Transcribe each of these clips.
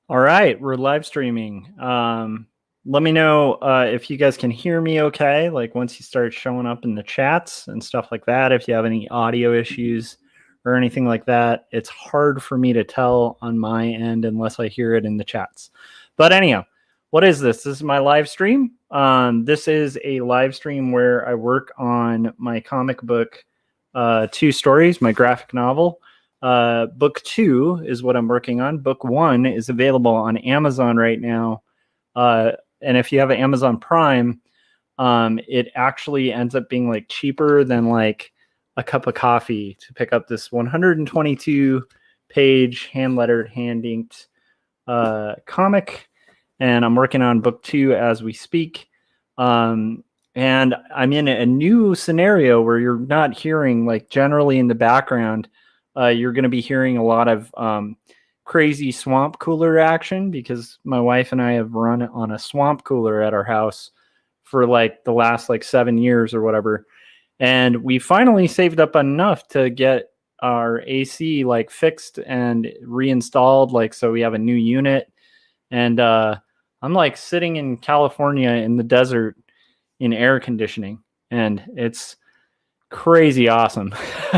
All right, we're live streaming. Let me know if you guys can hear me okay, like once you start showing up in the chats and stuff like that. If you have any audio issues or anything like that, it's hard for me to tell on my end unless I hear it in the chats. But anyhow, what is this? This is my live stream. This is a live stream where I work on my comic book, two stories, my graphic novel. Book 2 is what I'm working on. Book 1 is available on Amazon right now. And if you have an Amazon Prime, it actually ends up being like cheaper than like a cup of coffee to pick up this 122 page hand lettered, hand inked comic. And I'm working on book 2 as we speak. And I'm in a new scenario where you're not hearing, like, generally in the background, you're going to be hearing a lot of crazy swamp cooler action because my wife and I have run on a swamp cooler at our house for like the last like 7 years or whatever. And we finally saved up enough to get our AC like fixed and reinstalled. Like, so we have a new unit. And I'm like sitting in California in the desert in air conditioning, and it's crazy awesome.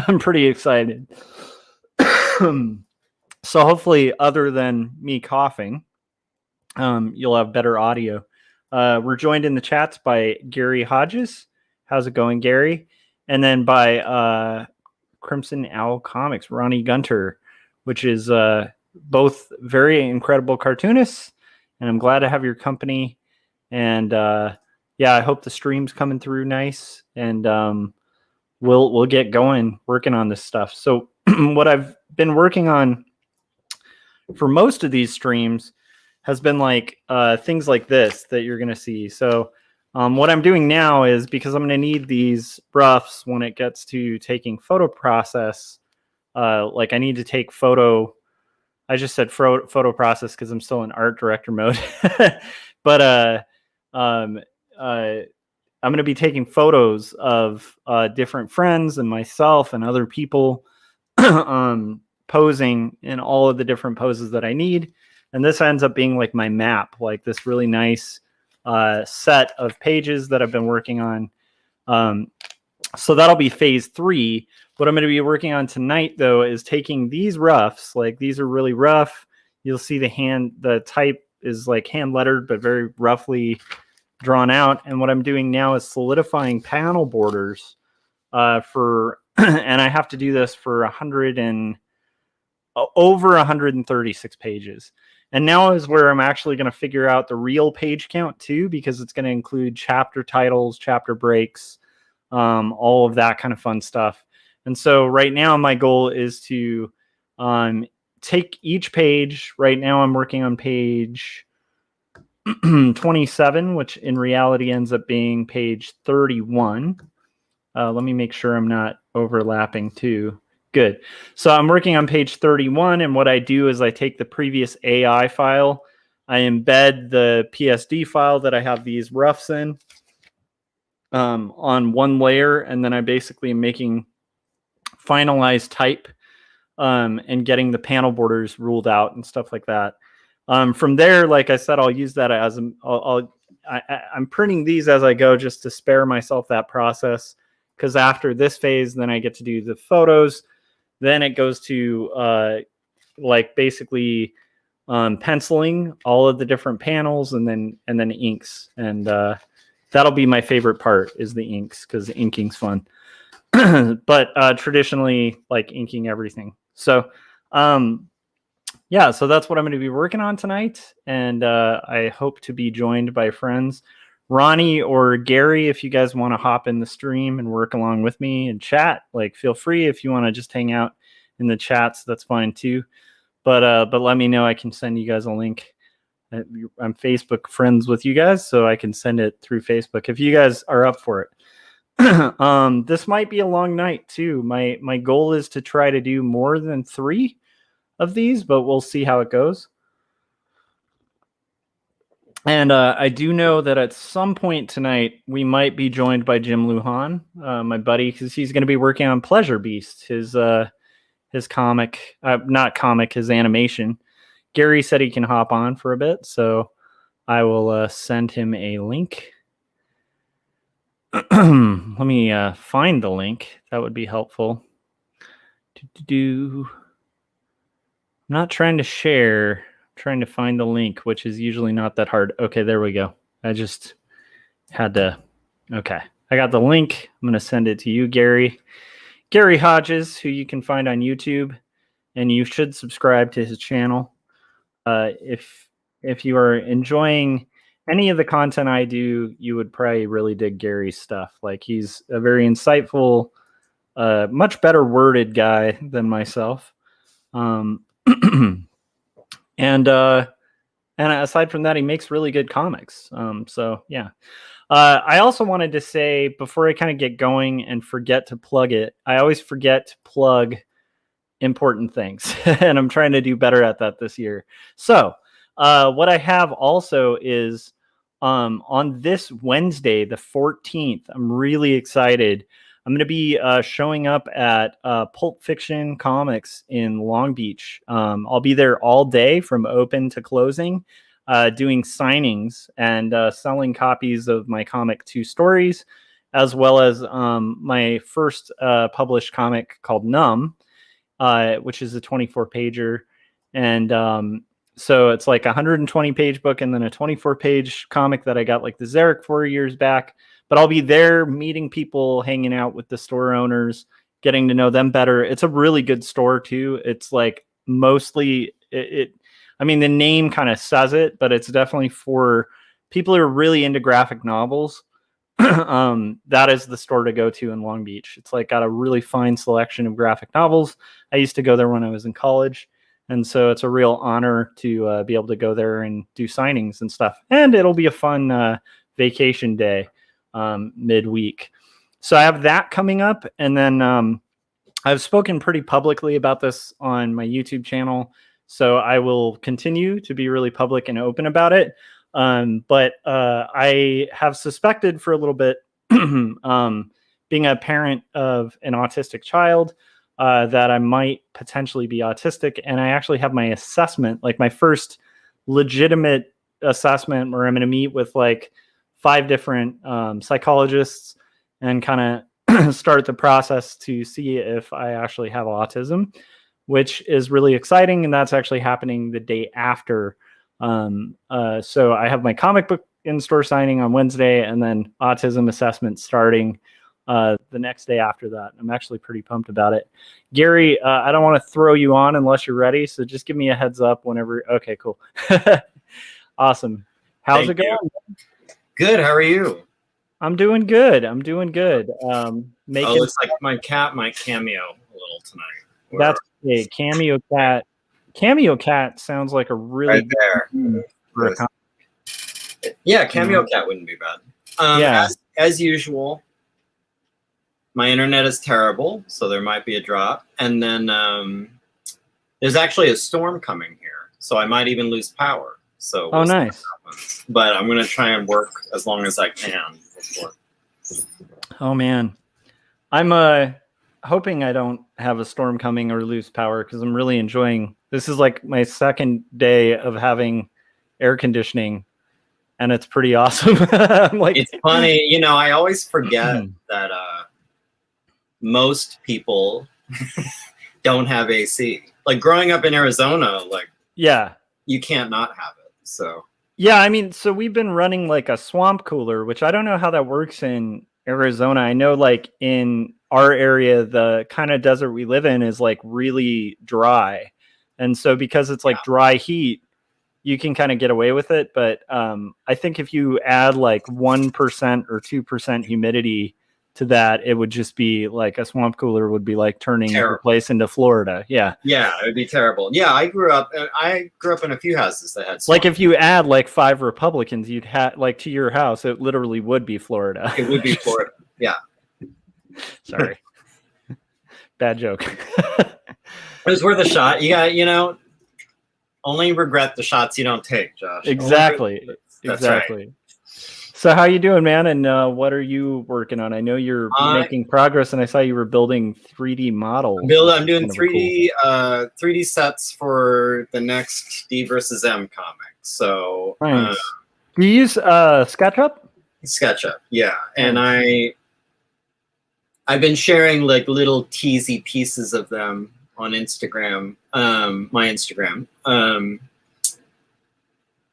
I'm pretty excited. So hopefully, other than me coughing, you'll have better audio. We're joined in the chats by Gary Hodges. How's it going, Gary? And then by Crimson Owl Comics, Ronnie Gunter, which is both very incredible cartoonists. And I'm glad to have your company. And yeah, I hope the stream's coming through nice. And we'll get going working on this stuff. So what I've been working on for most of these streams has been like things like this that you're going to see. So what I'm doing now is, because I'm going to need these roughs when it gets to taking photo process, like I need to take photo. I just said photo process because I'm still in art director mode. But I'm going to be taking photos of different friends and myself and other people posing in all of the different poses that I need. And this ends up being like my map, like this really nice set of pages that I've been working on. So that'll be phase 3. What I'm going to be working on tonight, though, is taking these roughs. Like, these are really rough. You'll see the type is like hand lettered, but very roughly drawn out. And what I'm doing now is solidifying panel borders for, and I have to do this for over 136 pages. And now is where I'm actually going to figure out the real page count too, because it's going to include chapter titles, chapter breaks, all of that kind of fun stuff. And so right now my goal is to take each page. Right now I'm working on page 27, which in reality ends up being page 31. Let me make sure I'm not overlapping too. Good. So I'm working on page 31, and what I do is I take the previous AI file, I embed the PSD file that I have these roughs in on one layer, and then I basically am making finalized type and getting the panel borders ruled out and stuff like that. From there, like I said, I'll use that as I'm printing these as I go just to spare myself that process, because after this phase, then I get to do the photos. Then it goes to like basically penciling all of the different panels, and then inks, and that'll be my favorite part, is the inks, because inking's fun. But traditionally, like inking everything. So yeah, so that's what I'm going to be working on tonight, and I hope to be joined by friends. Ronnie or Gary, if you guys want to hop in the stream and work along with me and chat, like, feel free. If you want to just hang out in the chats, that's fine too. But let me know. I can send you guys a link. I'm Facebook friends with you guys, so I can send it through Facebook if you guys are up for it. This might be a long night too. My goal is to try to do more than 3 of these, but we'll see how it goes. And I do know that at some point tonight, we might be joined by Jim Lujan, my buddy, because he's going to be working on Pleasure Beast, his comic, not comic, his animation. Gary said he can hop on for a bit, so I will send him a link. Let me find the link. That would be helpful. I'm not trying to share. I'm trying to find the link, which is usually not that hard. Okay, there we go. I just had to. Okay, I got the link. I'm going to send it to you, Gary. Gary Hodges, who you can find on YouTube, and you should subscribe to his channel. If you are enjoying any of the content I do, you would probably really dig Gary's stuff. Like, he's a very insightful, much better worded guy than myself. And aside from that, he makes really good comics. So yeah. I also wanted to say, before I kind of get going and forget to plug it, I always forget to plug important things, and I'm trying to do better at that this year. So what I have also is on this Wednesday, the 14th, I'm really excited. I'm going to be showing up at Pulp Fiction Comics in Long Beach. I'll be there all day from open to closing, doing signings and selling copies of my comic Two Stories, as well as my first published comic called Numb, which is a 24-pager. And so it's like a 120-page book and then a 24-page comic that I got like the Zarek 4 years back. But I'll be there meeting people, hanging out with the store owners, getting to know them better. It's a really good store too. It's like mostly I mean, the name kind of says it, but it's definitely for people who are really into graphic novels. That is the store to go to in Long Beach. It's like got a really fine selection of graphic novels. I used to go there when I was in college. And so it's a real honor to be able to go there and do signings and stuff. And it'll be a fun vacation day midweek. So I have that coming up. And then I've spoken pretty publicly about this on my YouTube channel. So I will continue to be really public and open about it. But I have suspected for a little bit, being a parent of an autistic child, that I might potentially be autistic. And I actually have my assessment, like my first legitimate assessment, where I'm going to meet with like 5 different psychologists and kind of start the process to see if I actually have autism, which is really exciting. And that's actually happening the day after. So I have my comic book in-store signing on Wednesday, and then autism assessment starting the next day after that. I'm actually pretty pumped about it. Gary, I don't want to throw you on unless you're ready, so just give me a heads up whenever. Okay, cool. Awesome. How's it going? Good. How are you? I'm doing good. Looks like my cat might cameo a little tonight. That's a Cameo Cat. Cameo Cat sounds like a really right there. For a yeah, Cameo Cat wouldn't be bad. Yeah. As usual, my internet is terrible, so there might be a drop. And then there's actually a storm coming here, so I might even lose power. So oh, nice. But I'm going to try and work as long as I can before. Oh, man. I'm hoping I don't have a storm coming or lose power, because I'm really enjoying. This is like my second day of having air conditioning, and it's pretty awesome. I'm like, it's funny, you know, I always forget that most people don't have AC. Like growing up in Arizona, like yeah, you can't not have it. So yeah, I mean, so we've been running like a swamp cooler, which I don't know how that works in Arizona. I know like in our area, the kind of desert we live in is like really dry. And so because it's like dry heat, you can kind of get away with it. But I think if you add like 1% or 2% humidity to that, it would just be like a swamp cooler would be like turning your place into Florida. Yeah. Yeah, it would be terrible. Yeah, I grew up in a few houses that had swamp. Like if you add like 5 Republicans, you'd have like to your house, it literally would be Florida. It would be Florida. Yeah. Sorry. Bad joke. It was worth a shot. You got, you know, only regret the shots you don't take, Josh. Exactly. That's exactly. Right. So how you doing, man? And what are you working on? I know you're making progress, and I saw you were building 3D models. I'm doing 3D sets for the next D versus M comic. So nice. Do you use SketchUp? SketchUp, yeah. And I've been sharing like little teasy pieces of them on Instagram, my Instagram.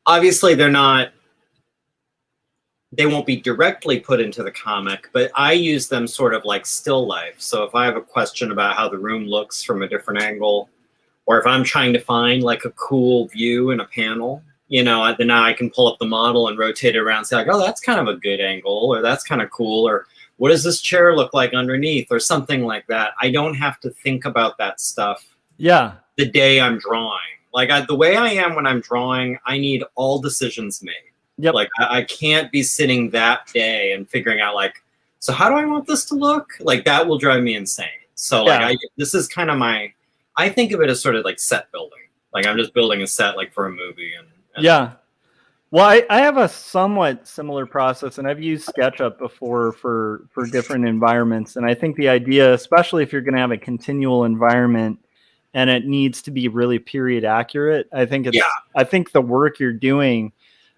Obviously, they won't be directly put into the comic, but I use them sort of like still life. So if I have a question about how the room looks from a different angle, or if I'm trying to find like a cool view in a panel, then I can pull up the model and rotate it around and say like, oh, that's kind of a good angle, or that's kind of cool, or what does this chair look like underneath, or something like that. I don't have to think about that stuff the day I'm drawing. Like the way I am when I'm drawing, I need all decisions made. Yep. Like I can't be sitting that day and figuring out like, so how do I want this to look? Like that will drive me insane. So like this is kind of I think of it as sort of like set building. Like I'm just building a set like for a movie. And yeah. Well, I have a somewhat similar process, and I've used SketchUp before for different environments. And I think the idea, especially if you're going to have a continual environment and it needs to be really period accurate, I think the work you're doing,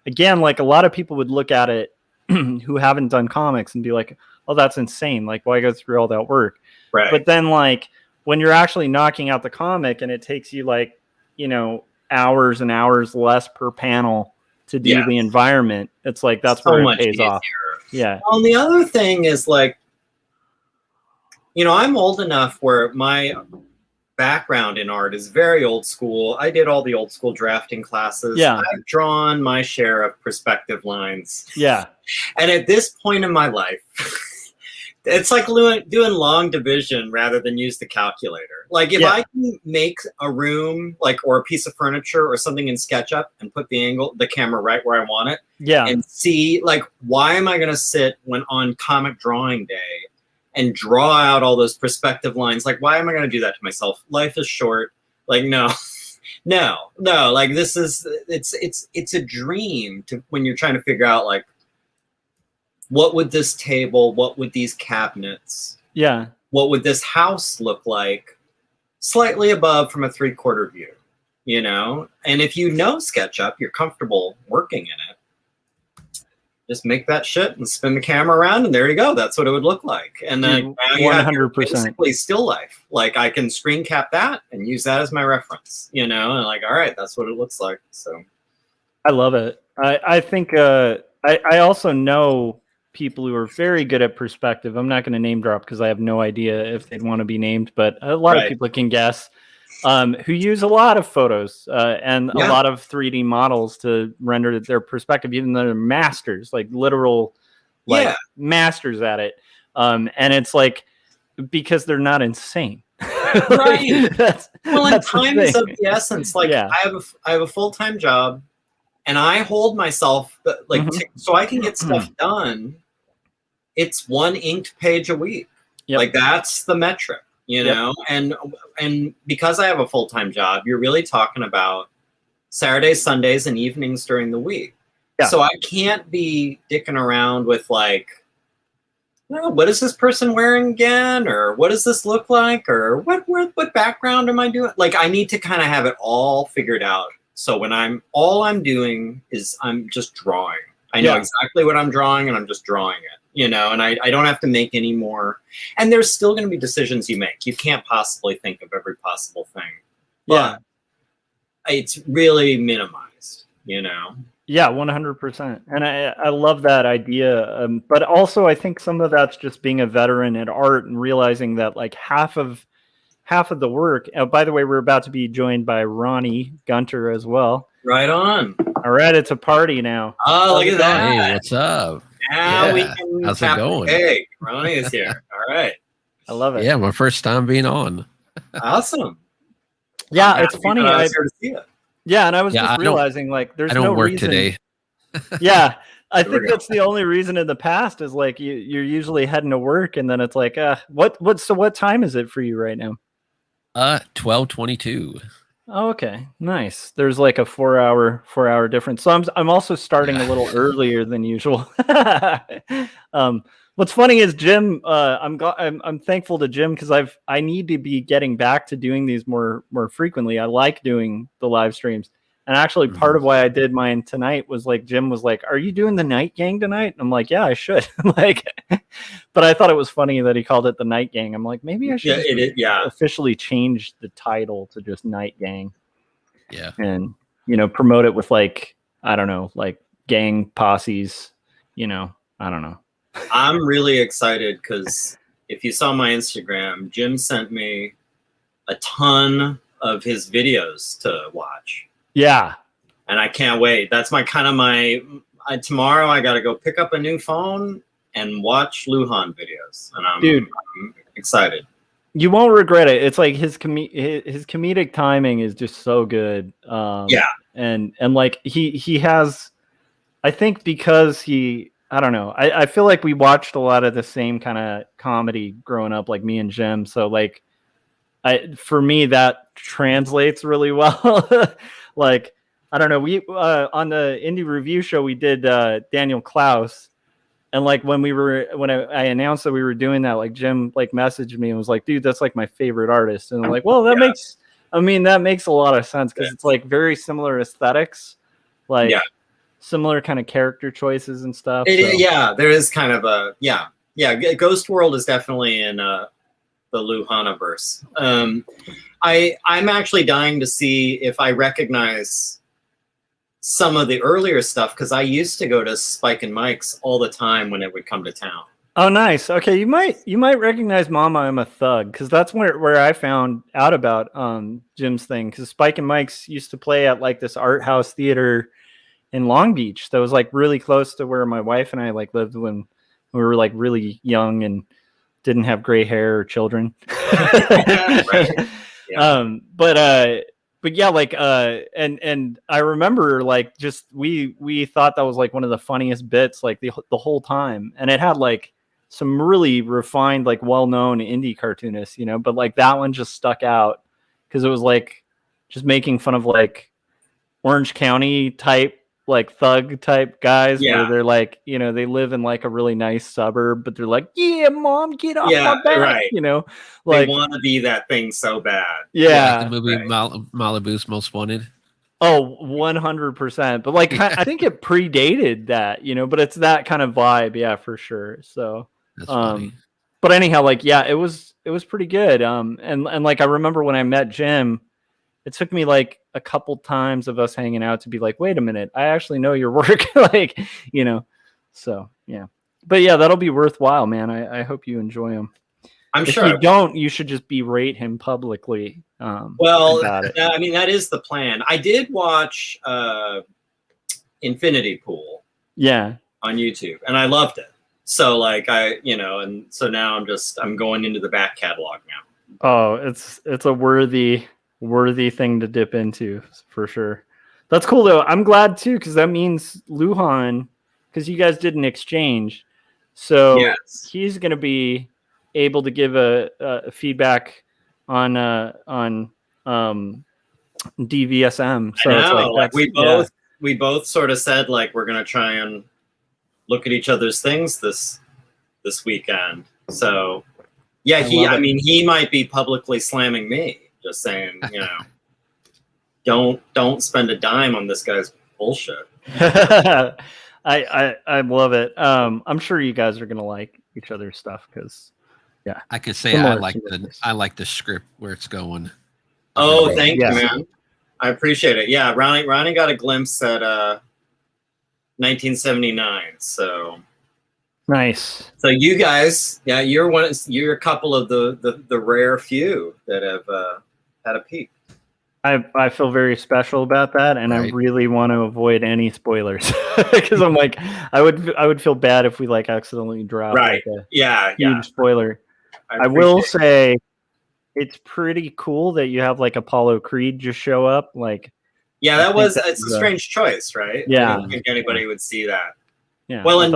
again, like a lot of people would look at it who haven't done comics and be like, oh, that's insane. Like, why go through all that work? Right. But then like when you're actually knocking out the comic and it takes you like, hours and hours less per panel to do the environment, it's like, that's so where it pays off. Yeah. Well, the other thing is like, I'm old enough where my background in art is very old school. I did all the old school drafting classes. Yeah. I've drawn my share of perspective lines. Yeah. And at this point in my life, it's like doing long division rather than use the calculator. Like if I can make a room like or a piece of furniture or something in SketchUp and put the camera right where I want it. Yeah. And see like, why am I going to sit when on comic drawing day and draw out all those perspective lines? Like, why am I going to do that to myself? Life is short. Like, no. Like it's a dream when you're trying to figure out like, what would this table, what would these cabinets, what would this house look like slightly above from a 3/4 view, And if you know SketchUp, you're comfortable working in it, just make that shit and spin the camera around and there you go. That's what it would look like. And then now you 100% basically still life. Like I can screen cap that and use that as my reference, and like, all right, that's what it looks like. So I love it. I think I also know people who are very good at perspective. I'm not going to name drop because I have no idea if they'd want to be named, but a lot of people can guess, who use a lot of photos and a lot of 3D models to render their perspective, even though they're masters, like literal masters at it. And it's like, because they're not insane. Right. And time is of the essence. Like I have a full-time job and I hold myself like so I can get stuff done. It's 1 inked page a week. Like that's the metric, and because I have a full-time job, you're really talking about Saturdays, Sundays, and evenings during the week. So I can't be dicking around with like, what is this person wearing again? Or what does this look like? Or what background am I doing? Like I need to kind of have it all figured out. So when all I'm doing is I'm just drawing. I know exactly what I'm drawing and I'm just drawing it, and I don't have to make any more. And there's still going to be decisions you make. You can't possibly think of every possible thing. But it's really minimized, Yeah, 100%. And I love that idea. But also I think some of that's just being a veteran at art and realizing that like half of the work. By the way, we're about to be joined by Ronnie Gunter as well. Right on. All right, it's a party now. Oh, look at that. Hey, what's up? Now we can How's it going? Hey, Ronnie is here. All right. I love it. Yeah, my first time being on. Awesome. Yeah, it's funny. I was here to see it. Yeah, and I was just realizing like there's no work reason today. Yeah. I think that's the only reason in the past is like you're usually heading to work and then it's like what time is it for you right now? 12:22. Oh, okay, nice. There's like a 4 hour difference. So I'm also starting a little earlier than usual. um, what's funny is Jim. I'm thankful to Jim because I need to be getting back to doing these more frequently. I like doing the live streams, and actually part of why I did mine tonight was like Jim was like, "Are you doing the Night Gang tonight?" And I'm like, "Yeah, I should." Like, but I thought it was funny that he called it the Night Gang. I'm like, maybe I should officially change the title to just Night Gang. Yeah. And, promote it with like, I don't know, like gang posses, I don't know. I'm really excited because if you saw my Instagram, Jim sent me a ton of his videos to watch. Yeah. And I can't wait. That's tomorrow I got to go pick up a new phone and watch Luhan videos. And I'm excited. You won't regret it. It's like his comedic timing is just so good. And like he has, I think because I don't know. I feel like we watched a lot of the same kind of comedy growing up, like me and Jim. So like, for me that translates really well. Like, I don't know. We on the indie review show we did Daniel Klaus, and like when I announced that we were doing that, like Jim like messaged me and was like, "Dude, that's like my favorite artist." And I'm like, "Well, that makes a lot of sense because it's like very similar aesthetics, like similar kind of character choices and stuff." Yeah, there is kind of a Ghost World is definitely in the Luhanaverse. I'm actually dying to see if I recognize some of the earlier stuff because I used to go to Spike and Mike's all the time when it would come to town. Oh, nice. Okay, you might recognize Mama I'm a Thug because that's where I found out about Jim's thing, because Spike and Mike's used to play at like this art house theater in Long Beach that was like really close to where my wife and I like lived when we were like really young and didn't have gray hair or children. Right. Yeah. But yeah, like and I remember like just we thought that was like one of the funniest bits like the whole time, and it had like some really refined like well-known indie cartoonists, but like that one just stuck out because it was like just making fun of like Orange County type, like thug type guys where they're like, they live in like a really nice suburb, but they're like, "Yeah, mom, get off my back," right. Like they want to be that thing so bad. Yeah. Like the movie Malibu's Most Wanted. Oh, 100%. But like, I think it predated that, but it's that kind of vibe. Yeah, for sure. So, That's funny. But anyhow, like, yeah, it was pretty good. And like, I remember when I met Jim, it took me like a couple times of us hanging out to be like, wait a minute, I actually know your work. Like, so yeah, but yeah, that'll be worthwhile, man. I hope you enjoy him. If sure you don't, you should just berate him publicly. Well, I mean, that is the plan. I did watch Infinity Pool. Yeah. On YouTube, and I loved it. So like and so now I'm going into the back catalog now. Oh, it's a worthy thing to dip into for sure. That's cool though. I'm glad too, because that means Luhan, because you guys did an exchange, so he's going to be able to give a feedback on DVSM. So it's like we both sort of said like we're going to try and look at each other's things this weekend. So yeah, he might be publicly slamming me, just saying, don't spend a dime on this guy's bullshit. I love it. I'm sure you guys are gonna like each other's stuff because I could say I like the script where it's going. Oh, thank you, man. I appreciate it. Yeah, Ronnie got a glimpse at 1979. So nice. So you guys, you're a couple of the rare few that have had a peek. I feel very special about that, and I really want to avoid any spoilers because I'm like, I would feel bad if we like accidentally drop like a huge spoiler. I will say it's pretty cool that you have like Apollo Creed just show up. Like, it's a strange choice, right? Yeah, I don't think anybody would see that. Yeah. Well, I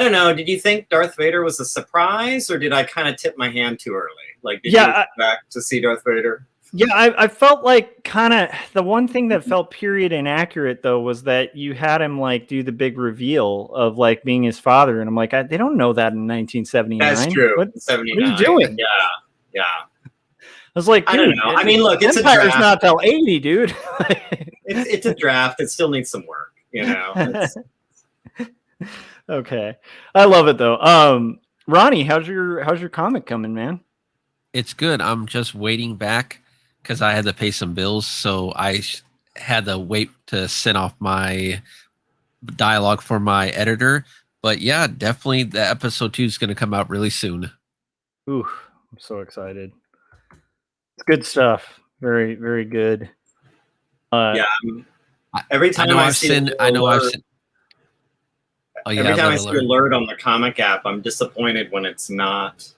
don't know. Did you think Darth Vader was a surprise, or did I kind of tip my hand too early? Like, did you go back to see Darth Vader? Yeah, I felt like kind of the one thing that felt period inaccurate though was that you had him like do the big reveal of like being his father, and I'm like, they don't know that in 1979. That's true. What 79. are you doing? Yeah. I was like, dude, I don't know. I mean, look, it's a Empire's draft. not till 80, dude. It's a draft. It still needs some work, you know. Okay, I love it though. Ronnie, how's your comic coming, man? It's good. I'm just waiting back because I had to pay some bills, so I had to wait to send off my dialogue for my editor. But yeah, definitely the episode 2 is going to come out really soon. Ooh, I'm so excited. It's good stuff. Very, very good. Yeah. Every time I see an alert on the comic app, I'm disappointed when it's not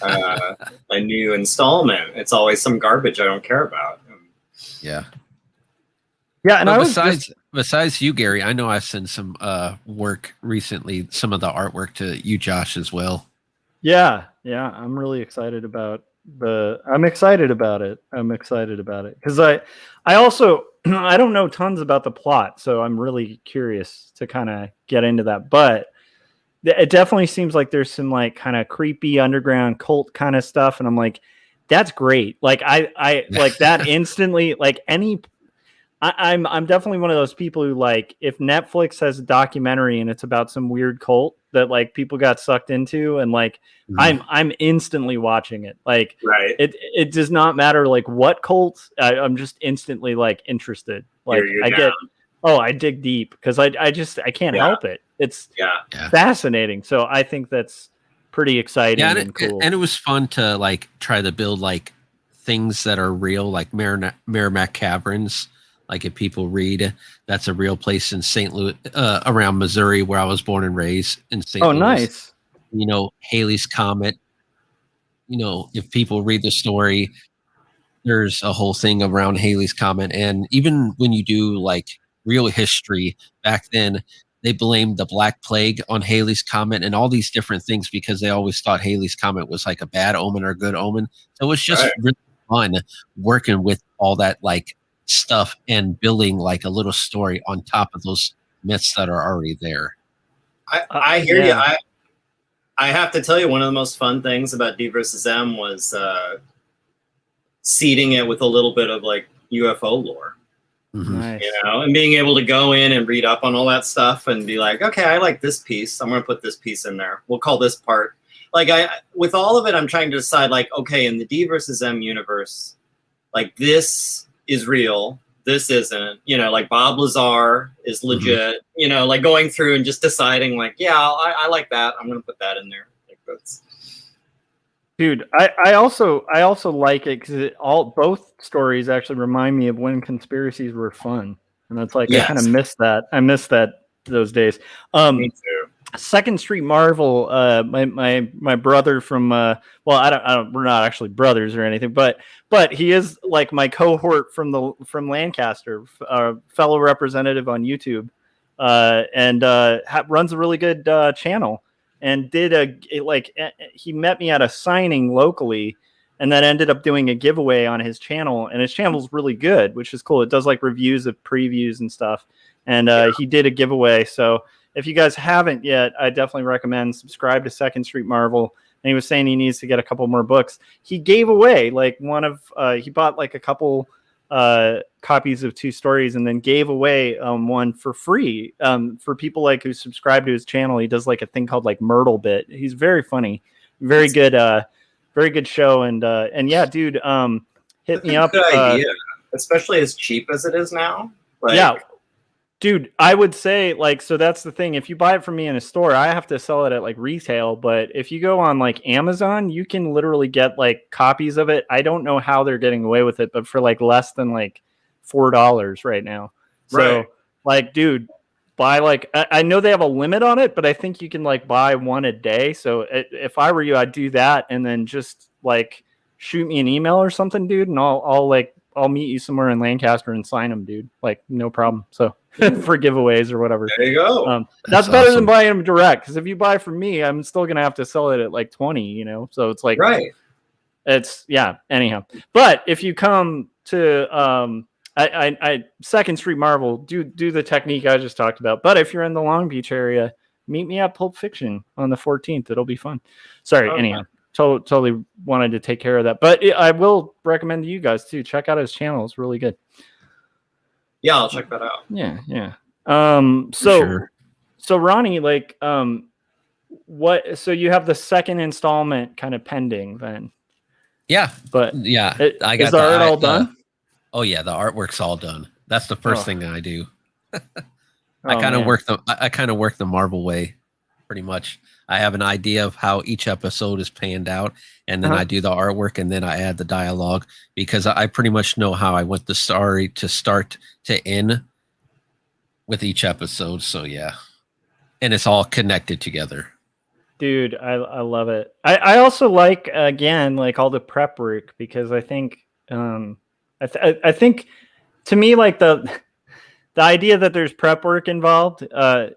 a new installment. It's always some garbage I don't care about. Yeah. Yeah, and well, besides you, Gary, I know I've sent some work recently, some of the artwork to you, Josh, as well. Yeah, I'm really excited about I'm excited about it because I also I don't know tons about the plot, so I'm really curious to kind of get into that. But it definitely seems like there's some like kind of creepy underground cult kind of stuff, and I'm like, that's great. Like I like that instantly. Like I'm definitely one of those people who like if Netflix has a documentary and it's about some weird cult that like people got sucked into and like I'm instantly watching it. Like right. It does not matter like what cult. I'm just instantly like interested. Like I dig deep because I can't help it. It's fascinating. So I think that's pretty exciting and cool. And it was fun to like try to build like things that are real, like Merrimack Caverns. Like if people read, that's a real place in St. Louis, around Missouri, where I was born and raised in St. Louis. Oh, nice. You know, Halley's Comet. You know, if people read the story, there's a whole thing around Halley's Comet. And even when you do like real history back then, they blamed the Black Plague on Halley's Comet and all these different things because they always thought Halley's Comet was like a bad omen or a good omen. So it was just really fun working with all that like stuff and building like a little story on top of those myths that are already there. I hear you. I have to tell you, one of the most fun things about D versus M was seeding it with a little bit of like UFO lore. Nice. You know, and being able to go in and read up on all that stuff and be like, okay, I like this piece. I'm going to put this piece in there. We'll call this part. Like with all of it, I'm trying to decide like, okay, in the D versus M universe, like this is real. This isn't, you know, like Bob Lazar is legit, you know, like going through and just deciding like, yeah, I like that. I'm going to put that in there. Like that's. Dude, I also like it because both stories actually remind me of when conspiracies were fun, and that's like I kind of miss that. I miss that those days. Me too. Second Street Marvel, my brother from well, I don't we're not actually brothers or anything, but he is like my cohort from Lancaster, fellow representative on YouTube, and runs a really good channel. And he met me at a signing locally, and then ended up doing a giveaway on his channel. And his channel's really good, which is cool. It does like reviews of previews and stuff. And he did a giveaway. So if you guys haven't yet, I definitely recommend subscribe to Second Street Marvel. And he was saying he needs to get a couple more books. He gave away like he bought like a couple copies of 2 stories and then gave away one for free for people like who subscribe to his channel. He does like a thing called like Myrtle Bit. He's very funny, very good show. And yeah, dude, hit me up. Good idea, especially as cheap as it is now. Like, yeah. Dude, I would say like, so that's the thing. If you buy it from me in a store, I have to sell it at like retail. But if you go on like Amazon, you can literally get like copies of it. I don't know how they're getting away with it, but for like less than like $4 right now. So like, dude, buy like, I know they have a limit on it, but I think you can like buy one a day. So if I were you, I'd do that. And then just like shoot me an email or something, dude. And I'll meet you somewhere in Lancaster and sign them, dude. Like no problem. So for giveaways or whatever. There you go. That's better than buying them direct. Because if you buy from me, I'm still gonna have to sell it at like 20. You know, so it's like It's anyhow. But if you come to I Second Street Marvel, do the technique I just talked about. But if you're in the Long Beach area, meet me at Pulp Fiction on the 14th. It'll be fun. Sorry, anyhow. Totally wanted to take care of that. But I will recommend to you guys too. Check out his channel. It's really good. Yeah, I'll check that out. Yeah. So Ronnie, like what, so you have the second installment kind of pending then? Yeah. But I got is the art all done? Oh yeah, the artwork's all done. That's the first thing I do. I kind of work the Marvel way, pretty much. I have an idea of how each episode is panned out, and then I do the artwork, and then I add the dialogue, because I pretty much know how I want the story to start to end with each episode. So yeah, and it's all connected together. Dude, I love it. I also like, again, like all the prep work, because I think I think to me, like the idea that there's prep work involved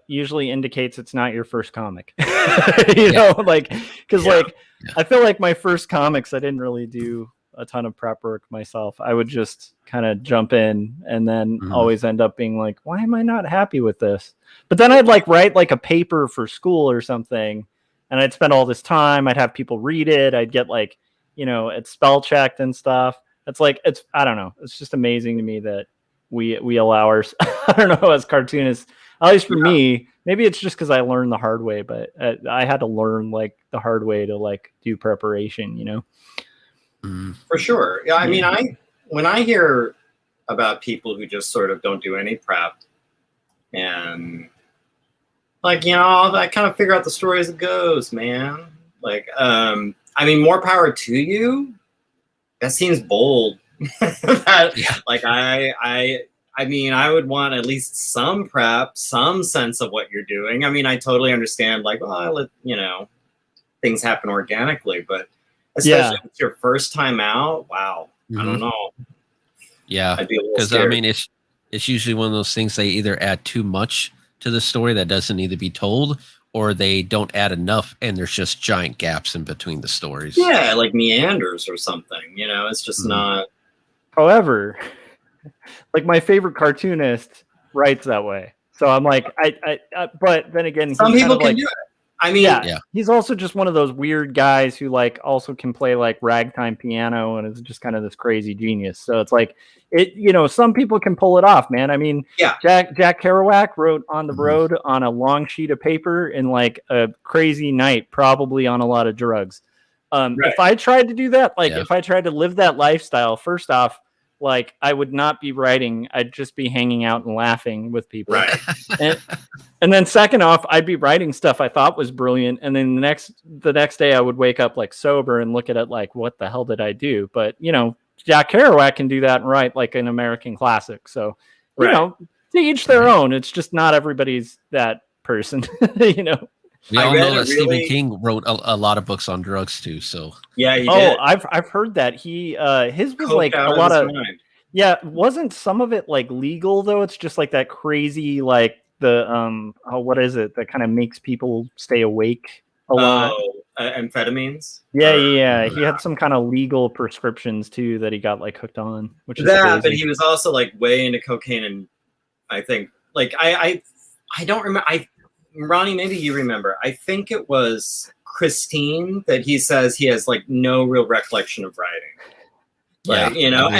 usually indicates it's not your first comic. you know, like, because I feel like my first comics, I didn't really do a ton of prep work myself. I would just kind of jump in and then always end up being like, why am I not happy with this? But then I'd like write like a paper for school or something, and I'd spend all this time. I'd have people read it. I'd get like, you know, it's spell checked and stuff. It's like, I don't know. It's just amazing to me that we allow our, I don't know, as cartoonists, at least for me, maybe it's just because I learned the hard way, but I had to learn like the hard way to like do preparation, you know? For sure. Yeah. I mean, when I hear about people who just sort of don't do any prep and like, you know, I kind of figure out the story as it goes, man. Like, I mean, more power to you. That seems bold. Like I mean, I would want at least some prep, some sense of what you're doing. I mean, I totally understand, like, well, I let, you know, things happen organically, but especially if it's your first time out, wow, I don't know. Yeah, because I mean, it's usually one of those things, they either add too much to the story that doesn't need to be told, or they don't add enough and there's just giant gaps in between the stories. Yeah, like meanders or something, you know, it's just not. However, like my favorite cartoonist writes that way. So I'm like, but then again, some people can do it. I mean, he's also just one of those weird guys who like also can play like ragtime piano and is just kind of this crazy genius. So it's like, you know, some people can pull it off, man. I mean, Jack Kerouac wrote On the Road on a long sheet of paper in like a crazy night, probably on a lot of drugs. If I tried to do that, like if I tried to live that lifestyle, first off, like I would not be writing. I'd just be hanging out and laughing with people. Right. And then second off, I'd be writing stuff I thought was brilliant. And then the next day I would wake up like sober and look at it like, what the hell did I do? But you know, Jack Kerouac can do that and write like an American classic. So, you know, to each their own. It's just not everybody's that person, you know. We all know that Stephen King wrote a lot of books on drugs too. So yeah, he did. I've heard that he his was like a lot of wasn't some of it like legal though? It's just like that crazy like the what is it that kind of makes people stay awake a lot? Amphetamines. Yeah. He had some kind of legal prescriptions too that he got like hooked on, which is crazy. But he was also like way into cocaine, and I think like I don't remember. Ronnie, maybe you remember. I think it was Christine that he says he has like no real recollection of writing. Like, you know,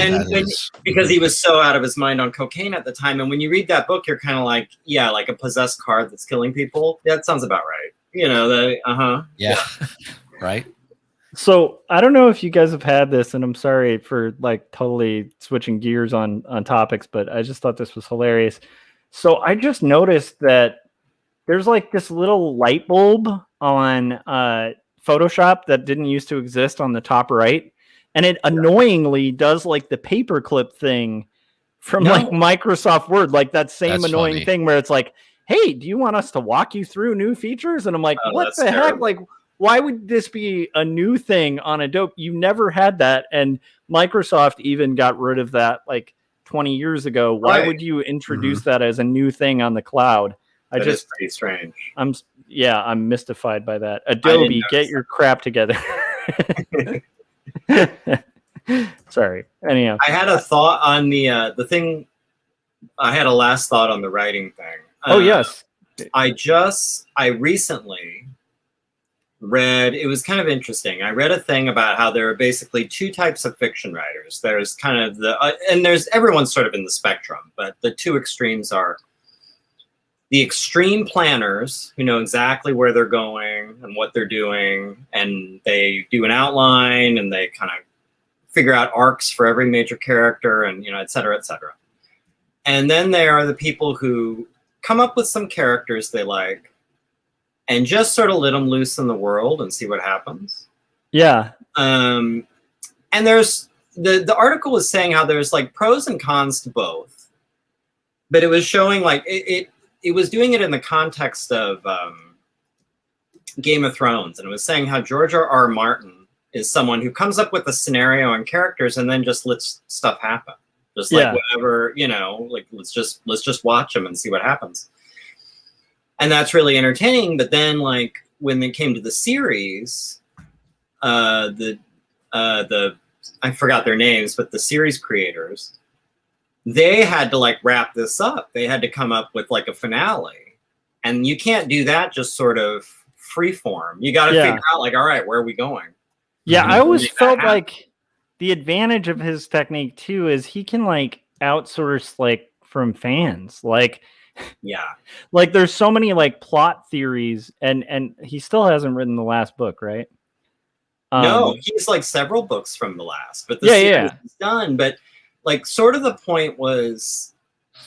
because he was so out of his mind on cocaine at the time. And when you read that book, you're kind of like, yeah, like a possessed car that's killing people. Yeah, that sounds about right. You know, Right. So I don't know if you guys have had this, and I'm sorry for like totally switching gears on topics, but I just thought this was hilarious. So I just noticed that there's like this little light bulb on Photoshop that didn't used to exist on the top right. And it annoyingly does like the paperclip thing from like Microsoft Word, like that same annoying thing where it's like, hey, do you want us to walk you through new features? And I'm like, what the heck? Like, why would this be a new thing on Adobe? You never had that. And Microsoft even got rid of that like 20 years ago. Why would you introduce that as a new thing on the cloud? That is pretty strange. I'm mystified by that. Adobe, get your crap together. Sorry. Anyhow, I had a thought on the thing. I had a last thought on the writing thing. oh yes, I recently read, it was kind of interesting. I read a thing about how there are basically two types of fiction writers. There's kind of and there's everyone's sort of in the spectrum, but the two extremes are the extreme planners who know exactly where they're going and what they're doing, and they do an outline and they kind of figure out arcs for every major character and, et cetera, et cetera. And then there are the people who come up with some characters they like and just sort of let them loose in the world and see what happens. Yeah. And there's the article was saying how there's like pros and cons to both, but it was showing like it was doing it in the context of Game of Thrones, and it was saying how George R. Martin is someone who comes up with a scenario and characters and then just lets stuff happen. Just like whatever, like let's just watch them and see what happens. And that's really entertaining. But then like when it came to the series, I forgot their names, but the series creators, they had to like wrap this up. They had to come up with like a finale. And you can't do that just sort of free form. You got to figure out like, all right, where are we going? Yeah, I always felt like the advantage of his technique too is he can like outsource like from fans. Like, like there's so many like plot theories, and he still hasn't written the last book, right? No, he's like several books from the last, but the series is done. But like sort of the point was,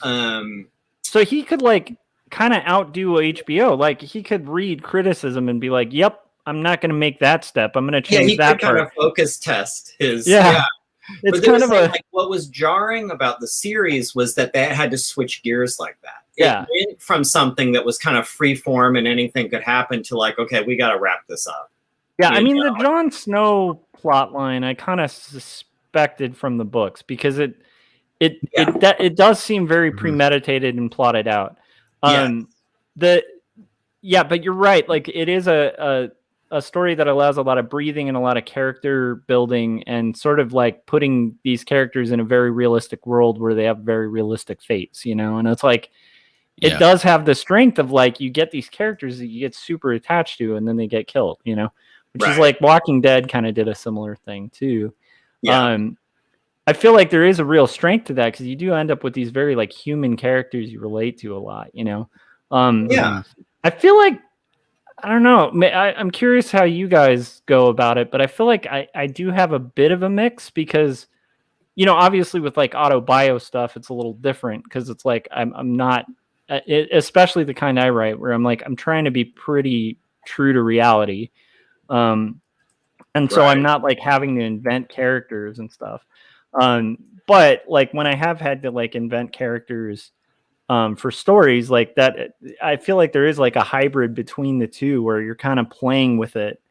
so he could like kind of outdo HBO. Like he could read criticism and be like, "Yep, I'm not going to make that step. I'm going to change that part." Kind of focus test his. It's but kind of like what was jarring about the series was that they had to switch gears like that. It went from something that was kind of free form and anything could happen to like, okay, we got to wrap this up. Yeah, I mean the Jon Snow plot line I kind of suspected from the books because it does seem very premeditated and plotted out. But you're right. Like it is a story that allows a lot of breathing and a lot of character building and sort of like putting these characters in a very realistic world where they have very realistic fates, and it's like it does have the strength of like you get these characters that you get super attached to and then they get killed, which is like Walking Dead kind of did a similar thing too. I feel like there is a real strength to that because you do end up with these very like human characters you relate to a lot, I feel like, I don't know. I'm curious how you guys go about it, but I feel like I do have a bit of a mix because, obviously with like auto-bio stuff, it's a little different because it's like I'm not, especially the kind I write where I'm like, I'm trying to be pretty true to reality. And so I'm not like having to invent characters and stuff. But like when I have had to like invent characters for stories like that, I feel like there is like a hybrid between the two where you're kind of playing with it.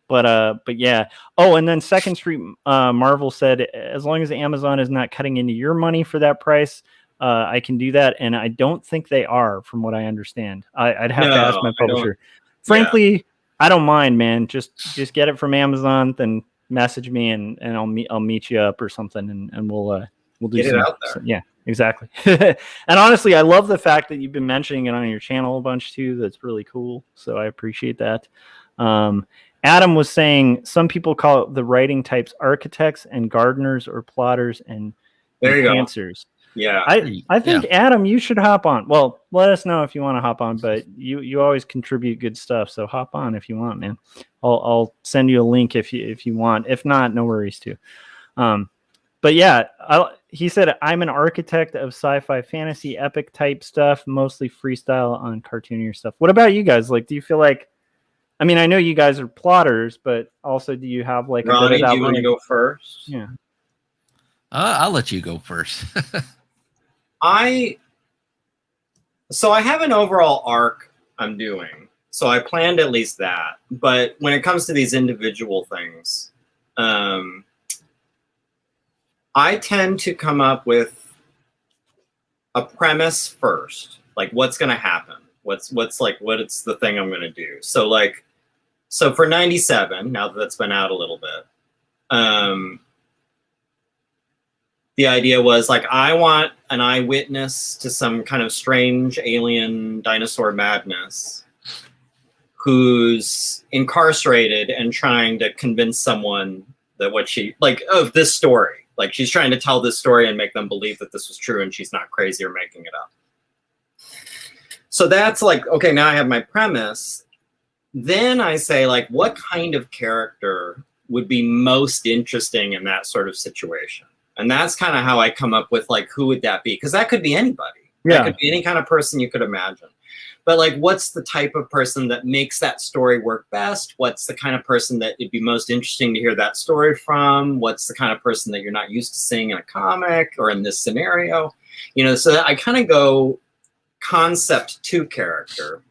But yeah. Oh, and then Second Street Marvel said, as long as Amazon is not cutting into your money for that price, I can do that. And I don't think they are, from what I understand. I'd have to ask my publisher. Frankly, I don't mind, man. Just get it from Amazon, then message me and I'll meet you up or something and we'll do get it out there. Yeah, exactly. And honestly, I love the fact that you've been mentioning it on your channel a bunch too. That's really cool. So I appreciate that. Adam was saying some people call the writing types architects and gardeners or plotters and enhancers. Yeah. I think Adam, you should hop on. Well, let us know if you want to hop on, but you always contribute good stuff. So hop on if you want, man. I'll send you a link if you want. If not, no worries too. But yeah, he said, I'm an architect of sci-fi, fantasy, epic type stuff, mostly freestyle on cartoonier stuff. What about you guys? Like, do you feel like, I mean, I know you guys are plotters, but also do you have like Ronnie, a bit of do you want to go first? Yeah. I'll let you go first. So I have an overall arc I'm doing. So I planned at least that. But when it comes to these individual things, I tend to come up with a premise first. Like what's going to happen? What's the thing I'm going to do? So for 97, now that that's been out a little bit, the idea was like, I want an eyewitness to some kind of strange alien dinosaur madness who's incarcerated and trying to convince someone that what she, like, of this story. Like, she's trying to tell this story and make them believe that this was true and she's not crazy or making it up. So that's like, okay, now I have my premise. Then I say, like, what kind of character would be most interesting in that sort of situation? And that's kind of how I come up with, like, who would that be? Because that could be anybody. Yeah. That could be any kind of person you could imagine. But, like, what's the type of person that makes that story work best? What's the kind of person that it'd be most interesting to hear that story from? What's the kind of person that you're not used to seeing in a comic or in this scenario? You know, so I kind of go concept to character.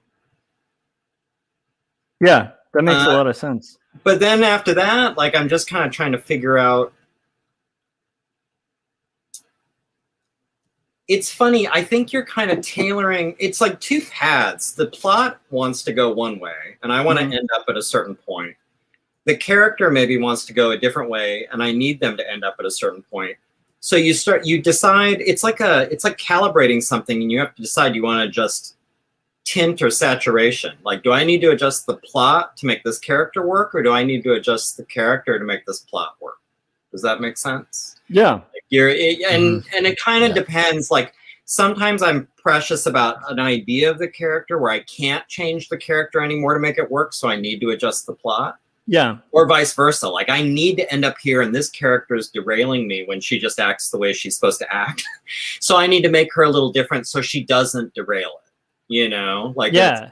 Yeah, that makes a lot of sense. But then after that, like, I'm just kind of trying to figure out. It's funny. I think you're kind of tailoring. It's like two paths. The plot wants to go one way, and I want to end up at a certain point. The character maybe wants to go a different way, and I need them to end up at a certain point. So you decide. It's like calibrating something, and you have to decide you want to adjust tint or saturation. Like, do I need to adjust the plot to make this character work, or do I need to adjust the character to make this plot work? Does that make sense? Yeah. Like and it kind of depends. Like, sometimes I'm precious about an idea of the character where I can't change the character anymore to make it work, so I need to adjust the plot. Yeah. Or vice versa. Like, I need to end up here, and this character is derailing me when she just acts the way she's supposed to act. So I need to make her a little different so she doesn't derail it. You know? Like, yeah.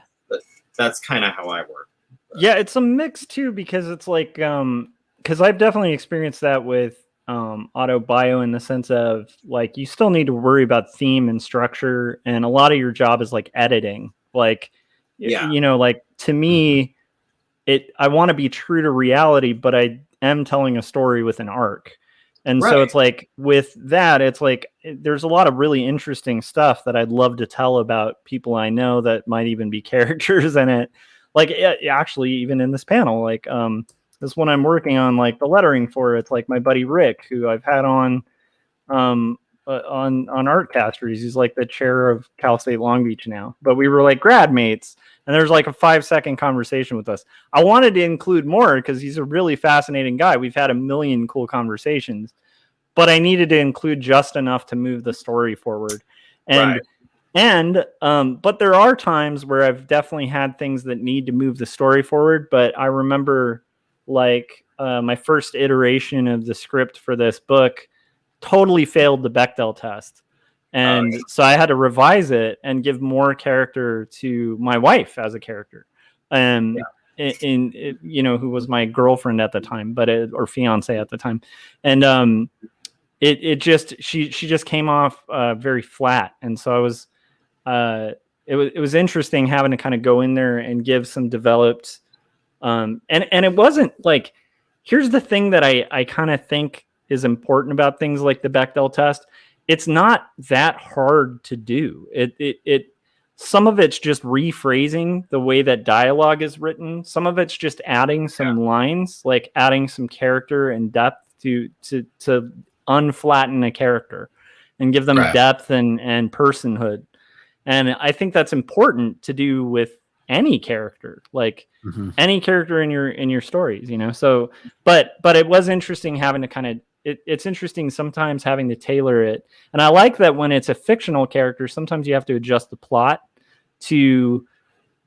That's kind of how I work. Yeah, it's a mix too, because it's like, because I've definitely experienced that with auto bio, in the sense of, like, you still need to worry about theme and structure, and a lot of your job is like editing. Like, you know, like, to me, I want to be true to reality, but I am telling a story with an arc. And so it's like, with that, it's like, there's a lot of really interesting stuff that I'd love to tell about people I know that might even be characters in it. Like, actually, even in this panel, like, this one I'm working on, like, the lettering for it's like my buddy Rick, who I've had on Artcasters. He's like the chair of Cal State Long Beach now, but we were like grad mates, and there's like a 5-second conversation with us. I wanted to include more because he's a really fascinating guy. We've had a million cool conversations, but I needed to include just enough to move the story forward. But there are times where I've definitely had things that need to move the story forward. But I remember, like, my first iteration of the script for this book totally failed the Bechdel test. And so I had to revise it and give more character to my wife as a character. You know, who was my girlfriend at the time, or fiance at the time. And she just came off very flat. And so I was, it was interesting having to kind of go in there and give some developed, and it wasn't like, here's the thing that I kind of think is important about things like the Bechdel test. It's not that hard to do. Some of it's just rephrasing the way that dialogue is written. Some of it's just adding some lines, like adding some character and depth to unflatten a character and give them depth and personhood. And I think that's important to do with any character, like any character in your stories, you know? So, but it was interesting having to kind of, it's interesting sometimes having to tailor it. And I like that when it's a fictional character, sometimes you have to adjust the plot to,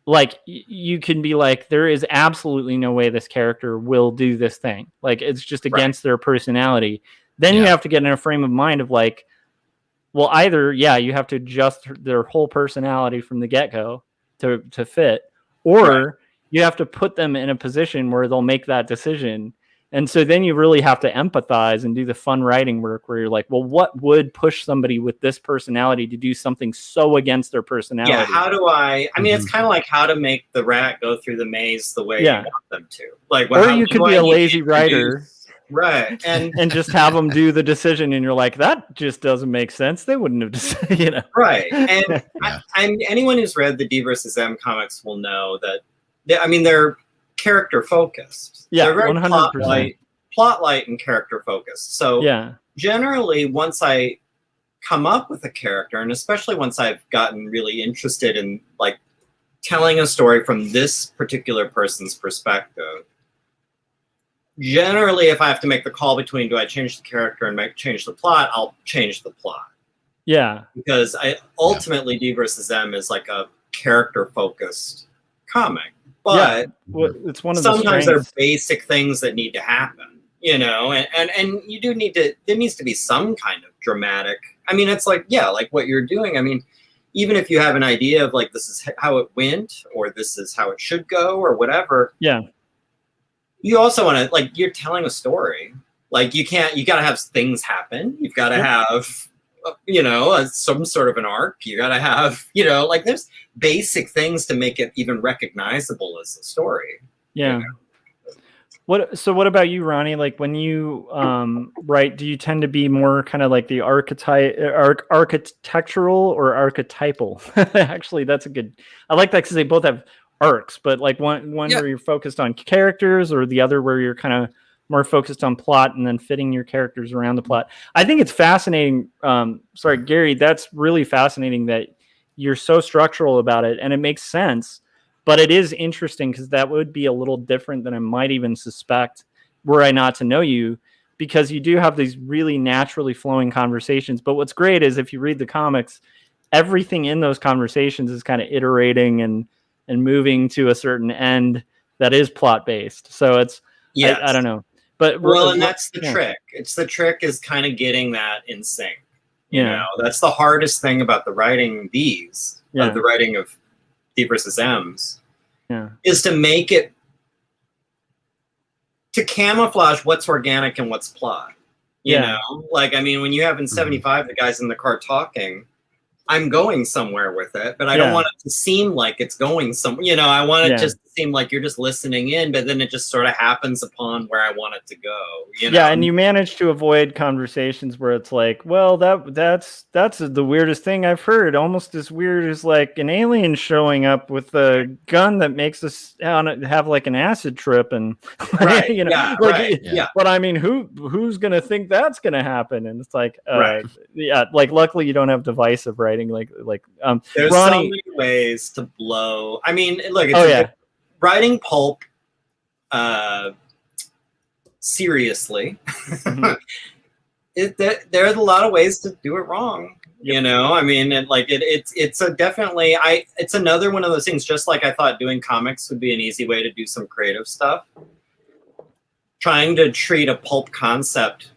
like, you can be like, there is absolutely no way this character will do this thing. Like, it's just against their personality. Then you have to get in a frame of mind of like, well, either, you have to adjust their whole personality from the get-go to fit, or you have to put them in a position where they'll make that decision. And so then you really have to empathize and do the fun writing work where you're like, well, what would push somebody with this personality to do something so against their personality? Yeah, how do I mean, it's kind of like how to make the rat go through the maze the way you want them to. Like, or you could be a lazy writer. Right. And just have them do the decision, and you're like, that just doesn't make sense. They wouldn't have decided, you know. Right. And anyone who's read the D versus M comics will know that they're character focused. Yeah, they're very 100%. plot light plot light and character focused. So Yeah. generally, once I come up with a character, and especially once I've gotten really interested in like telling a story from this particular person's perspective, generally, if I have to make the call between do I change the character and change the plot, I'll change the plot. Yeah. Because ultimately D versus M is like a character focused comic. But it's one of sometimes there are the basic things that need to happen, you know, and you do need to, there needs to be some kind of dramatic. I mean, it's like, yeah, like what you're doing. I mean, even if you have an idea of like, this is how it went, or this is how it should go, or whatever. Yeah. You also want to, like, you're telling a story. Like, you got to have things happen. You've got to have, you know, some sort of an arc. You got to have, you know, like there's basic things to make it even recognizable as a story. Yeah. You know? What about you, Ronnie? Like when you write, do you tend to be more kind of like the architectural or archetypal? Actually, that's a good. I like that because they both have arcs, but like one where you're focused on characters, or the other where you're kind of more focused on plot and then fitting your characters around the plot. I think it's fascinating. Sorry, Gary, that's really fascinating that you're so structural about it, and it makes sense. But it is interesting because that would be a little different than I might even suspect were I not to know you, because you do have these really naturally flowing conversations. But what's great is if you read the comics, everything in those conversations is kind of iterating and moving to a certain end that is plot based. So it's, I don't know. But well, and that's the trick. It's the trick is kind of getting that in sync. You know, that's the hardest thing about the writing the writing of D versus M's, is to make it, to camouflage what's organic and what's plot. You know, like, I mean, when you have in 75 the guys in the car talking, I'm going somewhere with it, but I don't want it to seem like it's going somewhere. You know, I want it just to seem like you're just listening in, but then it just sort of happens upon where I want it to go. You know? Yeah, and you manage to avoid conversations where it's like, well, that's the weirdest thing I've heard. Almost as weird as like an alien showing up with a gun that makes us have like an acid trip, and you know, But I mean, who's gonna think that's gonna happen? And it's like, like luckily you don't have divisive writing. There's Ronnie, so many ways to blow. I mean, look, it's writing pulp seriously. There are a lot of ways to do it wrong. You know, I mean, it's another one of those things. Just like I thought doing comics would be an easy way to do some creative stuff, trying to treat a pulp concept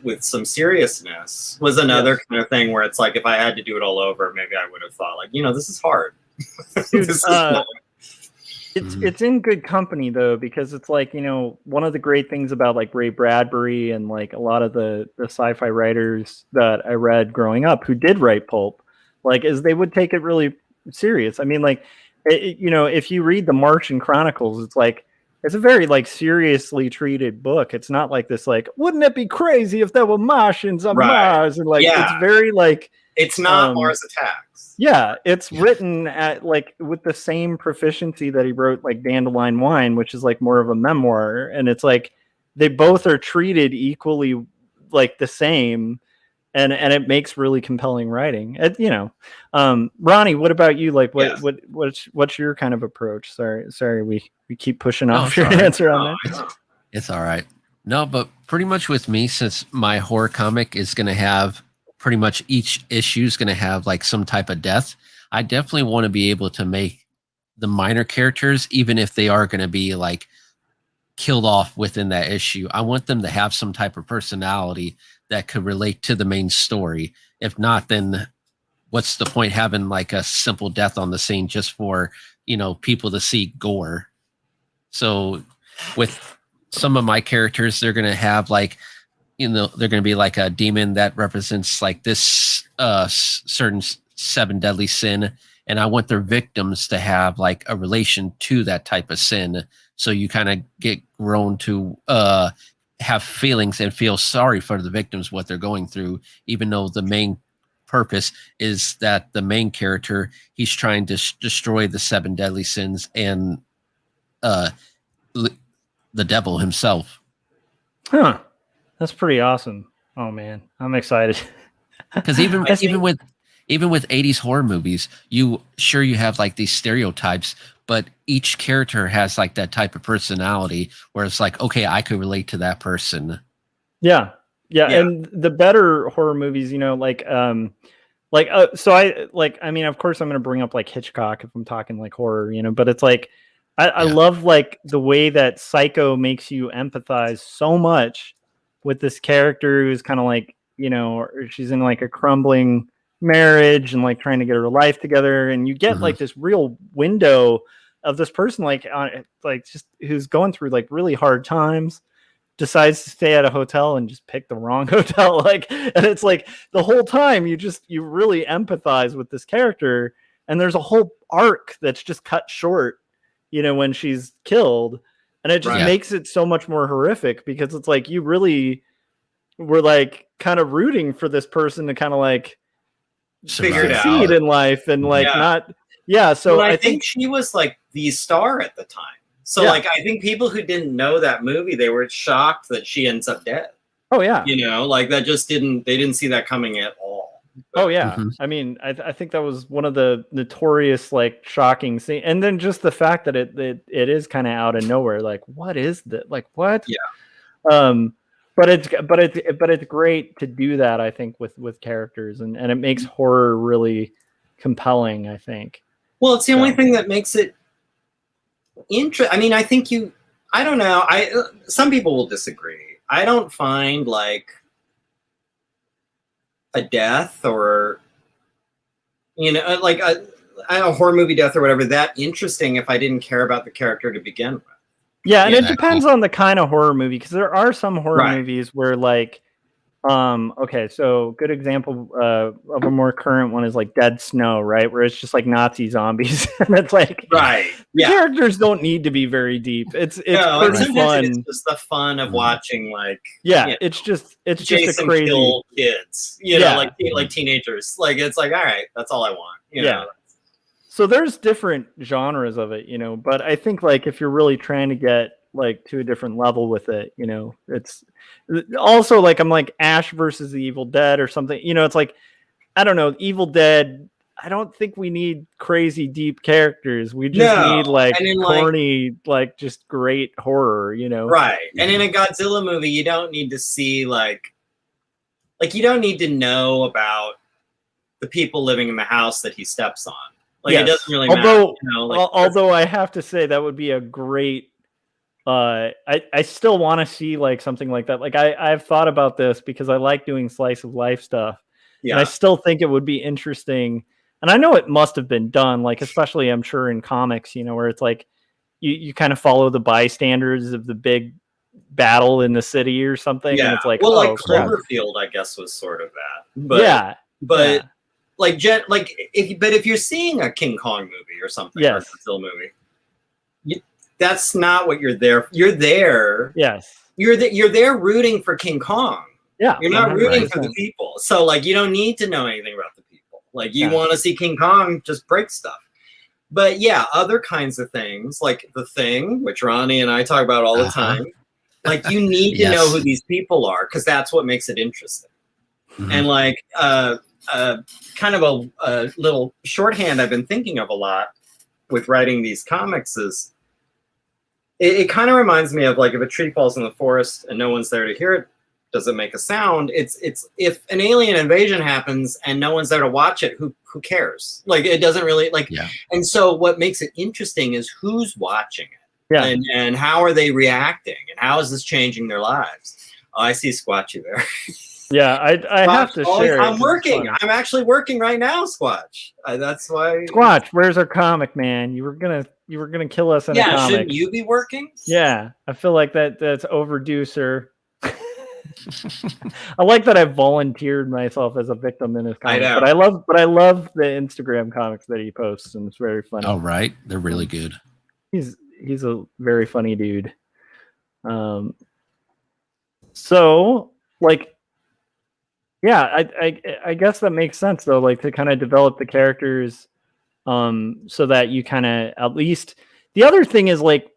with some seriousness was another kind of thing where it's like, if I had to do it all over, maybe I would have thought like, you know, this is hard. Dude, it's in good company though, because it's like, you know, one of the great things about like Ray Bradbury and like a lot of the sci-fi writers that I read growing up who did write pulp, like, is they would take it really serious. I mean, like, you know, if you read the Martian Chronicles, it's like, it's a very like seriously treated book. It's not like this, like, wouldn't it be crazy if there were Martians on Mars? And like, it's very like, it's not Mars Attacks. Yeah, it's written at like with the same proficiency that he wrote like Dandelion Wine, which is like more of a memoir. And it's like they both are treated equally like the same. And it makes really compelling writing. You know, Ronnie, what about you? Like, what's your kind of approach? Sorry, we keep pushing off your answer on that. It's all right. No, but pretty much with me, since my horror comic is going to have pretty much each issue is going to have like some type of death, I definitely want to be able to make the minor characters, even if they are going to be like killed off within that issue, I want them to have some type of personality that could relate to the main story. If not, then what's the point having like a simple death on the scene just for, you know, people to see gore? So with some of my characters, they're going to have like, you know, they're going to be like a demon that represents like this certain 7 deadly sin. And I want their victims to have like a relation to that type of sin. So you kind of get grown to have feelings and feel sorry for the victims, what they're going through, even though the main purpose is that the main character, he's trying to destroy the 7 deadly sins and the devil himself. Huh. That's pretty awesome. Oh man, I'm excited. Because even I think- even with 80s horror movies, you have like these stereotypes, but each character has like that type of personality where it's like, okay, I could relate to that person. Yeah. Yeah. And the better horror movies, so I mean, of course I'm going to bring up like Hitchcock if I'm talking like horror, but it's like I Yeah. love like the way that Psycho makes you empathize so much with this character who's kind of like, she's in like a crumbling marriage and like trying to get her life together, and you get like this real window of this person like just who's going through like really hard times, decides to stay at a hotel and just pick the wrong hotel, and it's like the whole time you really empathize with this character, and there's a whole arc that's just cut short when she's killed, and it just Right. makes it so much more horrific because it's like you really were like kind of rooting for this person to kind of like Figure it succeed out. in life and like Yeah. so Well, I I think think she was like the star at the time. So Yeah. like I think people who didn't know that movie, they were shocked that she ends up dead. oh yeah Like that just they didn't see that coming at all. Oh yeah, Mhm. I mean, I think that was one of the notorious like shocking scenes, and then just the fact that it is kind of out of nowhere. Like, what is that? Like, what? Yeah. But it's great to do that. I think with characters, and it makes horror really compelling. I think. Well, it's the only So- thing that makes it I mean, I think I don't know. Some people will disagree. I don't find like a death or like a horror movie death or whatever that interesting if I didn't care about the character to begin with. Yeah, and Yeah, it depends on the kind of horror movie, because there are some horror Right. movies where like okay, so good example of a more current one is like Dead Snow, right? Where it's just like Nazi zombies and it's like Right. the Yeah. characters don't need to be very deep. It's No, and pretty sometimes fun. it's just the fun of Mhm. watching like Yeah, it's just a Jason crazy kill kids, Yeah. like teenagers. Like it's like, all right, that's all I want. You Yeah. know? So there's different genres of it, but I think like if you're really trying to get like to a different level with it, it's also like I'm like Ash versus the Evil Dead or something. It's like I don't know, Evil Dead. I don't think we need crazy deep characters. We just No, need like and in, like- corny, like just great horror, Right. And in a Godzilla movie, you don't need to see like you don't need to know about the people living in the house that he steps on. Like Yes. it doesn't really Although- matter. Although I have to say that would be a great. I still want to see like something like that. Like I've thought about this because I like doing slice of life stuff. yeah. And I still think it would be interesting. And I know it must have been done, like, especially I'm sure in comics, where it's like you kind of follow the bystanders of the big battle in the city or something. Yeah. And it's like, well, oh, like crap. Cloverfield, I guess, was sort of that. But yeah. but yeah. if you're seeing a King Kong movie or something, Yes. or a Godzilla movie, that's not what you're there. You're there. Yes. You're there rooting for King Kong. Yeah. You're not rooting 100%. for the people. So like you don't need to know anything about the people. Like you Yeah. want to see King Kong just break stuff. But yeah, other kinds of things like The Thing, which Ronnie and I talk about all the time. Like you need to Yes. know who these people are because that's what makes it interesting. Mhm. And like kind of a little shorthand I've been thinking of a lot with writing these comics is it kind of reminds me of like if a tree falls in the forest and no one's there to hear it, does it make a sound? It's if an alien invasion happens and no one's there to watch it, who cares? Like it doesn't really like. Yeah. And so what makes it interesting is who's watching it. Yeah. And how are they reacting and how is this changing their lives? Oh, I see Squatchy there. Yeah. I have to share. I'm It's working. fun. I'm actually working right now, Squatch. That's why. Squatch, where's our comic, man? You were gonna kill us in a Yeah, comic. shouldn't you be working? Yeah, I feel like that's overdue, sir. I like that I volunteered myself as a victim in his comic, know. but I love the Instagram comics that he posts, and it's very funny. Oh, right. They're really good. He's a very funny dude. So like, yeah, I guess that makes sense though, like to kind of develop the characters, so that you kind of at least. The other thing is like,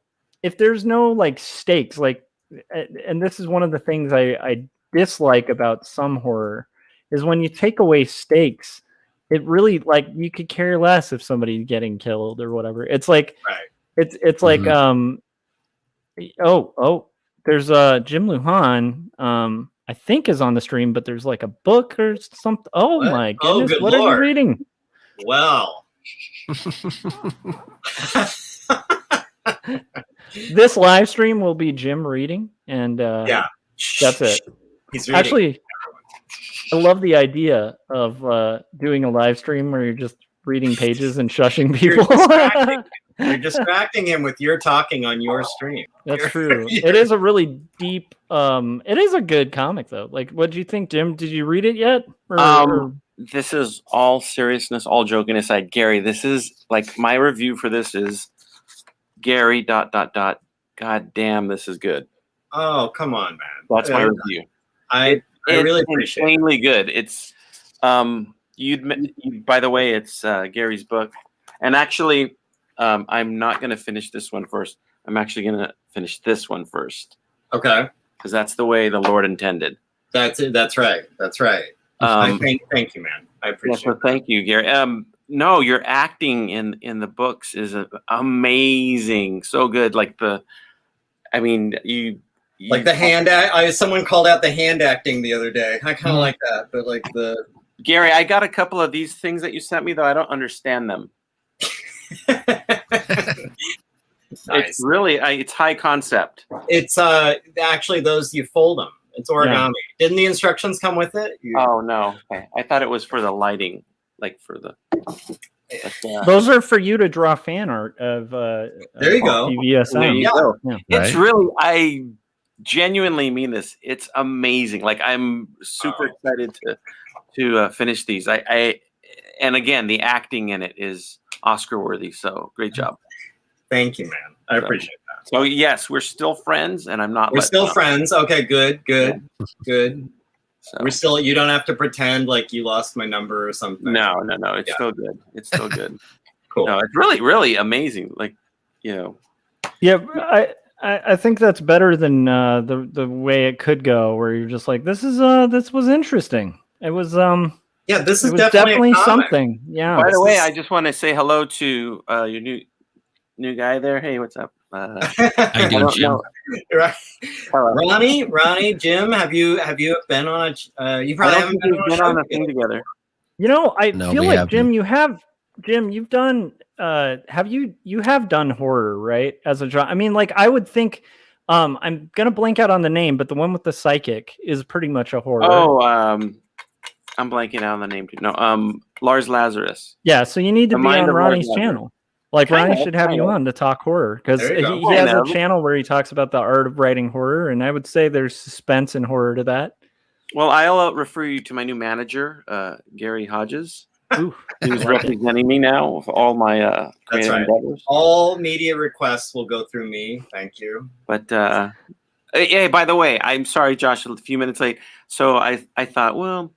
if there's no like stakes, like and this is one of the things I dislike about some horror, is when you take away stakes, it really, like, you could care less if somebody's getting killed or whatever. It's like, Right. it's like, there's Jim Luhan, I think is on the stream, but there's like a book or something. Oh What? my Oh, goodness, good what are you Lord. reading? Well. This live stream will be Jim reading, and Yeah. that's it. He's reading. Actually, I love the idea of doing a live stream where you're just reading pages and shushing people. You're distracting him with your talking on your stream. That's true. It is a really deep. It is a good comic though. Like, what do you think, Jim? Did you read it yet? This is all seriousness, all joking aside. Gary, this is like my review for this is Gary ... God damn, this is good. Oh, come on, man. That's my review. I really appreciate it. Insanely good. It's by the way, it's Gary's book. And actually, I'm not going to finish this one first. I'm actually going to finish this one first. Okay. Because that's the way the Lord intended. That's it. That's right. That's right. Thank you, man. I appreciate it. Thank you, Gary. No, your acting in the books is amazing. So good. Like you like the hand act. Someone called out the hand acting the other day. I kind of like that, but like the Gary, I got a couple of these things that you sent me, though I don't understand them. Nice. It's really it's high concept. It's actually those you fold them. It's origami. Yeah. Didn't the instructions come with it? Oh no, okay. I thought it was for the lighting, like for the. Those are for you to draw fan art of. There you go. VSM. Yeah. It's really. I genuinely mean this. It's amazing. Like I'm super excited to finish these. And again, the acting in it is Oscar worthy. So great job. Thank you, man. I appreciate that. So yes, we're still friends, and I'm not. We're still friends. Okay, good. Yeah. So. We're still. You don't have to pretend like you lost my number or something. No. It's still good. It's still good. Cool. No, it's really, really amazing. Like, Yeah, I think that's better than the way it could go, where you're just like, this was interesting. It was Yeah, this is definitely something. Yeah. By the way, I just want to say hello to your new guy there. Hey, what's up? I do, Jim. Right. Ronnie, Jim, have you been on a? You probably haven't been on a thing together. I feel like Jim, you've done. You have done horror, right? As a genre. I mean, like I would think. I'm gonna blank out on the name, but the one with the psychic is pretty much a horror. Oh, I'm blanking out on the name too. No, Lars Lazarus. Yeah, so you need to be on Ronnie's channel. Like Ronnie should have you on to talk horror, because he has a channel where he talks about the art of writing horror, and I would say there's suspense and horror to that. Well, I'll refer you to my new manager, Gary Hodges, who's representing me now for all my creative endeavors. All media requests will go through me. Thank you. But hey, by the way, I'm sorry, Josh, a few minutes late. So I thought, well,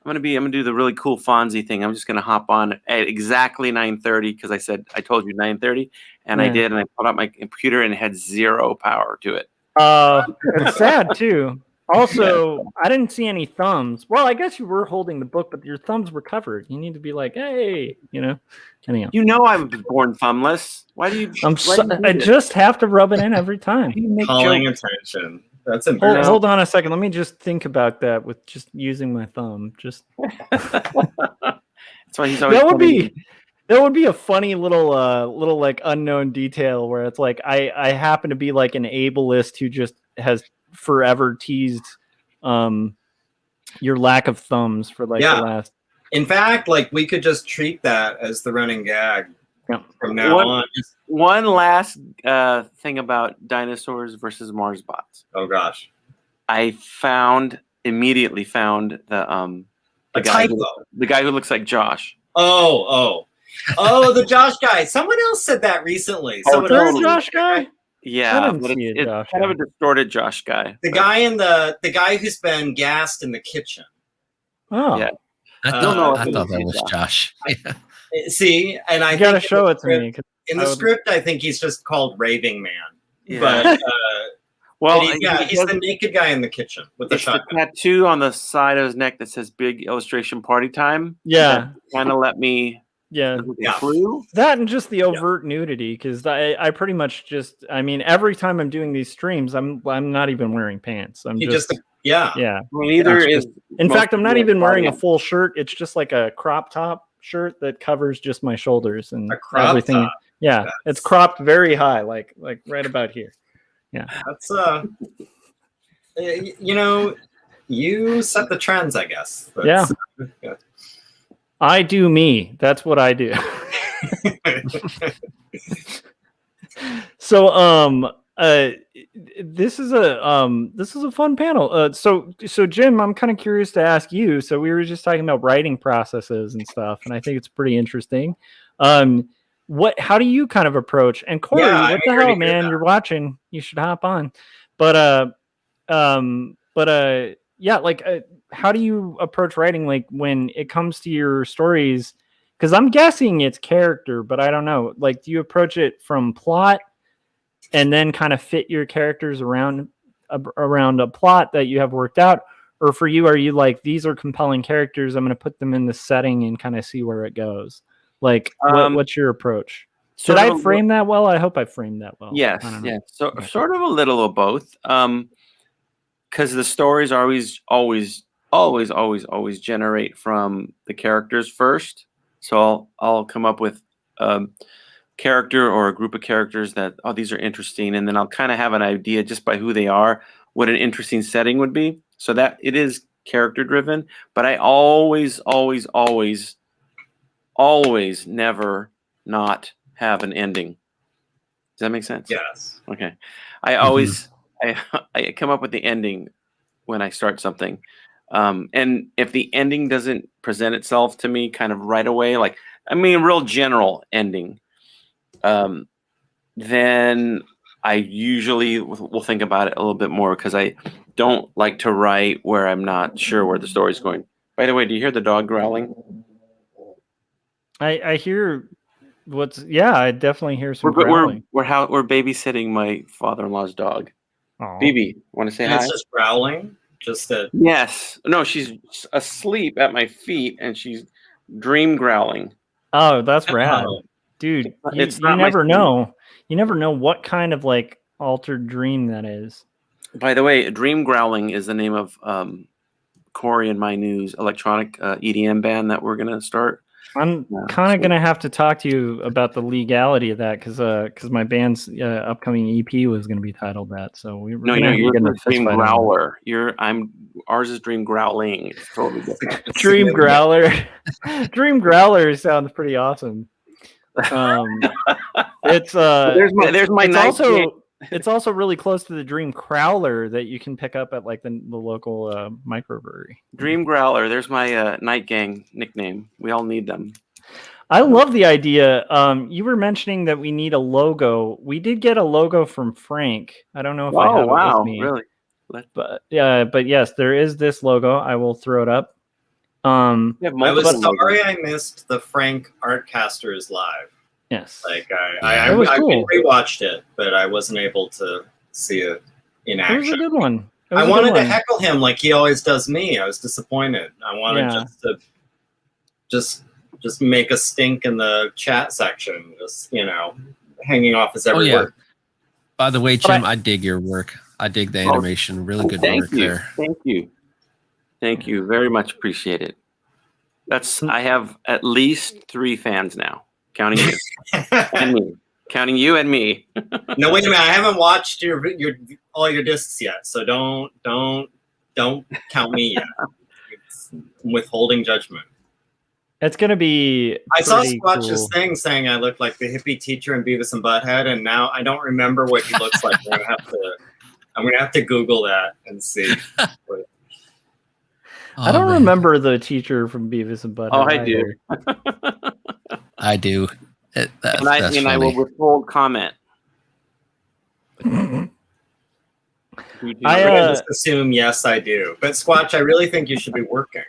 I'm gonna do the really cool Fonzie thing. I'm just gonna hop on at exactly 9:30 because I told you 9:30, and I did, and I put up my computer and it had zero power to it. It's sad too. Also, I didn't see any thumbs. Well, I guess you were holding the book, but your thumbs were covered. You need to be like, hey, anyhow. I was born thumbless. Why do you? I just have to rub it in every time. Calling attention. That's important. Hold on a second. Let me just think about that with just using my thumb. Just that's why he's always. That would be a funny little like unknown detail where it's like I happen to be like an ableist who just has forever teased your lack of thumbs for like the last. In fact, like we could just treat that as the running gag from now on. One last thing about dinosaurs versus Mars bots. Oh gosh, I immediately found the guy who looks like Josh. Oh, the Josh guy. Someone else said that recently. Josh guy. Yeah, but it's kind of a distorted Josh guy. The guy who's been gassed in the kitchen. Oh, yeah. I thought that was Josh. See, and I gotta show it to me. In the script, I think he's just called Raving Man. Yeah. But Well, he's the naked guy in the kitchen with the it's the shotgun. tattoo on the side of his neck that says "Big Illustration Party Time." Yeah. Kind of let me. Yeah. Clue. That and just the overt nudity, because I pretty much just, I mean, every time I'm doing these streams, I'm not even wearing pants. I'm just yeah. Well, neither is. In fact, I'm not even wearing a full shirt. It's just like a crop top shirt that covers just my shoulders and everything. Top. Yeah, it's cropped very high, like right about here. Yeah, that's you know, you set the trends, I guess. Yeah. I do me. That's what I do. So this is a fun panel. So Jim, I'm kind of curious to ask you. So we were just talking about writing processes and stuff, and I think it's pretty interesting. How do you kind of approach? And Corey, what the hell, man? You're watching. You should hop on. But yeah, like how do you approach writing, like when it comes to your stories? Because I'm guessing it's character, but I don't know. Like, do you approach it from plot and then kind of fit your characters around a plot that you have worked out? Or for you, are you like, these are compelling characters, I'm going to put them in the setting and kind of see where it goes? Like, what's your approach? Did I frame that well? I hope I framed that well. Yes. Yeah. So sort of a little of both. Because the stories always generate from the characters first. So I'll come up with a character or a group of characters that, these are interesting, and then I'll kind of have an idea just by who they are, what an interesting setting would be. So that it is character driven, but I always never not have an ending. Does that make sense? Yes. Okay. I always I come up with the ending when I start something. And if the ending doesn't present itself to me kind of right away, like, I mean, real general ending, then I usually will think about it a little bit more, because I don't like to write where I'm not sure where the story's going. By the way, do you hear the dog growling? I hear I definitely hear some growling. We're babysitting my father-in-law's dog. Bibi, want to say hi? It's just growling. Yes. No, she's asleep at my feet and she's dream growling. Oh, that's rad. Dude, you never know. You never know what kind of like altered dream that is. By the way, Dream Growling is the name of Corey and my new electronic EDM band that we're going to start. I'm kind of going to have to talk to you about the legality of that, because my band's upcoming EP was going to be titled that. So you're Dream Growler. Ours is Dream Growling. It's totally different. Dream Growler. Dream Growler sounds pretty awesome. It's it's also really close to the Dream Crowler that you can pick up at like the local microbrewery. Dream Growler. There's my Night Gang nickname. We all need them. I love the idea. You were mentioning that we need a logo. We did get a logo from Frank. I don't know if I have it with me. Really? But yes, there is this logo. I will throw it up. I was sorry I missed the Frank Artcasters live. Yes. Like I rewatched it, but I wasn't able to see it in action. It was a good one. I wanted to heckle him like he always does me. I was disappointed. I wanted just make a stink in the chat section, just hanging off his every word. By the way, Jim, I dig your work. I dig the animation. Really good work there. Thank you. Very much appreciate it. I have at least 3 fans now. Counting you and me. Counting you and me. No, wait a minute. I haven't watched all your discs yet, so don't count me yet. I'm withholding judgment. It's gonna be. I saw Squatch's thing saying I look like the hippie teacher in Beavis and Butthead, and now I don't remember what he looks like. I'm gonna have to Google that and see. I don't remember the teacher from Beavis and Butthead. Oh, I do. I do. I will withhold comment. I just assume yes, I do. But Squatch, I really think you should be working.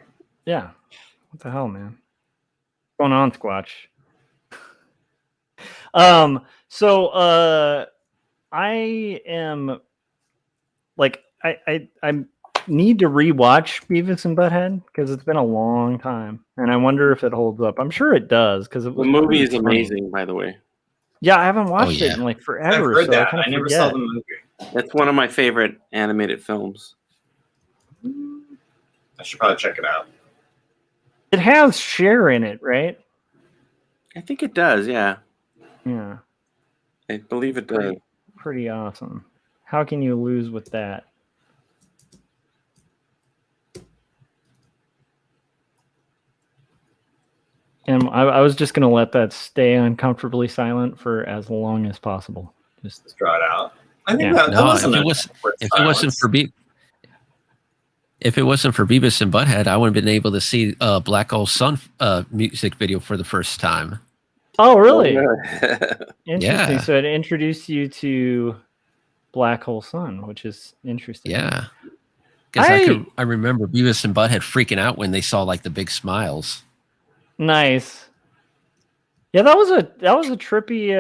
Yeah. What the hell, man? What's going on, Squatch? So I am like I need to rewatch Beavis and Butthead because it's been a long time, and I wonder if it holds up. I'm sure it does because it The was movie pretty is funny. amazing, by the way. Yeah, I haven't watched yeah. it in like I've forever, heard so I that. kind of I never forget. saw the movie. That's one of my favorite animated films. I should probably check it out. It has Cher in it, right? I think it does. Yeah, Yeah, I believe it does. pretty awesome. How can you lose with that? And I was just gonna let that stay uncomfortably silent for as long as possible. Just draw it out. I think Yeah. that No, wasn't if it wasn't for Beavis and Butthead, I wouldn't have been able to see Black Hole Sun music video for the first time. Oh, really? Yeah. Interesting. Yeah. So it introduced you to Black Hole Sun, which is interesting. Yeah. Because I remember Beavis and Butthead freaking out when they saw like the big smiles. Nice. Yeah, that was a trippy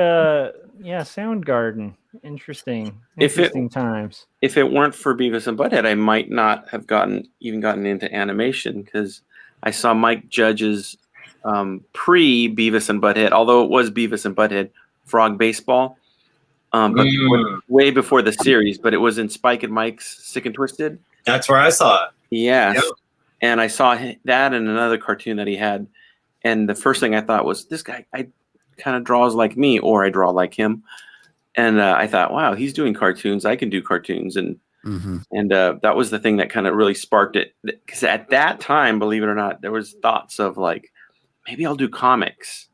Soundgarden. Interesting times. If it weren't for Beavis and Butthead, I might not have gotten into animation because I saw Mike Judge's pre Beavis and Butthead, although it was Beavis and Butthead Frog Baseball, but way before the series. But it was in Spike and Mike's Sick and Twisted. That's where I saw it. Yes, Yep. And I saw that and another cartoon that he had. And the first thing I thought was, this guy, I kind of draws like me, or I draw like him. And I thought, wow, he's doing cartoons. I can do cartoons. And that was the thing that kind of really sparked it. Because at that time, believe it or not, there was thoughts of like, maybe I'll do comics,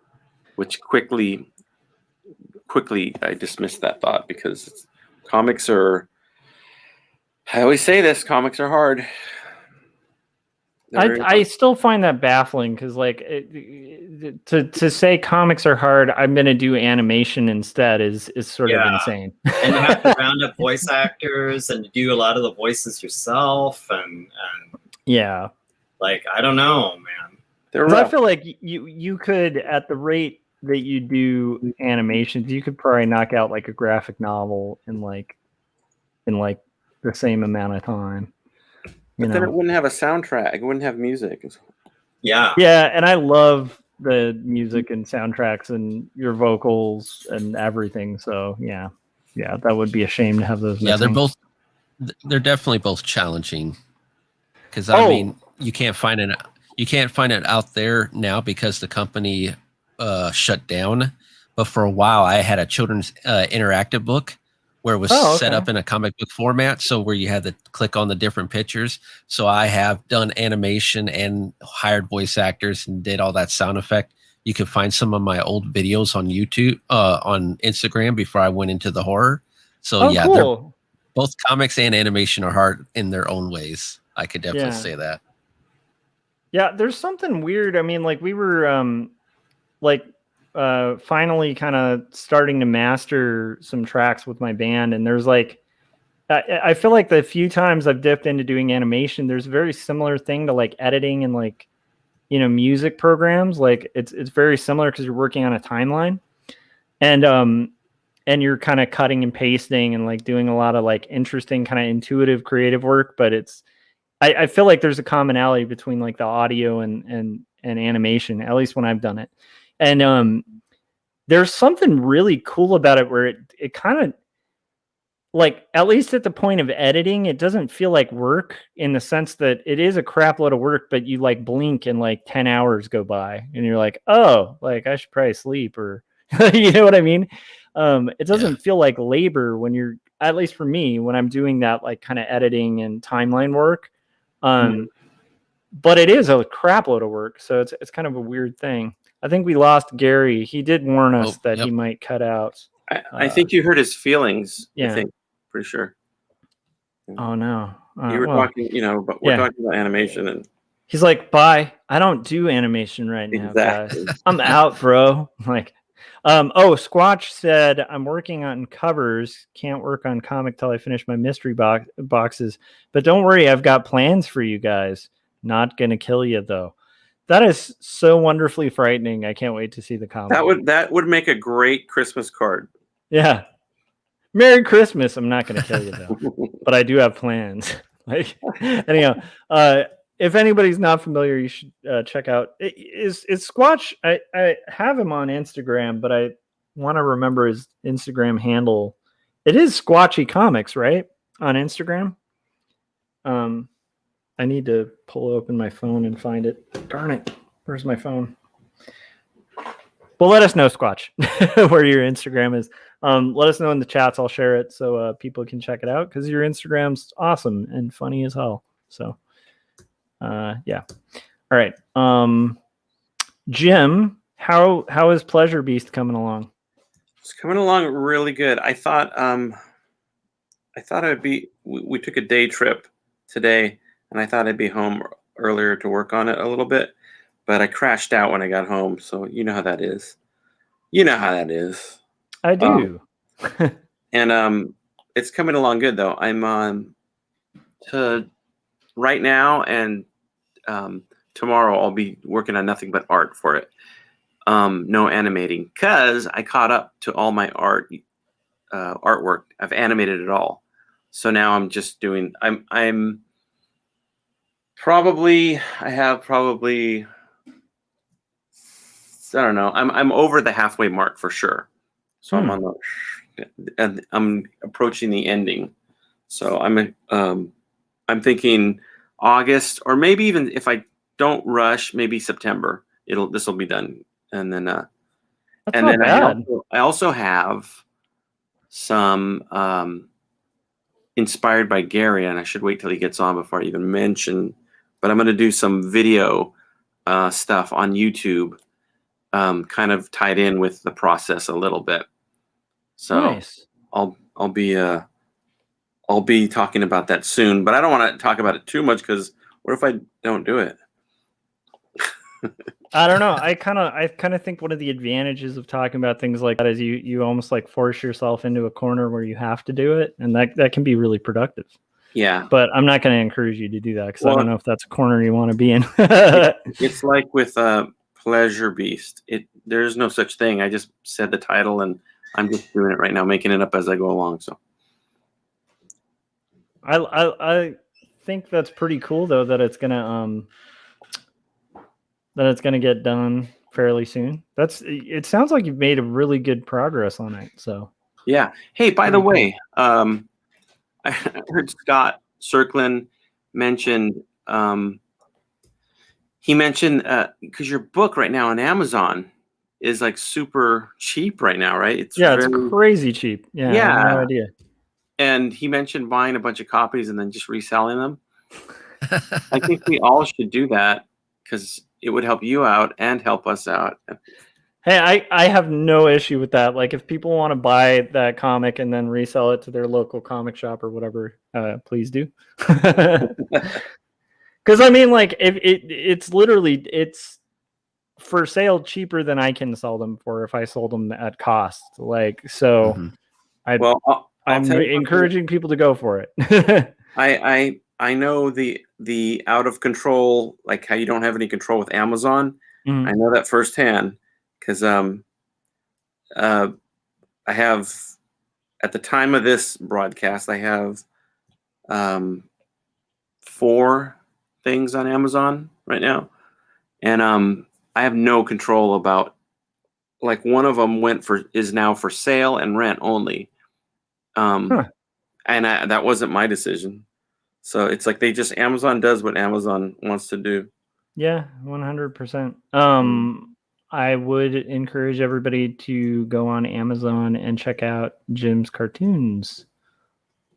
which quickly I dismissed that thought because comics are, I always say this, comics are hard. I still find that baffling because like to say comics are hard, I'm gonna do animation instead is sort of insane. And you have to round up voice actors and do a lot of the voices yourself and yeah, like I don't know, man. I feel like you could, at the rate that you do animations, you could probably knock out like a graphic novel in like the same amount of time. But then it wouldn't have a soundtrack. It wouldn't have music. Yeah. Yeah, and I love the music and soundtracks and your vocals and everything. So yeah, that would be a shame to have those. Yeah, missing. they're definitely both challenging. Because I mean, you can't find it out there now because the company shut down. But for a while, I had a children's interactive book where it was set up in a comic book format, so where you had to click on the different pictures. So I have done animation and hired voice actors and did all that sound effect. You can find some of my old videos on YouTube, on Instagram before I went into the horror. So cool. Both comics and animation are hard in their own ways. I could definitely say that. Yeah, there's something weird. I mean, like we were finally kind of starting to master some tracks with my band, and there's like I feel like the few times I've dipped into doing animation, there's a very similar thing to like editing and like music programs. Like it's very similar because you're working on a timeline, and you're kind of cutting and pasting and like doing a lot of like interesting kind of intuitive creative work. But I feel like there's a commonality between like the audio and animation, at least when I've done it. And there's something really cool about it where it kind of like, at least at the point of editing, it doesn't feel like work in the sense that it is a crap load of work, but you like blink and like 10 hours go by and you're like, oh, like I should probably sleep, or you know what I mean? It doesn't feel like labor when you're, at least for me, when I'm doing that like kind of editing and timeline work. But it is a crap load of work. So it's kind of a weird thing. I think we lost Gary. He did warn us that he might cut out. I think you hurt his feelings. Yeah. I think, pretty sure. Oh no. You were talking, but we're talking about animation, and he's like, bye. I don't do animation right now, guys. I'm out, bro. Like, Squatch said, I'm working on covers. Can't work on comic till I finish my mystery boxes. But don't worry, I've got plans for you guys. Not gonna kill you though. That is so wonderfully frightening. I can't wait to see the comic. That would make a great Christmas card. Yeah. Merry Christmas. I'm not going to kill you though, but I do have plans. Like, anyhow, if anybody's not familiar, you should check out. Is Squatch? I have him on Instagram, but I want to remember his Instagram handle. It is Squatchy Comics, right? On Instagram. I need to pull open my phone and find it. Darn it. Where's my phone? Well, let us know, Squatch, where your Instagram is. Let us know in the chats. I'll share it so people can check it out because your Instagram's awesome and funny as hell. So, yeah. All right. Jim, how is Pleasure Beast coming along? It's coming along really good. I thought I'd be. We took a day trip today, and I thought I'd be home earlier to work on it a little bit, but I crashed out when I got home. So you know how that is. I do. And it's coming along good though. I'm to right now and tomorrow I'll be working on nothing but art for it. No animating because I caught up to all my artwork. I've animated it all. So now I'm just doing I don't know. I'm over the halfway mark for sure. So I'm approaching the ending. So I'm thinking August, or maybe even if I don't rush, maybe September. This will be done, and then I also have some inspired by Gary, and I should wait till he gets on before I even mention. But I'm going to do some video stuff on YouTube, kind of tied in with the process a little bit. So nice. I'll be talking about that soon, but I don't want to talk about it too much because what if I don't do it? I don't know. I kind of think one of the advantages of talking about things like that is you almost like force yourself into a corner where you have to do it, and that can be really productive. Yeah. But I'm not going to encourage you to do that because I don't know if that's a corner you want to be in. It's like with Pleasure Beast. There's no such thing. I just said the title and I'm just doing it right now, making it up as I go along. So I think that's pretty cool though that it's gonna get done fairly soon. It sounds like you've made a really good progress on it. So yeah. Hey, by the way, I heard Scott Circlin mentioned he mentioned because your book right now on Amazon is like super cheap right now, right? It's crazy cheap. Yeah, I have no idea. And he mentioned buying a bunch of copies and then just reselling them. I think we all should do that because it would help you out and help us out. Hey, I have no issue with that. Like if people want to buy that comic and then resell it to their local comic shop or whatever, please do. Because I mean, like it's literally for sale cheaper than I can sell them for if I sold them at cost. Like so, I'm encouraging people to go for it. I know the out of control, like how you don't have any control with Amazon. I know that firsthand because I have at the time of this broadcast, I have 4 things on Amazon right now, and I have no control about. Like one of them is now for sale and rent only, and that wasn't my decision. So it's like Amazon does what Amazon wants to do. Yeah, 100%. I would encourage everybody to go on Amazon and check out Jim's cartoons.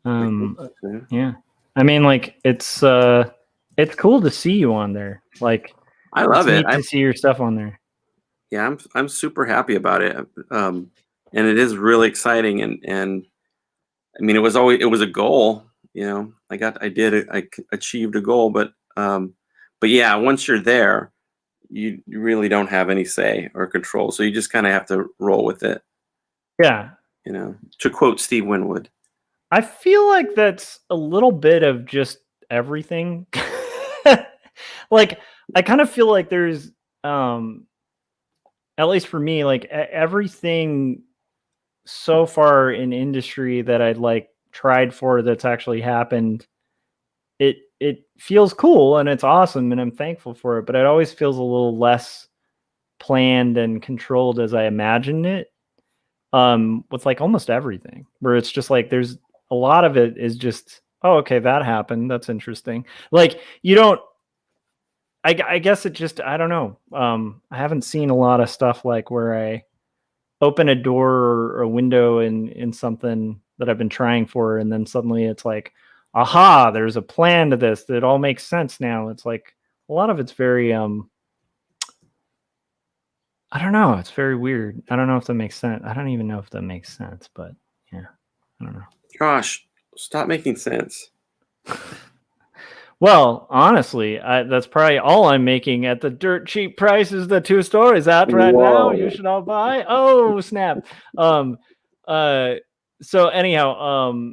Yeah. I mean, like it's cool to see you on there. Like I love it. To see your stuff on there. Yeah, I'm super happy about it. And it is really exciting and I mean it was a goal, you know. I achieved a goal, but yeah, once you're there, you really don't have any say or control. So you just kind of have to roll with it. Yeah. You know, to quote Steve Winwood. I feel like that's a little bit of just everything. Like I kind of feel like there's at least for me, like everything so far in industry that I'd like tried for that's actually happened, it feels cool and it's awesome and I'm thankful for it, but it always feels a little less planned and controlled as I imagined it. With like almost everything, where it's just like there's a lot of it is just, oh, okay, that happened. That's interesting. Like you don't. I guess it just, I don't know. I haven't seen a lot of stuff like where I open a door or a window in something that I've been trying for, and then suddenly it's like, aha, there's a plan to this. That all makes sense now. It's like a lot of it's very I don't know. It's very weird. I don't know if that makes sense. I don't even know if that makes sense, but yeah, I don't know. Gosh, stop making sense. Well, honestly, that's probably all I'm making at the dirt cheap prices the 2 stores at right now. You should all buy. Oh, snap. So anyhow,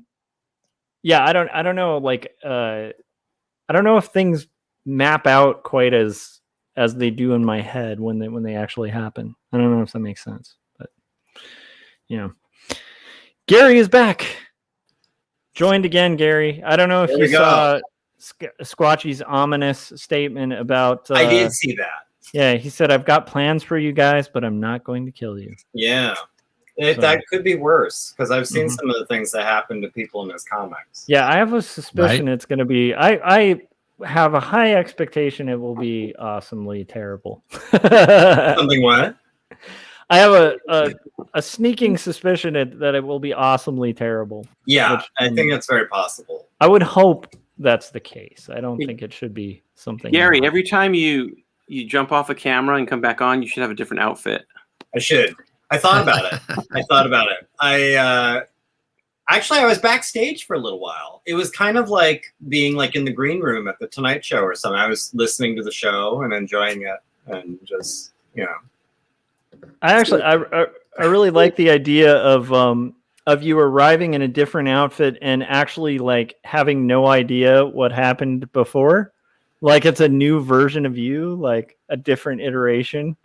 yeah, I don't know. Like, I don't know if things map out quite as they do in my head when they actually happen. I don't know if that makes sense, but you know, Gary is back. Joined again, Gary. I don't know if you saw Squatchy's ominous statement about. I did see that. Yeah, he said, "I've got plans for you guys, but I'm not going to kill you." Yeah, that could be worse because I've seen some of the things that happen to people in his comics. Yeah, I have a suspicion it's going to be. I have a high expectation it will be awesomely terrible. Something what? I have a sneaking suspicion that it will be awesomely terrible. Yeah, I think it's very possible. I would hope that's the case. I don't think it should be something. Gary, every time you jump off a camera and come back on, you should have a different outfit. I should. I thought about it. I was backstage for a little while. It was kind of like being like in the green room at the Tonight Show or something. I was listening to the show and enjoying it and just, you know. I really like the idea of you arriving in a different outfit and actually like having no idea what happened before. Like it's a new version of you, like a different iteration.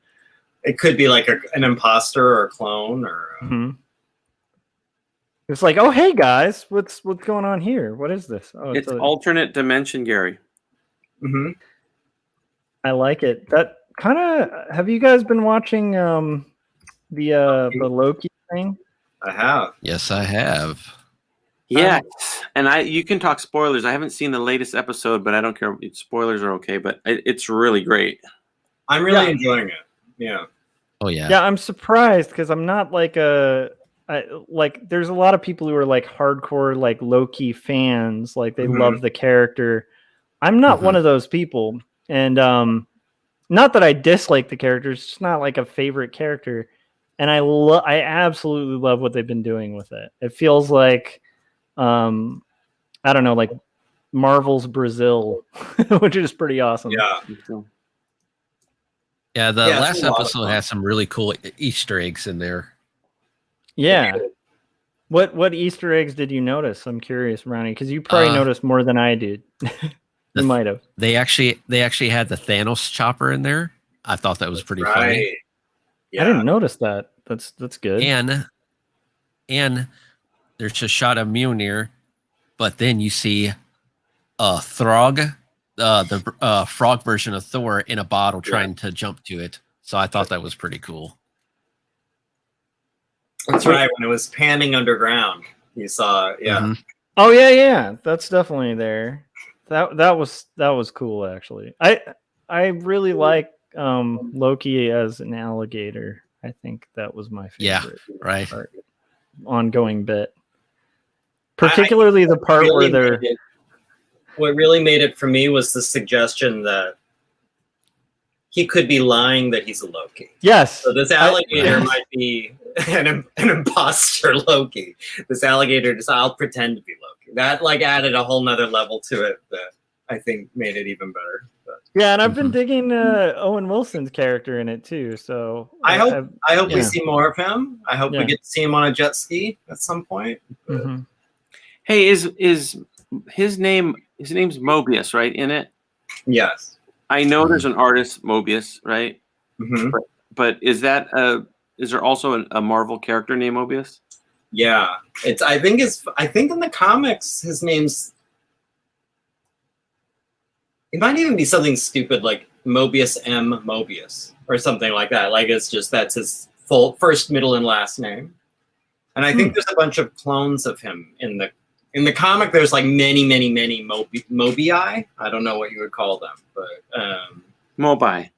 It could be like an imposter or a clone or It's like, oh hey guys, what's going on here? What is this? Oh, it's alternate dimension, Gary. Mm-hmm. I like it. That kind of. Have you guys been watching the Loki thing? I have. Yes, I have. Yes, and you can talk spoilers. I haven't seen the latest episode, but I don't care. Spoilers are okay, but it's really great. I'm really enjoying it. Yeah. Oh yeah. Yeah, I'm surprised because I'm not like like there's a lot of people who are like hardcore like Loki fans, like they love the character. I'm not one of those people, and not that I dislike the character, it's just not like a favorite character. And I absolutely love what they've been doing with it. It feels like I don't know, like Marvel's Brazil, which is pretty awesome. Yeah. Yeah, the last episode has some really cool Easter eggs in there. Yeah. What Easter eggs did you notice? I'm curious, Ronnie, because you probably noticed more than I did. You might have. They actually had the Thanos chopper in there. I thought that was pretty funny. Yeah. I didn't notice that. That's good. And there's a shot of Mjolnir, but then you see a Throg, the frog version of Thor in a bottle trying to jump to it. So I thought that was pretty cool. That's right. When it was panning underground, you saw, Oh yeah, that's definitely there. That was cool actually. I really like Loki as an alligator. I think that was my favorite. Yeah, right. Ongoing bit. Particularly the part really where what really made it for me was the suggestion that he could be lying that he's a Loki. Yes. So this alligator might be an imposter Loki. This alligator just, I'll pretend to be Loki. That like added a whole nother level to it that I think made it even better. But. Yeah, and I've been digging Owen Wilson's character in it too. So I hope we see more of him. I hope we get to see him on a jet ski at some point. Hey, is his name's Mobius, right? In it? Yes. I know there's an artist, Mobius, right? But is that is there also a Marvel character named Mobius? Yeah, I think in the comics his name's. It might even be something stupid like Mobius M. Mobius or something like that. Like it's just that's his full first, middle, and last name. And I think there's a bunch of clones of him in the comic. There's like many Mobii. I don't know what you would call them, but Mobi.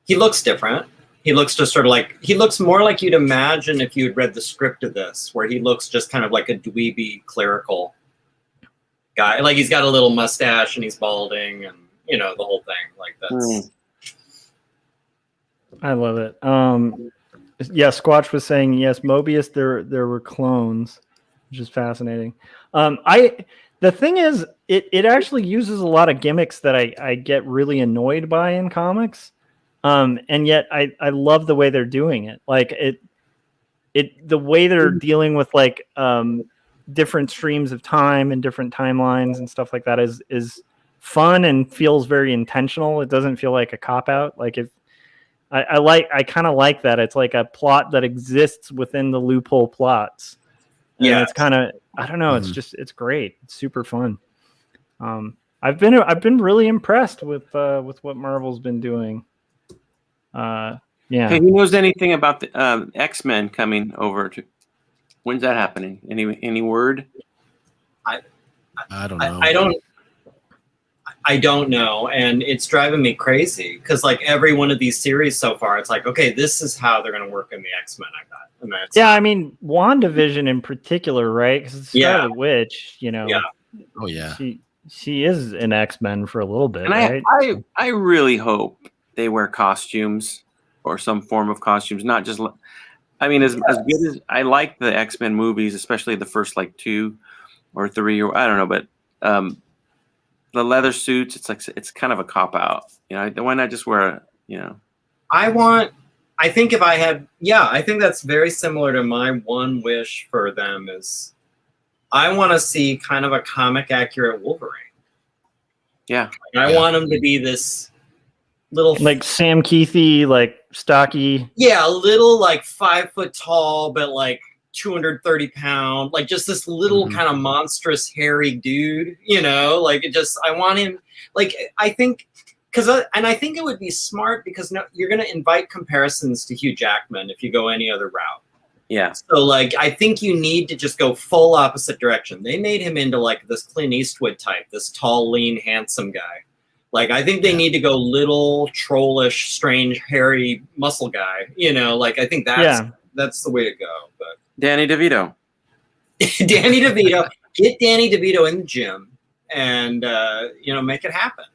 He looks different. He looks just sort of like he looks more like you'd imagine if you had read the script of this, where he looks just kind of like a dweeby clerical guy. Like he's got a little mustache and he's balding, and you know the whole thing. Like that's. I love it. Yeah, Squatch was saying yes, Mobius. There were clones, which is fascinating. The thing is, it actually uses a lot of gimmicks that I get really annoyed by in comics, and yet I love the way they're doing it. Like the way they're dealing with like different streams of time and different timelines and stuff like that is fun and feels very intentional. It doesn't feel like a cop out. Like if I kind of like that. It's like a plot that exists within the loophole plots. Yeah, it's kind of I don't know. It's great. It's super fun. I've been really impressed with what Marvel's been doing. Yeah. Hey, who knows anything about the X-Men coming over to? When's that happening? Any word? I don't know. I don't know, and it's driving me crazy because like every one of these series so far, it's like, okay, this is how they're going to work in the X-Men. I got, and that's I mean, WandaVision in particular, right? Because Scarlet Witch, you know, oh yeah, she is an X-Men for a little bit, and right? I really hope they wear costumes or some form of costumes, not just. I mean, as good as I like the X-Men movies, especially the first like 2 or 3, or I don't know, but the leather suits, it's kind of a cop out. You know, why not just wear I think if I had, I think that's very similar to my one wish for them is I want to see kind of a comic accurate Wolverine. Yeah. I want him to be this little like Sam Keithy, like stocky. Yeah, a little like 5 foot tall, but like 230 pound, like just this little kind of monstrous hairy dude, you know, like it just, I want him, like, I think, I think it would be smart because you're going to invite comparisons to Hugh Jackman if you go any other route. Yeah. So like, I think you need to just go full opposite direction. They made him into like this Clint Eastwood type, this tall, lean, handsome guy. Like, I think they need to go little, trollish, strange, hairy muscle guy, you know, like, I think that's the way to go. But Danny DeVito. Get Danny DeVito in the gym and, make it happen.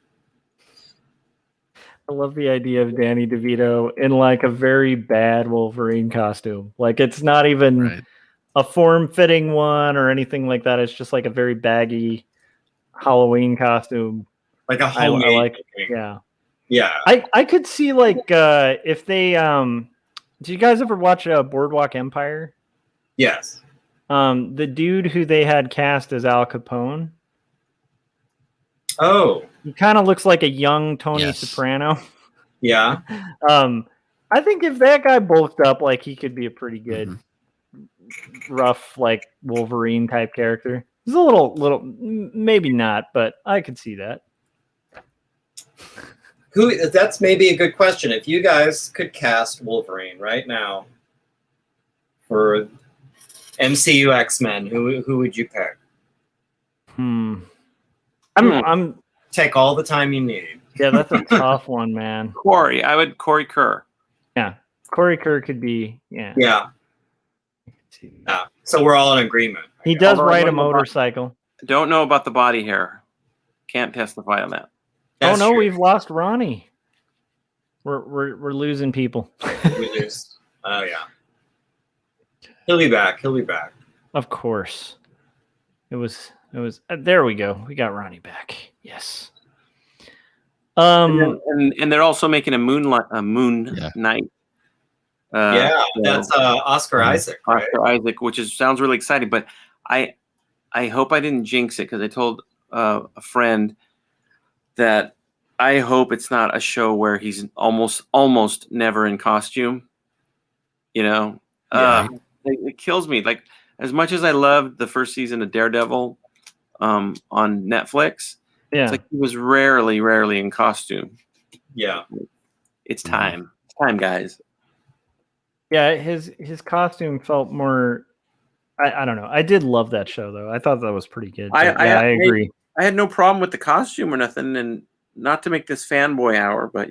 I love the idea of Danny DeVito in like a very bad Wolverine costume. Like it's not even a form-fitting one or anything like that. It's just like a very baggy Halloween costume. Like a homemade. Yeah. I could see like if they do you guys ever watch Boardwalk Empire? Yes. The dude who they had cast as Al Capone. Oh. He kind of looks like a young Tony Soprano. Yeah. I think if that guy bulked up, like he could be a pretty good rough, like Wolverine type character. He's a little, maybe not, but I could see that. That's maybe a good question. If you guys could cast Wolverine right now for MCU X-Men, who would you pick? I'm take all the time you need. Yeah, that's a tough one, man. Corey Kerr. Yeah, Corey Kerr could be. Yeah. So we're all in agreement. He does ride a motorcycle. Don't know about the body hair. Can't testify on that. That's true. We've We've lost Ronnie. We're losing people. We lose. Oh yeah. He'll be back. Of course. It was. There we go. We got Ronnie back. Yes. And they're also making a Moon Knight. That's Oscar Isaac. Right? Oscar Isaac, which sounds really exciting. But I hope I didn't jinx it because I told a friend that I hope it's not a show where he's almost never in costume. You know, Yeah. it kills me. Like, as much as I loved the first season of Daredevil on Netflix, Yeah. it's like he was rarely in costume. Yeah. It's time. It's time, guys. Yeah, his costume felt more. I don't know. I did love that show though. I thought that was pretty good. I agree. I had no problem with the costume or nothing, and not to make this fanboy hour, but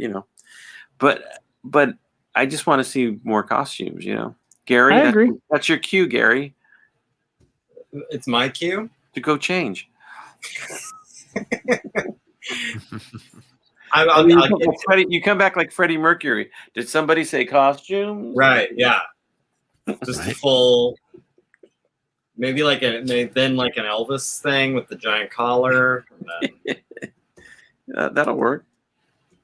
but I just want to see more costumes. Gary, I agree. That's your cue, Gary, It's my cue to go change. I'll get You come back like Freddie Mercury. Did somebody say costumes? right. Yeah. Just Right. full. Maybe then like an Elvis thing with the giant collar. And then, That'll work.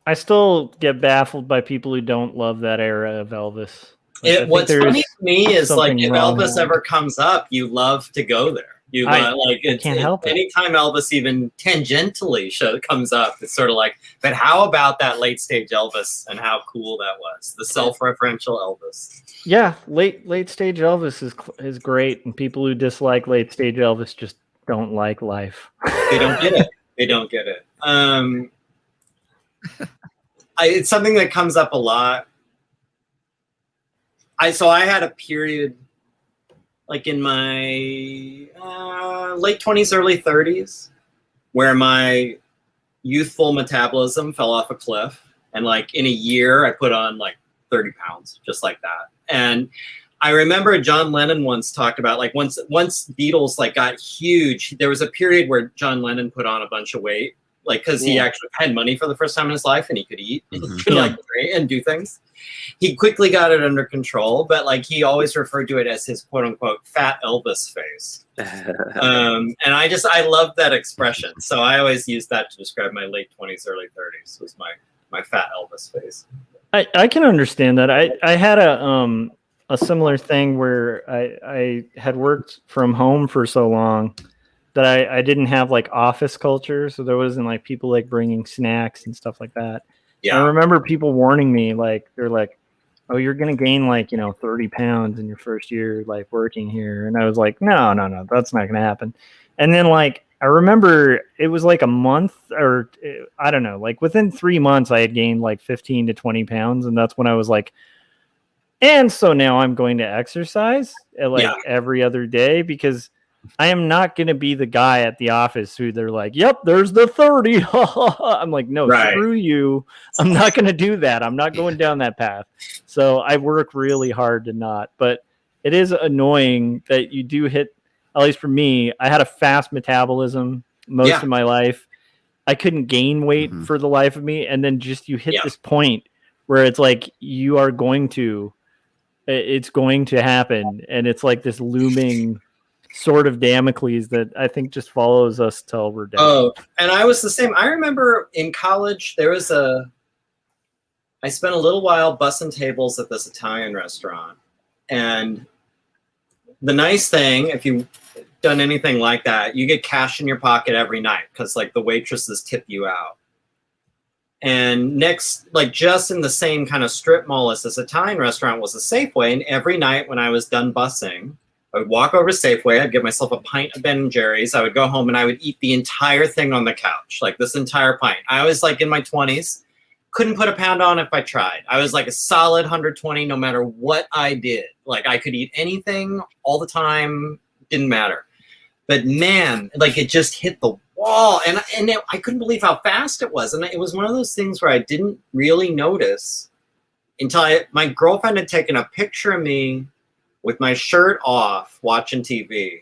I still get baffled by people who don't love that era of Elvis. Like, I think what's there's funny to me is like something if wrong Elvis there. ever comes up, you love to go there. You can't help it. Anytime Elvis even tangentially comes up, it's sort of like, but how about that late stage Elvis and how cool that was? The self-referential Elvis. Yeah, late stage Elvis is great, and people who dislike late stage Elvis just don't like life. They don't get it. They don't get it. It's something that comes up a lot. I had a period like in my late 20s, early 30s, where my youthful metabolism fell off a cliff. And like in a year, I put on like 30 pounds, just like that. And I remember John Lennon once talked about like once Beatles like got huge, there was a period where John Lennon put on a bunch of weight, like because he actually had money for the first time in his life and he could eat and he could like drink and do things. He quickly got it under control, but like he always referred to it as his quote unquote fat Elvis face. And I love that expression. So I always use that to describe my late 20s, early 30s was my fat Elvis face. I can understand that. I had a similar thing where I had worked from home for so long that I didn't have like office culture. So there wasn't like people like bringing snacks and stuff like that. Yeah. I remember people warning me, like, they're like, oh, you're going to gain like, 30 pounds in your first year, like working here. And I was like, no, that's not going to happen. And then like, I remember it was like a month or I don't know, like within 3 months I had gained like 15 to 20 pounds. And that's when I was like, and so now I'm going to exercise every other day because I am not going to be the guy at the office who they're like, yep, there's the 30. I'm like, no, screw you. I'm not going to do that. I'm not going down that path. So I work really hard to not. But it is annoying that you do hit, at least for me, I had a fast metabolism most of my life. I couldn't gain weight for the life of me. And then just you hit this point where it's like it's going to happen. And it's like this looming sort of Damocles that I think just follows us till we're dead. Oh, and I was the same. I remember in college, I spent a little while bussing tables at this Italian restaurant. And the nice thing, if you've done anything like that, you get cash in your pocket every night because like the waitresses tip you out. And next, like just in the same kind of strip mall as this Italian restaurant was a Safeway. And every night when I was done bussing, I would walk over to Safeway. I'd get myself a pint of Ben & Jerry's. I would go home and I would eat the entire thing on the couch, like this entire pint. I was like in my 20s, couldn't put a pound on if I tried. I was like a solid 120 no matter what I did. Like I could eat anything all the time, didn't matter. But man, like it just hit the wall. And I couldn't believe how fast it was. And it was one of those things where I didn't really notice until my girlfriend had taken a picture of me with my shirt off, watching TV,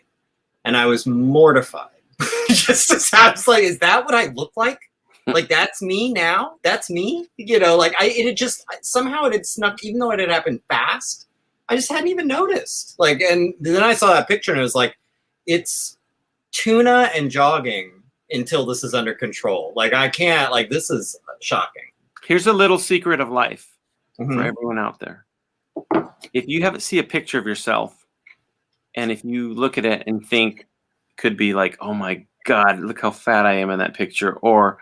and I was mortified. I was like, is that what I look like? Like, that's me now? That's me? Somehow it had snuck, even though it had happened fast, I just hadn't even noticed. Like, and then I saw that picture and it was like, it's tuna and jogging until this is under control. Like, I can't, like, this is shocking. Here's a little secret of life for everyone out there. If you see a picture of yourself, and if you look at it and think, could be like, oh my God, look how fat I am in that picture, or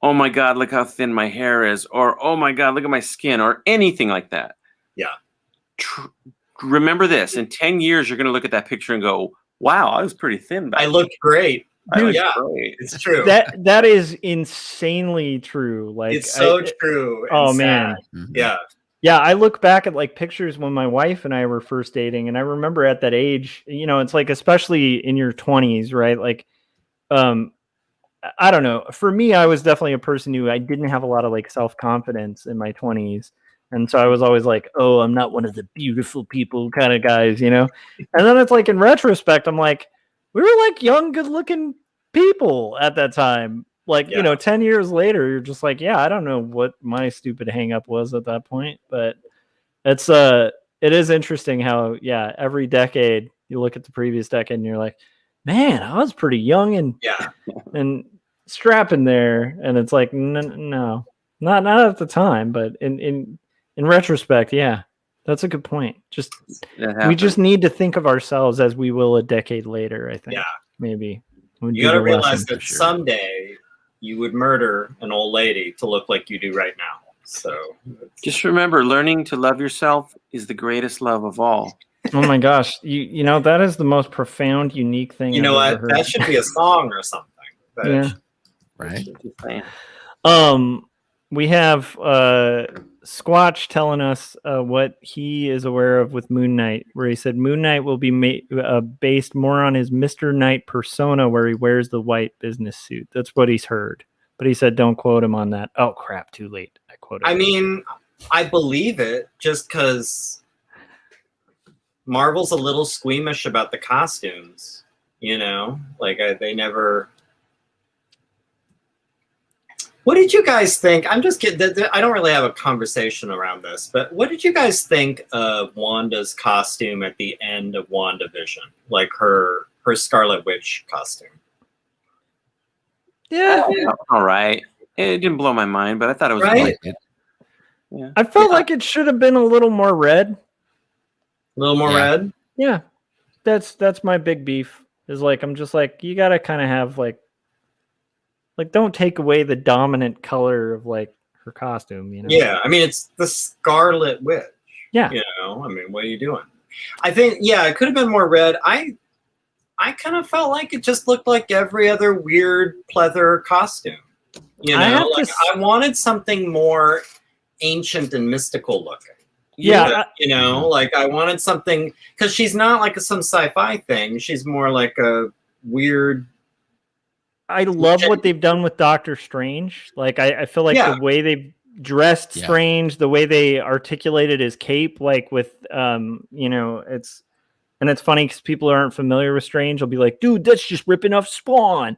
oh my God, look how thin my hair is, or oh my God, look at my skin, or anything like that. Yeah. Remember this: in 10 years, you're going to look at that picture and go, "Wow, I was pretty thin back I then. looked great. Dude, Yeah, Great." it's true. That is insanely true. Like It's so true. And oh sad. man. Yeah. Yeah, I look back at like pictures when my wife and I were first dating, and I remember at that age, you know, it's like especially in your 20s, right? Like, I don't know. For me, I was definitely a person who I didn't have a lot of like self-confidence in my 20s. And so I was always like, oh, I'm not one of the beautiful people kind of guys, you know? And then it's like in retrospect, I'm like, we were like young, good-looking people at that time. Like, you know, 10 years later, you're just like, yeah, I don't know what my stupid hang up was at that point, but it's it is interesting how, yeah, every decade you look at the previous decade and you're like, man, I was pretty young and strapping there, and it's like, no, not at the time, but in retrospect, yeah, that's a good point. Just we just need to think of ourselves as we will a decade later. I think, maybe you got to realize that someday you would murder an old lady to look like you do right now. So just remember, learning to love yourself is the greatest love of all. Oh my gosh, you know that is the most profound, unique thing. You know what? That should be a song or something. Yeah. Right. We have Squatch telling us what he is aware of with Moon Knight, where he said Moon Knight will be based more on his Mr. Knight persona, where he wears the white business suit. That's what he's heard. But he said, don't quote him on that. Oh, crap, too late. I quoted him. I mean, I believe it just because Marvel's a little squeamish about the costumes, you know? Like, they never... What did you guys think? I'm just kidding. I don't really have a conversation around this, but what did you guys think of Wanda's costume at the end of WandaVision? Like her Scarlet Witch costume? Yeah. All right. It didn't blow my mind, but I thought it was right. Yeah. I felt like it should have been a little more red. A little more red? Yeah. That's my big beef. Is like I'm just like, you gotta kind of have like don't take away the dominant color of like her costume, you know? Yeah, I mean it's the Scarlet Witch. Yeah. You know, I mean, what are you doing? I think it could have been more red. I kind of felt like it just looked like every other weird pleather costume. You know, I wanted something more ancient and mystical looking. Yeah. You know, like I wanted something, because she's not like some sci-fi thing. She's more like a weird. I love what they've done with Doctor Strange. Like I feel like the way they've dressed Strange, the way they articulated his cape, like with you know, it's funny because people who aren't familiar with Strange will be like, dude, that's just ripping off Spawn.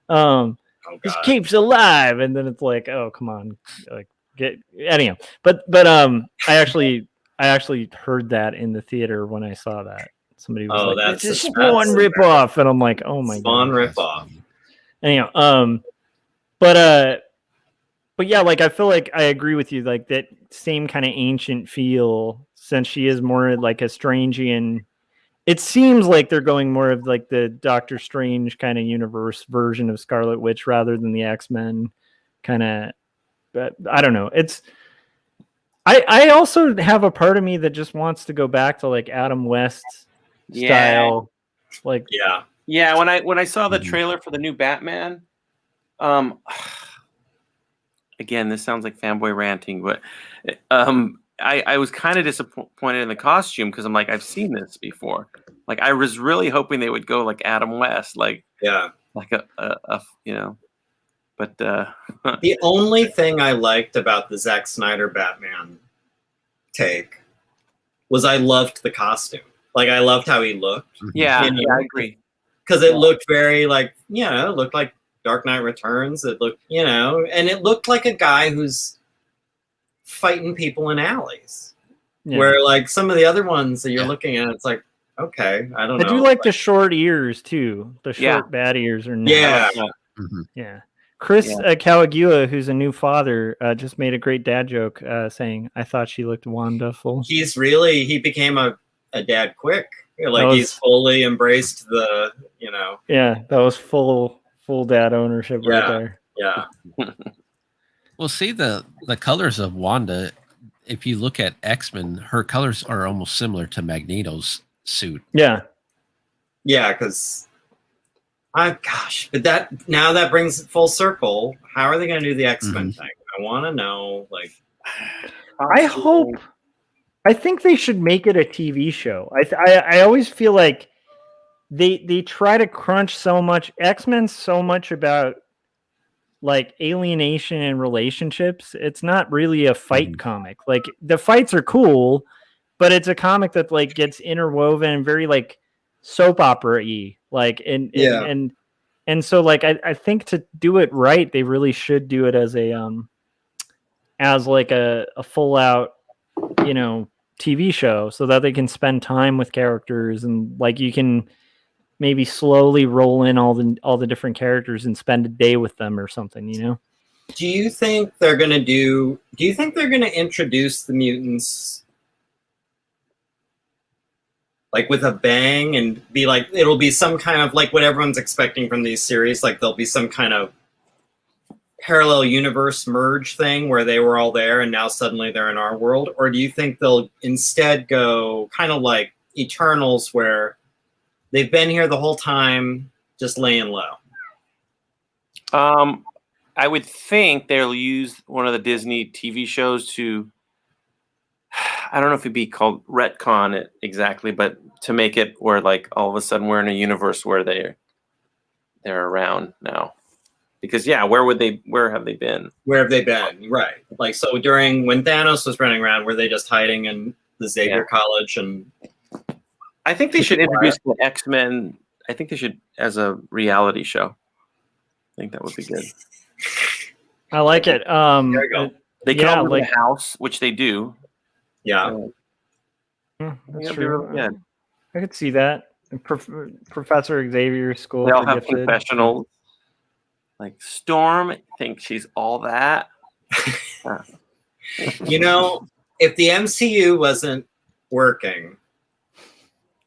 His cape's alive, and then it's like, oh come on, like anyhow. But I actually heard that in the theater when I saw that. Somebody was like, that's a Spawn ripoff, and I'm like, oh my god, Spawn ripoff. Anyhow, but yeah, like I feel like I agree with you, like that same kind of ancient feel, since she is more like a Strangian. It seems like they're going more of like the Doctor Strange kind of universe version of Scarlet Witch rather than the X-Men kind of. But I don't know. It's I also have a part of me that just wants to go back to like Adam West style, like Yeah, when I saw the trailer for the new Batman, again, this sounds like fanboy ranting, but I was kind of disappointed in the costume because I'm like, I've seen this before. Like I was really hoping they would go like Adam West, like like a you know. But the only thing I liked about the Zack Snyder Batman take was I loved the costume. Like I loved how he looked. Yeah, you know? yeah, I agree. Because it looked very like, you know, it looked like Dark Knight Returns. It looked, you know, and it looked like a guy who's fighting people in alleys. Yeah. Where like some of the other ones that you're looking at, it's like, okay, I don't know. I do like the short ears too. The short bad ears are nice. Yeah. Chris Kawagua, who's a new father, just made a great dad joke saying, I thought she looked wonderful. He became a dad quick. Like he's fully embraced the, you know. Yeah, that was full dad ownership right there. Yeah. Well, see the colors of Wanda. If you look at X-Men, her colors are almost similar to Magneto's suit. Yeah. Yeah, because but that brings it full circle. How are they going to do the X-Men thing? I want to know. Like, I think they should make it a TV show. I always feel like they try to crunch so much. X-Men's so much about like alienation and relationships. It's not really a fight comic. Like the fights are cool, but it's a comic that like gets interwoven and very like soap opera-y. Like and so like I think to do it right, they really should do it as a full out, TV show, so that they can spend time with characters and like you can maybe slowly roll in all the different characters and spend a day with them or something, Do you think they're going to introduce the mutants like with a bang and be like, it'll be some kind of like what everyone's expecting from these series, like there'll be some kind of parallel universe merge thing where they were all there and now suddenly they're in our world? Or do you think they'll instead go kind of like Eternals where they've been here the whole time, just laying low? I would think they'll use one of the Disney TV shows to, I don't know if it'd be called retcon it exactly, but to make it where like all of a sudden we're in a universe where they're around now. Because where have they been? Where have they been? Right. Like, so when Thanos was running around, were they just hiding in the Xavier College? And I think they should introduce the X-Men. I think they should as a reality show. I think that would be good. I like it. There you go. They can all live in a house, which they do. Yeah. That's true. Really good. I could see that. Professor Xavier's School. They all have professionals. Like Storm thinks she's all that. If the MCU wasn't working,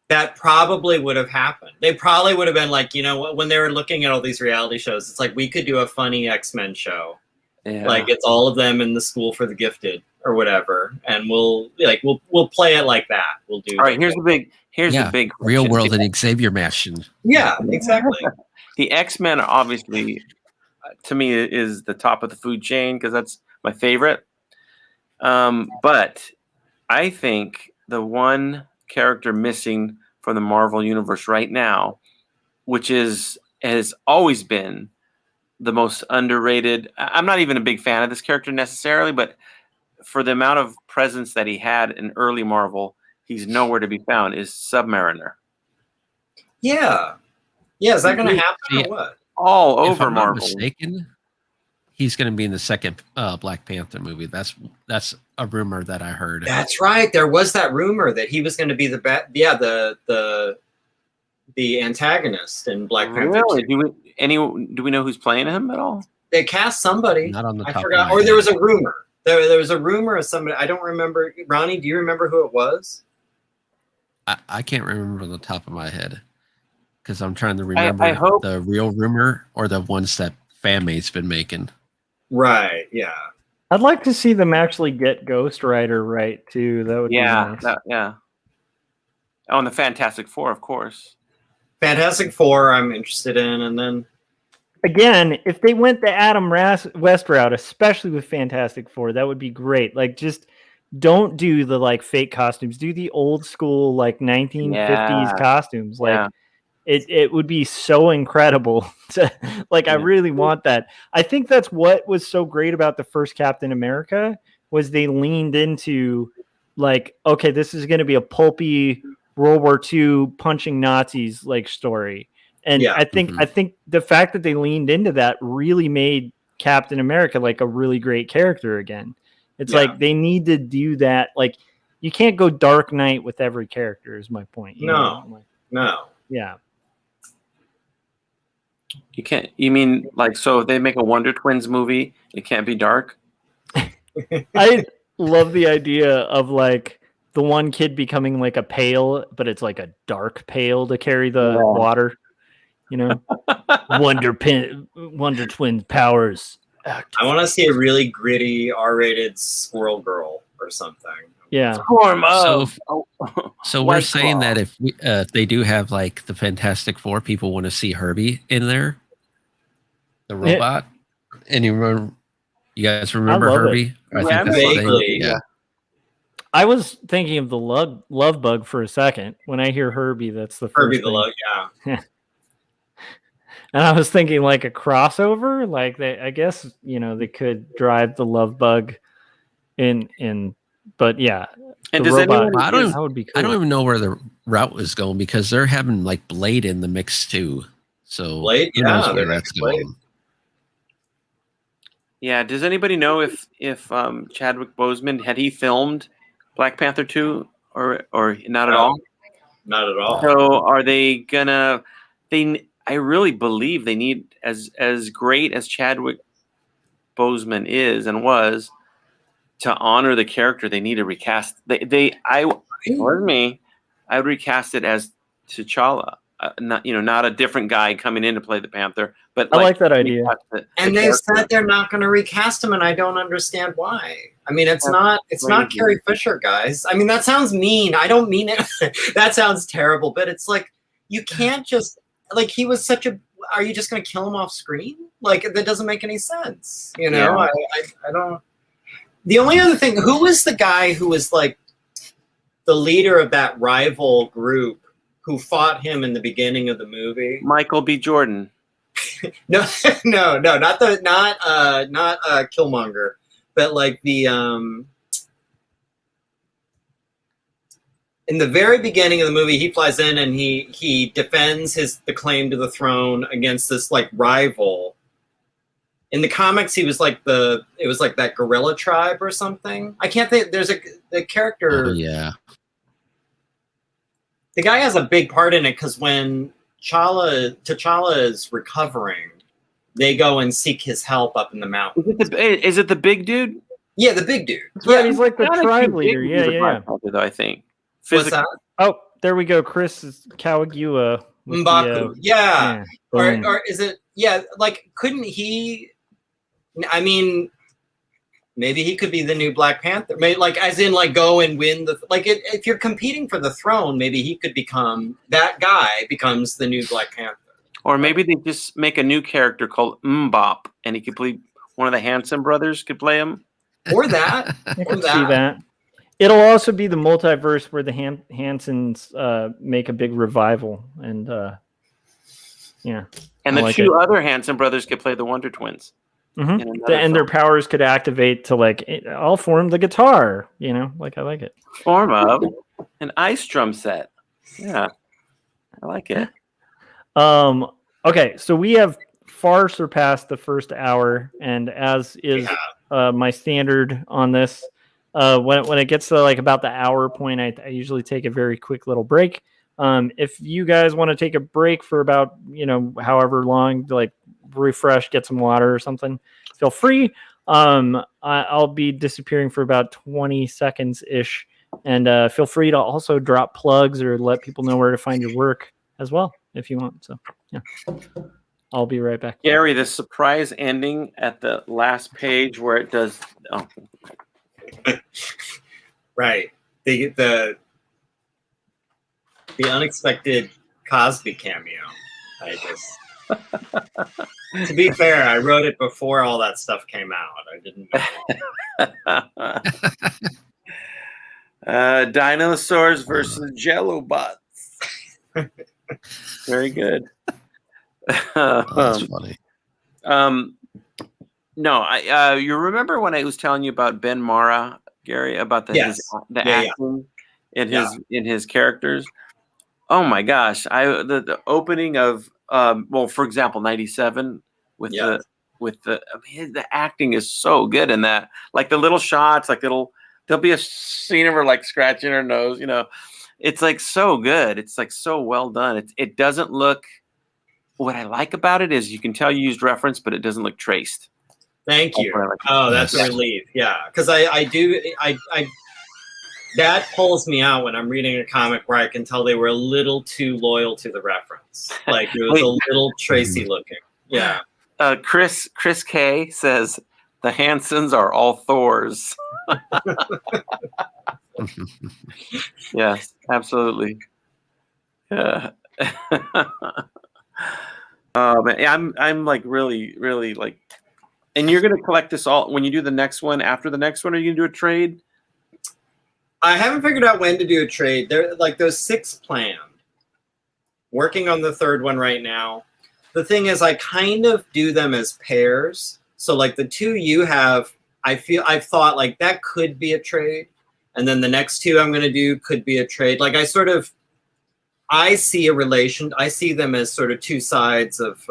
that probably would have happened. They probably would have been like, when they were looking at all these reality shows, it's like we could do a funny X-Men show. Yeah. Like it's all of them in the School for the Gifted or whatever, and we'll play it like that. We'll do. All right, here's the big real world and Xavier Mansion. Yeah, exactly. The X-Men are obviously, to me, is the top of the food chain because that's my favorite. But I think the one character missing from the Marvel universe right now, which has always been the most underrated. I'm not even a big fan of this character necessarily, but for the amount of presence that he had in early Marvel, he's nowhere to be found, is Submariner. Yeah. Yeah, is that going to happen or what? All over if I'm Marvel. Not mistaken, he's going to be in the second Black Panther movie. That's a rumor that I heard. That's right. There was that rumor that he was going to be the antagonist in Black Panther. Really? Do we know who's playing him at all? They cast somebody. Not on the top. I forgot. Or there was a rumor. There was a rumor of somebody. I don't remember. Ronnie, do you remember who it was? I can't remember on the top of my head because I'm trying to remember the real rumor or the ones that FanMade's been making. Right. Yeah. I'd like to see them actually get Ghost Rider right too. That would be nice. Oh, and the Fantastic Four, of course. Fantastic Four, I'm interested in, and then again, if they went the Adam West route, especially with Fantastic Four, that would be great. Like, just don't do the like fake costumes. Do the old school like 1950s costumes. Like, it would be so incredible. I really want that. I think that's what was so great about the first Captain America was they leaned into like, okay, this is going to be a pulpy World War II punching Nazis like story. And I think the fact that they leaned into that really made Captain America like a really great character again. It's like they need to do that. Like, you can't go Dark Knight with every character is my point. No. Yeah. You can't. You mean like, so if they make a Wonder Twins movie, it can't be dark? I love the idea of like the one kid becoming like a pail, but it's like a dark pail to carry the water. Wonder Twins powers I want to see a really gritty R-rated Squirrel Girl or something. Yeah. Form So, of. so we're White saying Claw. that if they do have like the Fantastic Four, people want to see Herbie in there, the robot. And you guys remember love it. Herbie? I Yeah, think I that's the vaguely, name. yeah. I was thinking of the love bug for a second. When I hear Herbie, that's the first Herbie the thing. Love, yeah. And I was thinking like a crossover, like I guess, they could drive the love bug in, but yeah. And the does robot, anyone? I don't- that would be cool. I don't even know where the route was going because they're having like Blade in the mix too. So Blade, who knows yeah, where they're that's making Blade. going. Yeah. Does anybody know if Chadwick Boseman had he filmed Black Panther 2 or not at No. all? Not at all. So are they gonna? I really believe they need as great as Chadwick Boseman is and was to honor the character. They need to recast. Pardon me, I would recast it as T'Challa. Not a different guy coming in to play the Panther, but I like that idea. And they said they're not going to recast him, and I don't understand why. I mean, it's not Carrie Fisher, guys. I mean, that sounds mean. I don't mean it. That sounds terrible, but it's like you can't just like he was such a. Are you just going to kill him off screen? Like that doesn't make any sense. Yeah. I don't. The only other thing, who was the guy who was like the leader of that rival group who fought him in the beginning of the movie? Michael B. Jordan. No, not Killmonger, but like the in the very beginning of the movie, he flies in and he defends the claim to the throne against this like rival. In the comics, he was like it was like that gorilla tribe or something. I can't think. There's the character. Oh, yeah. The guy has a big part in it because when T'Challa is recovering, they go and seek his help up in the mountain. Is it the big dude? Yeah, the big dude. Yeah, he's like the tribe leader. Yeah. Though, I think. What's that? Oh, there we go. Chris is Kawagua. M'Baku. Yeah. Boom. Or is it? Yeah. Like, couldn't he? I mean, maybe he could be the new Black Panther. Maybe, like, as in, like, go and win the. Like, if you're competing for the throne, maybe he could become that guy. Becomes the new Black Panther. Or maybe they just make a new character called Mbop, and he could play one of the Hanson brothers. Could play him. Or that. I can see that. It'll also be the multiverse where the Hansons make a big revival, and yeah. And the two other Hanson brothers could play the Wonder Twins. Mm-hmm. And their powers could activate to like I'll form the guitar. Like I like it. Form of an ice drum set. Yeah, I like it. Okay, so we have far surpassed the first hour, and as is my standard on this, when it gets to like about the hour point, I usually take a very quick little break. If you guys want to take a break for about however long, like refresh, get some water or something, feel free. I'll be disappearing for about 20 seconds ish, and feel free to also drop plugs or let people know where to find your work as well if you want. So yeah, I'll be right back. Gary, the surprise ending at the last page where it does. Oh. Right. The unexpected Cosby cameo. To be fair, I wrote it before all that stuff came out. I didn't know. Dinosaurs versus Jello bots. Very good. That's funny. No, you remember when I was telling you about Ben Mara, Gary, about the acting in his characters? Oh my gosh! The opening of for example, 97 with the acting is so good in that. Like the little shots, like there'll be a scene of her like scratching her nose. It's like so good. It's like so well done. It doesn't look. What I like about it is you can tell you used reference, but it doesn't look traced. Thank you. Oh, that's a relief. Yeah, because I that pulls me out when I'm reading a comic where I can tell they were a little too loyal to the reference. Like it was a little Tracy looking. Yeah. Chris K says the Hansons are all Thors. Yes, absolutely. Yeah. Man, yeah, I'm like really like. And you're gonna collect this all when you do the next one. After the next one, are you gonna do a trade? I haven't figured out when to do a trade. There, like there's 6 planned. Working on the 3rd one right now. The thing is, I kind of do them as pairs. So like the 2 you have, I've thought like that could be a trade, and then the next 2 I'm going to do could be a trade. Like I see a relation. I see them as sort of 2 sides of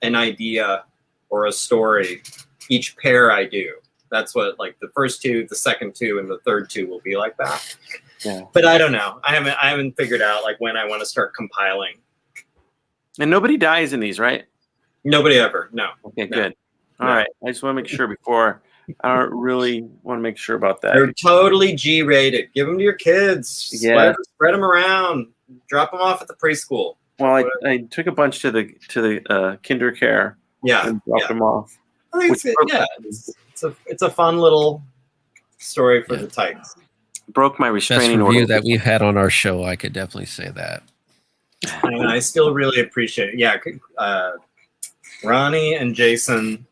an idea or a story. Each pair I do. That's what like the first 2, the second 2, and the third 2 will be like that. Yeah. But I don't know. I haven't figured out like when I want to start compiling. And nobody dies in these, right? Nobody ever. No. Okay, No. good. All right. I just want to make sure before. I don't really want to make sure about that. They're totally G-rated. Give them to your kids. Yeah. Spread them around. Drop them off at the preschool. Well, I took a bunch to the kinder care. Yeah. And dropped them off. I think it's a fun little story for the tykes. Broke my Best restraining review order. that we've had on our show. I could definitely say that. And I still really appreciate it. Yeah. Ronnie and Jason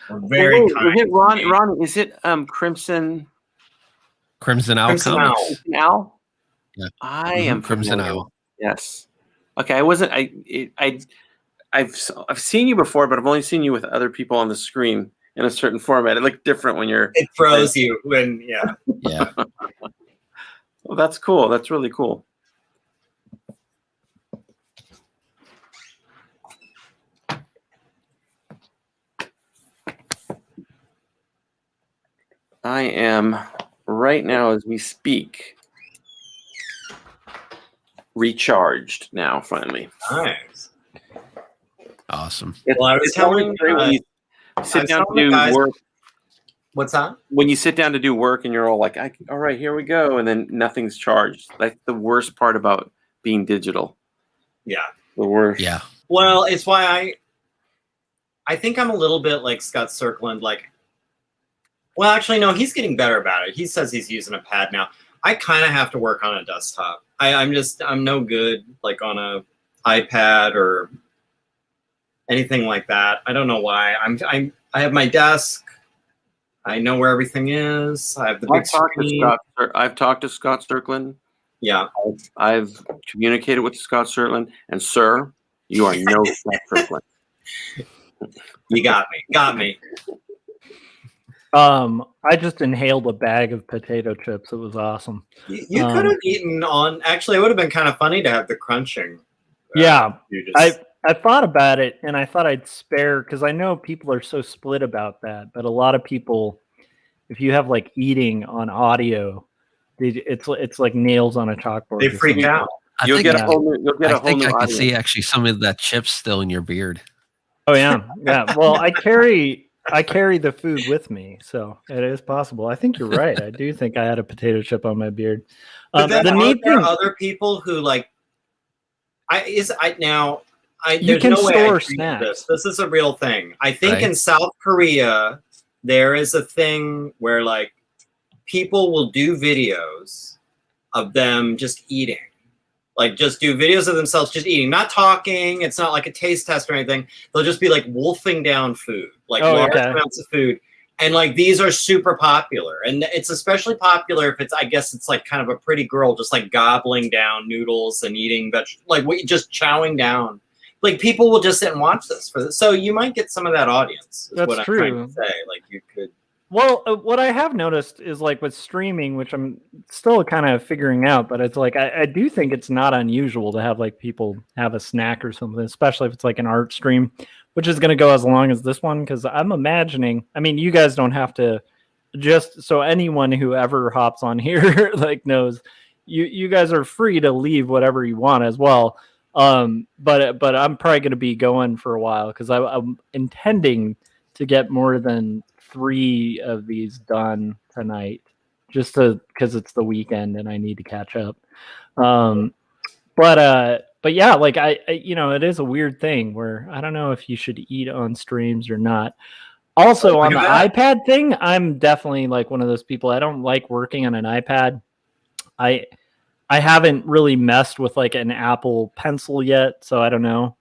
are very kind. Is it Ron, is it Crimson Crimson Owl Crimson Comics. Owl. Crimson Owl? Yeah. I am Crimson familiar. Owl. Yes. Okay, I wasn't. I've seen you before, but I've only seen you with other people on the screen in a certain format. It looked different when you're. It froze you when Yeah. Well, that's cool. That's really cool. I am right now as we speak recharged now finally. Nice. Awesome. Well, I was telling when you sit down to do work. What's that? When you sit down to do work and you're all like, all right, here we go, and then nothing's charged. That's the worst part about being digital. Yeah. The worst. Yeah. Well, it's why I think I'm a little bit like Scott Circland. Like, well, actually, no, he's getting better about it. He says he's using a pad now. I kind of have to work on a desktop. I'm no good like on a iPad or anything like that. I don't know why. I have my desk. I know where everything is. I have the big screen. I've talked to Scott Circland. Yeah. I've communicated with Scott Circland, and sir, you are no Scott Circland. You got me. Got me. I just inhaled a bag of potato chips. It was awesome. You could have eaten on. Actually, it would have been kind of funny to have the crunching. Yeah, I thought about it, and I thought I'd spare because I know people are so split about that. But a lot of people, if you have like eating on audio, it's like nails on a chalkboard. They freak out. You'll get a whole new I can audience. see actually some of that chips still in your beard. Oh yeah, yeah. Well, I carry the food with me, so it is possible. I think you're right. I do think I had a potato chip on my beard. But then the neat there thing, are other people who like. you There's can no way I store treat snacks. This is a real thing. I think Right. in South Korea there is a thing where like people will do videos of them just eating. Like just do videos of themselves just eating, not talking. It's not like a taste test or anything. They'll just be like wolfing down food, like large amounts of food. And like these are super popular. And it's especially popular if I guess it's like kind of a pretty girl just like gobbling down noodles and eating just chowing down. Like people will just sit and watch this so you might get some of that audience. Is That's what I'm true. trying to say. Like you could. Well, what I have noticed is like with streaming, which I'm still kind of figuring out, but it's like I do think it's not unusual to have like people have a snack or something, especially if it's like an art stream, which is going to go as long as this one. Because I'm imagining, I mean, you guys don't have to, just so anyone who ever hops on here like knows, you guys are free to leave whatever you want as well. But I'm probably going to be going for a while because I'm intending to get more than 3 of these done tonight, just because it's the weekend and I need to catch up. But but yeah, like I, it is a weird thing where I don't know if you should eat on streams or not. Also, on the iPad thing, I'm definitely like one of those people. I don't like working on an iPad. I haven't really messed with like an Apple Pencil yet, so I don't know.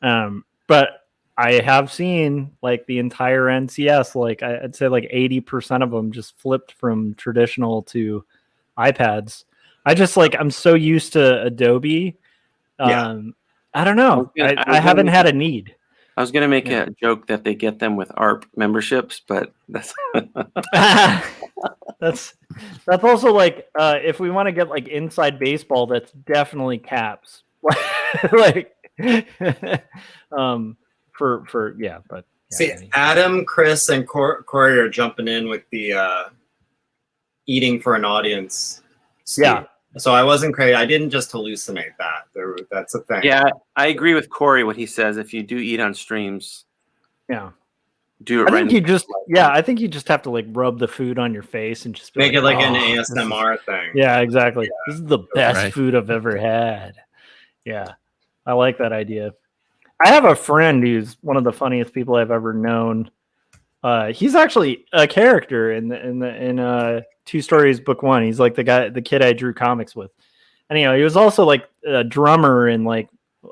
But I have seen like the entire NCS, like I'd say like 80% of them just flipped from traditional to iPads. I just like I'm so used to Adobe. I don't know. I haven't had a need. I was gonna make a joke that they get them with ARP memberships, but that's that's also like if we want to get like inside baseball, that's definitely caps. Like for yeah, but see, Adam, Chris, and Corey are jumping in with the eating for an audience. Yeah. So I wasn't crazy. I didn't just hallucinate that. That's a thing. Yeah, I agree with Corey what he says. If you do eat on streams, do it. I think I think you just have to like rub the food on your face and just make it like an ASMR thing. Yeah, exactly. Yeah. This is the best food I've ever had. Yeah, I like that idea. I have a friend who's one of the funniest people I've ever known. He's actually a character in Two Stories Book 1. He's like the kid I drew comics with. Anyway, he was also like a drummer in like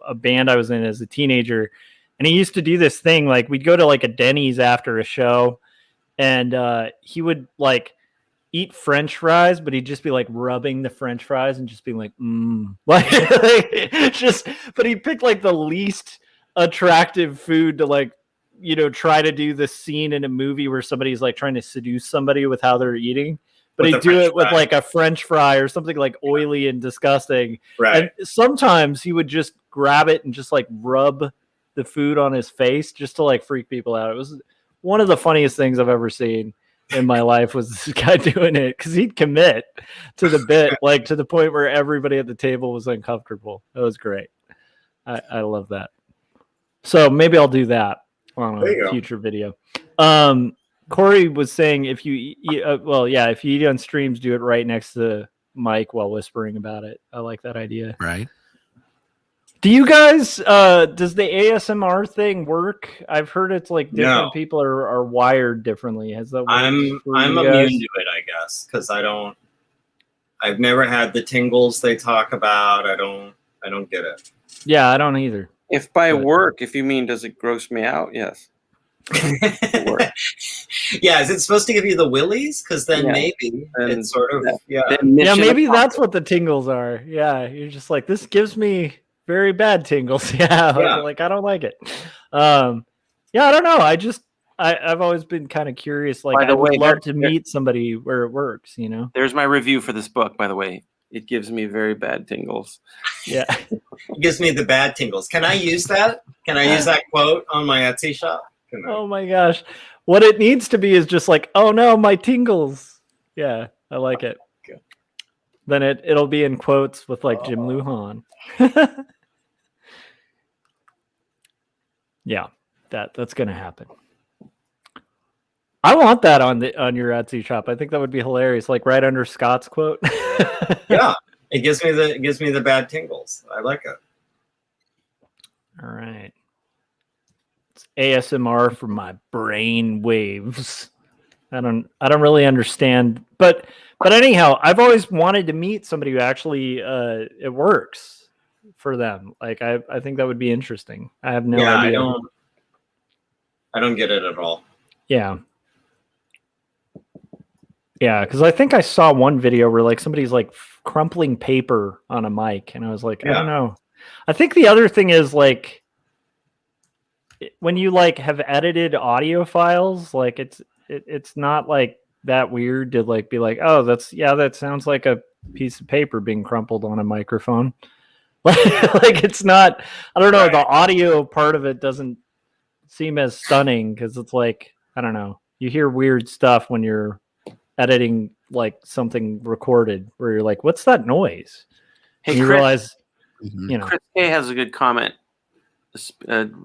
a band I was in as a teenager. And he used to do this thing, like we'd go to like a Denny's after a show, and he would like eat French fries, but he'd just be like rubbing the French fries and just being like, but he picked like the least attractive food to like, try to do the scene in a movie where somebody's like trying to seduce somebody with how they're eating. But he'd do it with like a French fry or something like oily and disgusting. Right. And sometimes he would just grab it and just like rub the food on his face just to like freak people out. It was one of the funniest things I've ever seen in my life was this guy doing it because he'd commit to the bit, like to the point where everybody at the table was uncomfortable. It was great. I love that. So maybe I'll do that on a future video. Corey was saying if you eat, if you eat on streams, do it right next to the mic while whispering about it. I like that idea. Right. Do you guys, does the ASMR thing work? I've heard it's like different people are wired differently. Has that worked? I'm immune to it, I guess, because I've never had the tingles they talk about. I don't get it. Yeah, I don't either. If by work, if you mean, does it gross me out? Yes. Yeah, is it supposed to give you the willies? Because then maybe it's sort of maybe that's what the tingles are. Yeah, you're just like, this gives me very bad tingles. Like I don't like it. I don't know. I've always been kind of curious. Like, I would love to meet somebody where it works. There's my review for this book, by the way. It gives me very bad tingles. Yeah, it gives me the bad tingles. Can I use that? Can I use that quote on my Etsy shop? Oh my gosh. What it needs to be is just like, oh no, my tingles. Yeah, I like it. Okay. Then it'll be in quotes with like Jim Lujan. Yeah, that's gonna happen. I want that on your Etsy shop. I think that would be hilarious. Like right under Scott's quote. Yeah, it gives me the bad tingles. I like it. All right. It's ASMR for my brain waves. I don't really understand, but anyhow, I've always wanted to meet somebody who actually it works for them. Like I think that would be interesting. I have no idea. I don't get it at all. Yeah. Yeah, because I think I saw one video where like somebody's like crumpling paper on a mic, and I was like, I don't know. I think the other thing is like when you like have edited audio files, like it's not like that weird to like be like, oh, that sounds like a piece of paper being crumpled on a microphone. Like it's not. I don't know. The audio part of it doesn't seem as stunning because it's like, I don't know. You hear weird stuff when you're editing like something recorded where you're like, what's that noise? Hey, and you Chris, realize, Chris K has a good comment.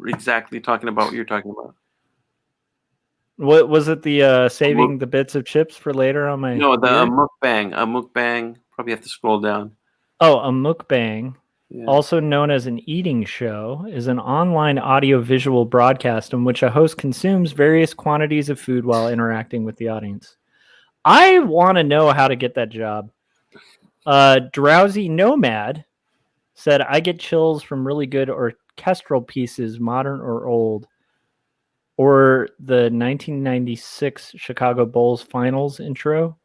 Exactly talking about what you're talking about. What was it? The saving the bits of chips for later on my. No, the mukbang. A mukbang. Probably have to scroll down. Oh, a mukbang. Yeah. also known as an eating show, is an online audio-visual broadcast in which a host consumes various quantities of food while interacting with the audience. I want to know how to get that job. Drowsy Nomad said, I get chills from really good orchestral pieces, modern or old, or the 1996 Chicago Bulls finals intro,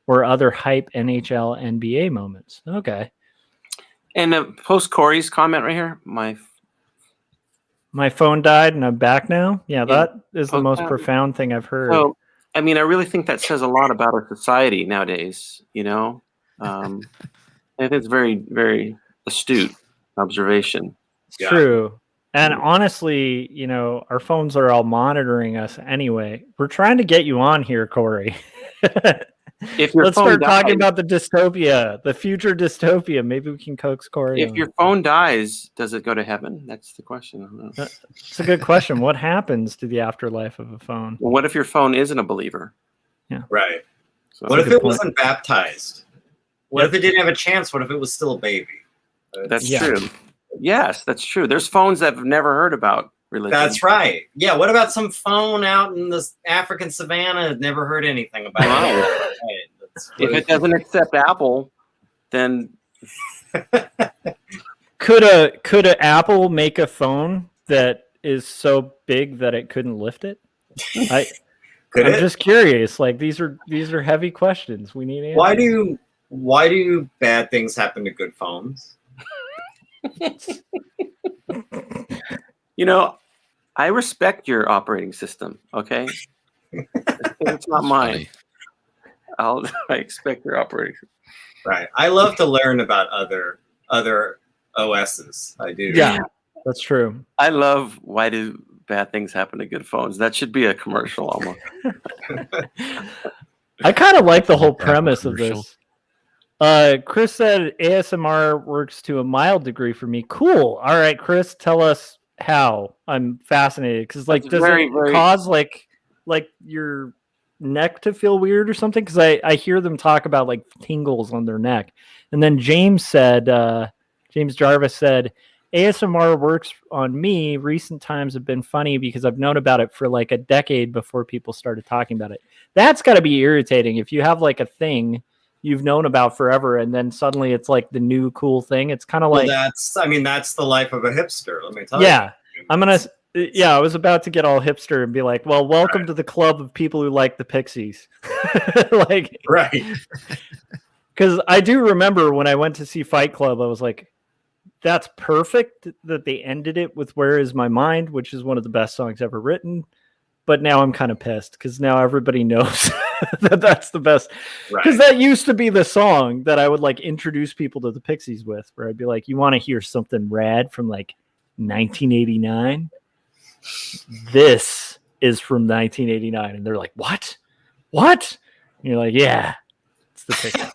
or other hype NHL NBA moments. Okay. And post Corey's comment right here. My phone died and I'm back now. Yeah, Yeah. that is the most profound thing I've heard. So, I mean, I really think that says a lot about our society nowadays. You know, I think it's very, very astute observation. It's true. And honestly, you know, our phones are all monitoring us anyway. We're trying to get you on here, Corey. If your Let's phone start dies, talking about the dystopia, the future dystopia. Maybe we can coax Corey. if your phone dies, does it go to heaven? That's the question. It's a good question. What happens to the afterlife of a phone? Well, what if your phone isn't a believer? Yeah. Right. So What if it wasn't baptized? What if it didn't have a chance? What if it was still a baby? That's true. Yes, that's true. There's phones that have never heard about religion. That's right. Yeah. What about some phone out in the African savannah that never heard anything about it? Right. If it doesn't accept Apple, then could a Apple make a phone that is so big that it couldn't lift it? I'm just curious. Like these are heavy questions. We need answers. Why do bad things happen to good phones? You know, I respect your operating system. Okay, it's not mine. I expect your operating system. Right. I love to learn about other OSs. I do. Yeah, that's true. I love why do bad things happen to good phones. That should be a commercial almost. I kind of like the whole premise of this. Chris said ASMR works to a mild degree for me. Cool. All right, Chris, tell us how. I'm fascinated because like does it cause like your neck to feel weird or something? Because I hear them talk about like tingles on their neck. And then James Jarvis said ASMR works on me. Recent times have been funny because I've known about it for like a decade before people started talking about it. That's got to be irritating if you have like a thing you've known about forever and then suddenly it's like the new cool thing. It's kind of like that's the life of a hipster, let me tell you. I was about to get all hipster and be like, well, welcome to the club of people who like the Pixies. Like, right. Because I do remember when I went to see Fight Club, I was like, that's perfect that they ended it with Where Is My Mind, which is one of the best songs ever written. But now I'm kind of pissed because now everybody knows that that's the best. Because that used to be the song that I would like introduce people to the Pixies with, where I'd be like, you want to hear something rad from like 1989? This is from 1989. And they're like, what? And you're like, yeah, it's the Pixies.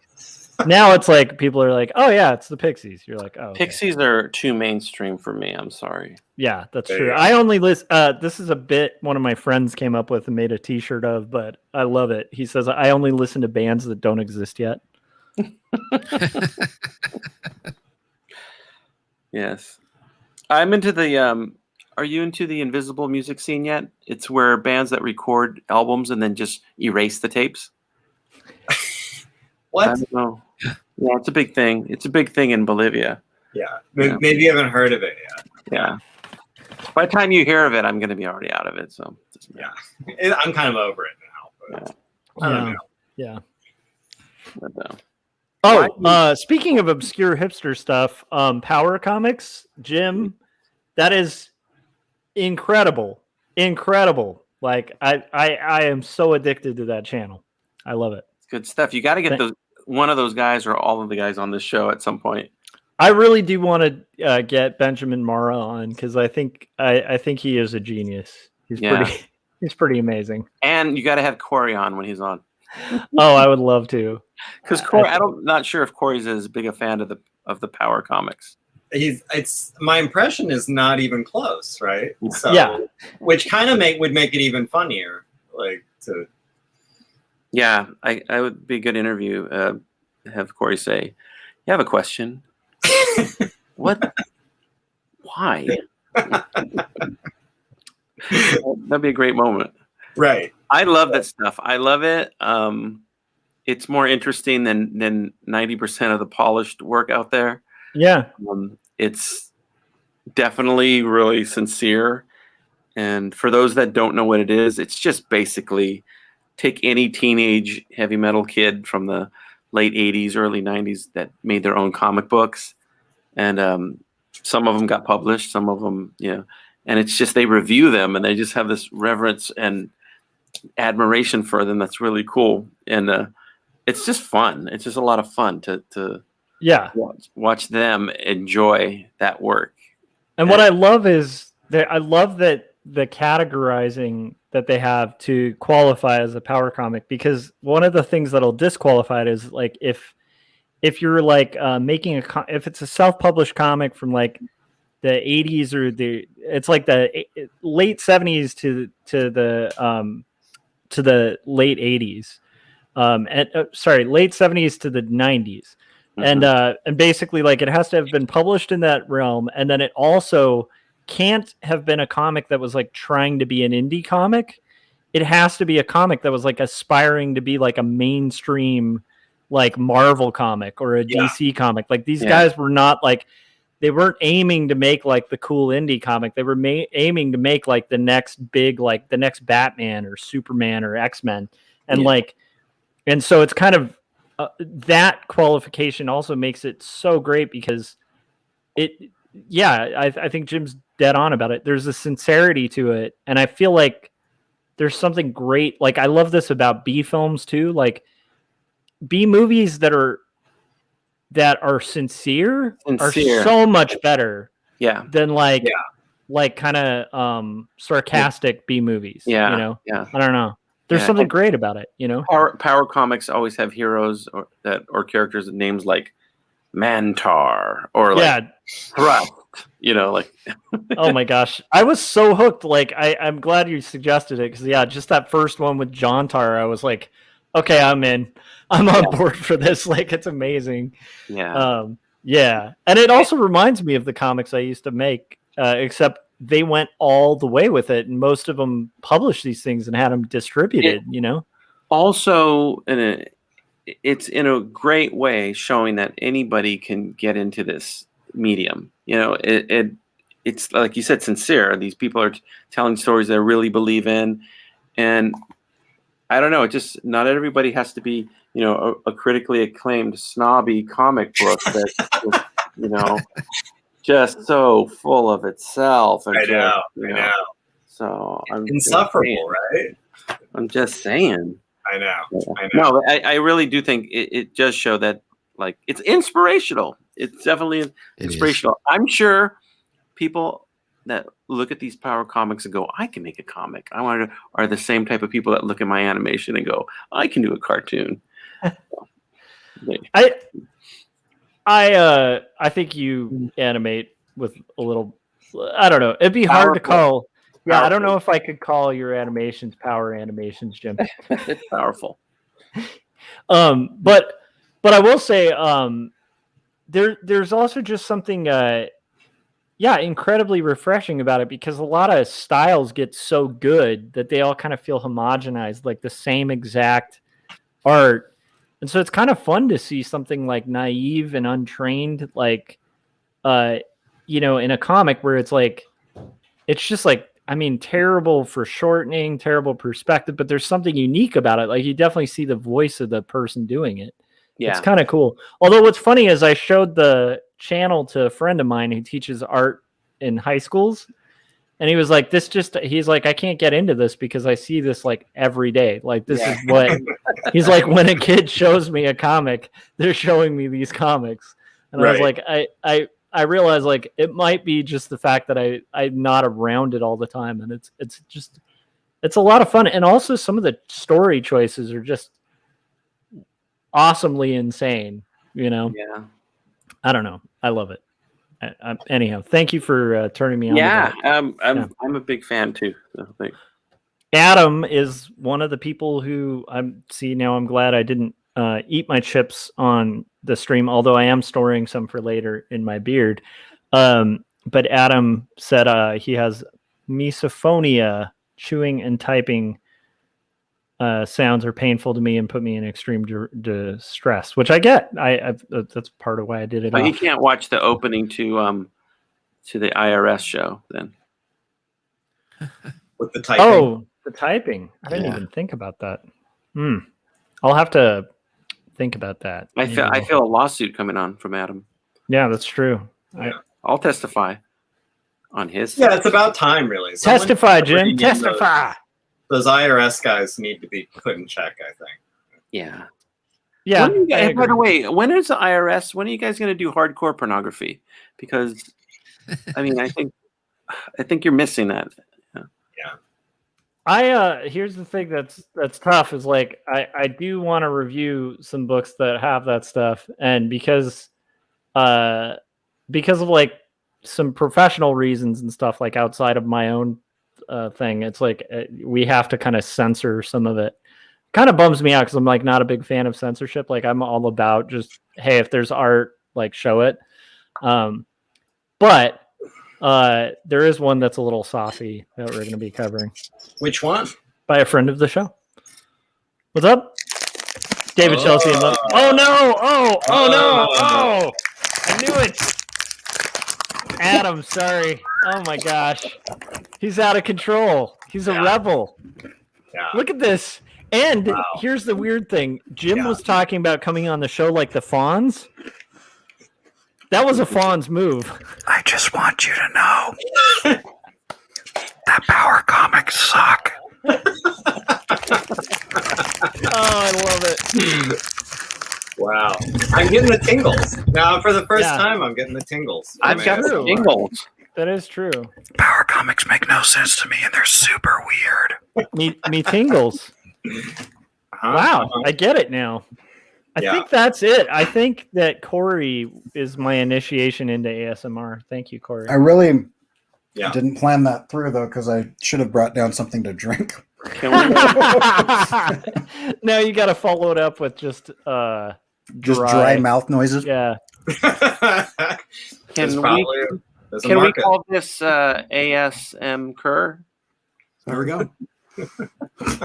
Now it's like people are like, oh yeah, it's the Pixies. You're like, oh, okay. Pixies are too mainstream for me. I'm sorry. Yeah, that's true. I only listen. This is a bit one of my friends came up with and made a T-shirt of, but I love it. He says I only listen to bands that don't exist yet. Yes, I'm into the. Are you into the invisible music scene yet? It's where bands that record albums and then just erase the tapes. What? I don't know. Yeah, it's a big thing. It's a big thing in Bolivia. Yeah. Maybe you haven't heard of it yet. Yeah. By the time you hear of it, I'm going to be already out of it. So yeah, I'm kind of over it now. But I don't know. Yeah. But, speaking of obscure hipster stuff, Power Comics, Jim, that is incredible. Like I am so addicted to that channel. I love it. Good stuff. You got to get one of those guys or all of the guys on this show at some point. I really do want to get Benjamin Mara on because I think he is a genius. He's pretty amazing. And you got to have Corey on when he's on. Oh, I would love to. Because Corey, I'm not sure if Corey's as big a fan of the Power Comics. It's my impression is not even close, right? So, yeah, which kind of would make it even funnier, like to. Yeah, I would be a good interview. Have Corey say, "You have a question." what? Why? That'd be a great moment. Right. I love that stuff. I love it. It's more interesting than 90% of the polished work out there. Yeah. It's definitely really sincere. And for those that don't know what it is, it's just basically take any teenage heavy metal kid from the late 80s, early 90s that made their own comic books. And some of them got published, some of them, and it's just they review them and they just have this reverence and admiration for them that's really cool. And it's just fun. It's just a lot of fun to watch them enjoy that work. And what I love is that I love that the categorizing that they have to qualify as a power comic, because one of the things that'll disqualify it is like if you're like making if it's a self-published comic from like the 80s or it's like the late 70s to the late 80s, late 70s to the 90s. And basically like it has to have been published in that realm, and then it also can't have been a comic that was like trying to be an indie comic. It has to be a comic that was like aspiring to be like a mainstream like Marvel comic or a DC comic. Like these guys were not like, they weren't aiming to make like the cool indie comic. They were aiming to make like the next big, like the next Batman or Superman or X-Men. And and so it's kind of that qualification also makes it so great because I think Jim's dead on about it. There's a sincerity to it. And I feel like there's something great. Like I love this about B films too. Like B movies that are sincere are so much better than like kind of sarcastic B movies. I don't know. There's something great about it, Power comics always have heroes or characters with names like Mantar or like Thrust, like oh my gosh, I was so hooked. Like I'm glad you suggested it, because just that first one with John Tar, I was like, okay, I'm in. I'm on board for this. Like, it's amazing. And it also reminds me of the comics I used to make, except they went all the way with it, and most of them published these things and had them distributed. Also, it's in a great way showing that anybody can get into this medium. It's like you said, sincere. These people are telling stories they really believe in, and I don't know. It just not everybody has to be, a critically acclaimed snobby comic book that, just so full of itself. And I know. So I'm insufferable, right? I'm just saying. I know. No, I really do think it does show that, like, it's inspirational. It's definitely inspirational. I'm sure people that look at these power comics and go, I can make a comic. Are the same type of people that look at my animation and go, I can do a cartoon. I think you animate with a little, I don't know. It'd be hard to call. Yeah, I don't know if I could call your animations power animations, Jim. It's powerful. But I will say, there's also just something, incredibly refreshing about it, because a lot of styles get so good that they all kind of feel homogenized, like the same exact art. And so it's kind of fun to see something like naive and untrained, like, in a comic where it's like, it's just like, I mean, terrible for shortening, terrible perspective, but there's something unique about it. Like, you definitely see the voice of the person doing it. Yeah. It's kind of cool. Although what's funny is I showed the channel to a friend of mine who teaches art in high schools. And he was like, he's like, I can't get into this because I see this like every day. Like, this is what he's like, when a kid shows me a comic, they're showing me these comics. And I was like, I realized like it might be just the fact that I'm not around it all the time. And it's a lot of fun. And also some of the story choices are just awesomely insane, Yeah. I don't know. I love it. Anyhow, thank you for turning me on. Yeah, I'm a big fan too. So thanks. Adam is one of the people who I'm glad I didn't eat my chips on the stream, although I am storing some for later in my beard. But Adam said he has misophonia, chewing and typing sounds are painful to me and put me in extreme distress, which I get. That's part of why I did it. But he can't watch the opening to the IRS show then. With the typing. Oh, the typing. I didn't even think about that. I'll have to think about that. I feel a lawsuit coming on from Adam. Yeah, that's true. Yeah. I'll testify on his. Yeah, it's about time, really. Testify, Jim. Testify. Those IRS guys need to be put in check, I think. Yeah. Yeah. By the way, when is the IRS? When are you guys going to do hardcore pornography? Because, I mean, I think you're missing that. Here's the thing that's tough is like I do want to review some books that have that stuff, and because of like some professional reasons and stuff, like outside of my own thing, it's like we have to kind of censor some of it. Kind of bums me out because I'm like not a big fan of censorship. Like I'm all about just, hey, if there's art, like show it. But there is one that's a little saucy that we're going to be covering. Which one? By a friend of the show. What's up? David Chelsea. Oh no! Oh no! Oh! I knew it. Adam, sorry. Oh my gosh. He's out of control. He's a rebel. Yeah. Look at this. And here's the weird thing. Jim was talking about coming on the show like the Fonz. That was a Fonz move. I just want you to know that Power Comics suck. Oh, I love it. Wow. I'm getting the tingles. Now, for the first time, I'm getting the tingles. I've got the tingles. That is true. Power Comics make no sense to me, and they're super weird. Me tingles. Wow, I get it now. I think that's it. I think that Corey is my initiation into ASMR. Thank you, Corey. I really didn't plan that through, though, because I should have brought down something to drink. Now you got to follow it up with just dry mouth noises. Yeah. Can we call this ASM Kerr? There we go.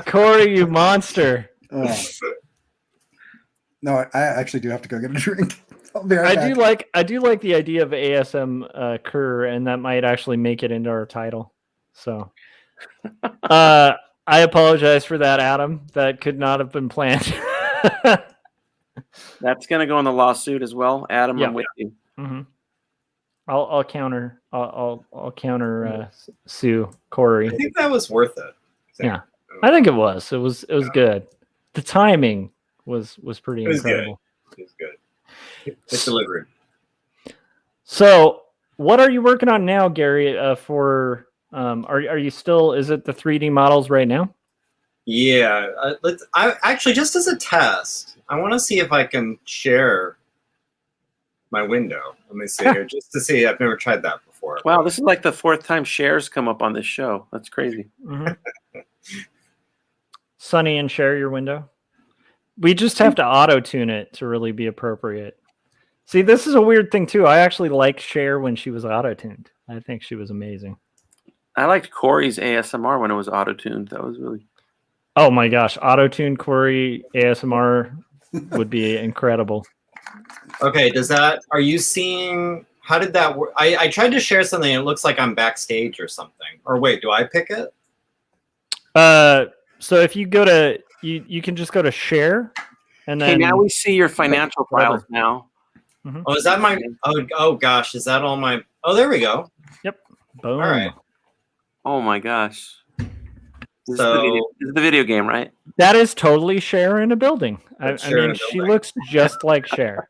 Corey, you monster. No, I actually do have to go get a drink. I'll be right back. I do like the idea of ASM Kerr, and that might actually make it into our title. So I apologize for that, Adam. That could not have been planned. That's going to go in the lawsuit as well, Adam. Yeah. I'm with you. Mm-hmm. I'll counter. I'll counter sue Corey. I think that was worth it. Yeah, I think it was. It was good. The timing was pretty incredible. It was good. It delivered. So, what are you working on now, Gary? For are you still? Is it the 3D models right now? Yeah. I actually, just as a test, I want to see if I can share my window. Let me see here, just to see. I've never tried that before. Wow, this is like the fourth time shares come up on this show. That's crazy. Mm-hmm. Sunny, and share your window. We just have to auto-tune it to really be appropriate. See, this is a weird thing too. I actually liked Cher when she was auto-tuned. I think she was amazing. I liked Corey's ASMR when it was auto-tuned. That was really... Oh my gosh, auto-tuned Corey ASMR would be incredible. Okay, are you seeing, how did that work? I tried to share something, it looks like I'm backstage or something. Or wait, do I pick it? So if you go to, you can just go to share, and then... Okay, now we see your financial files now. Mm-hmm. Oh, is that my, oh gosh, is that all my, oh, there we go. Yep. Boom. All right. Oh my gosh. This is the video game, right? That is totally Cher in a building. I mean, she building. looks just like Cher.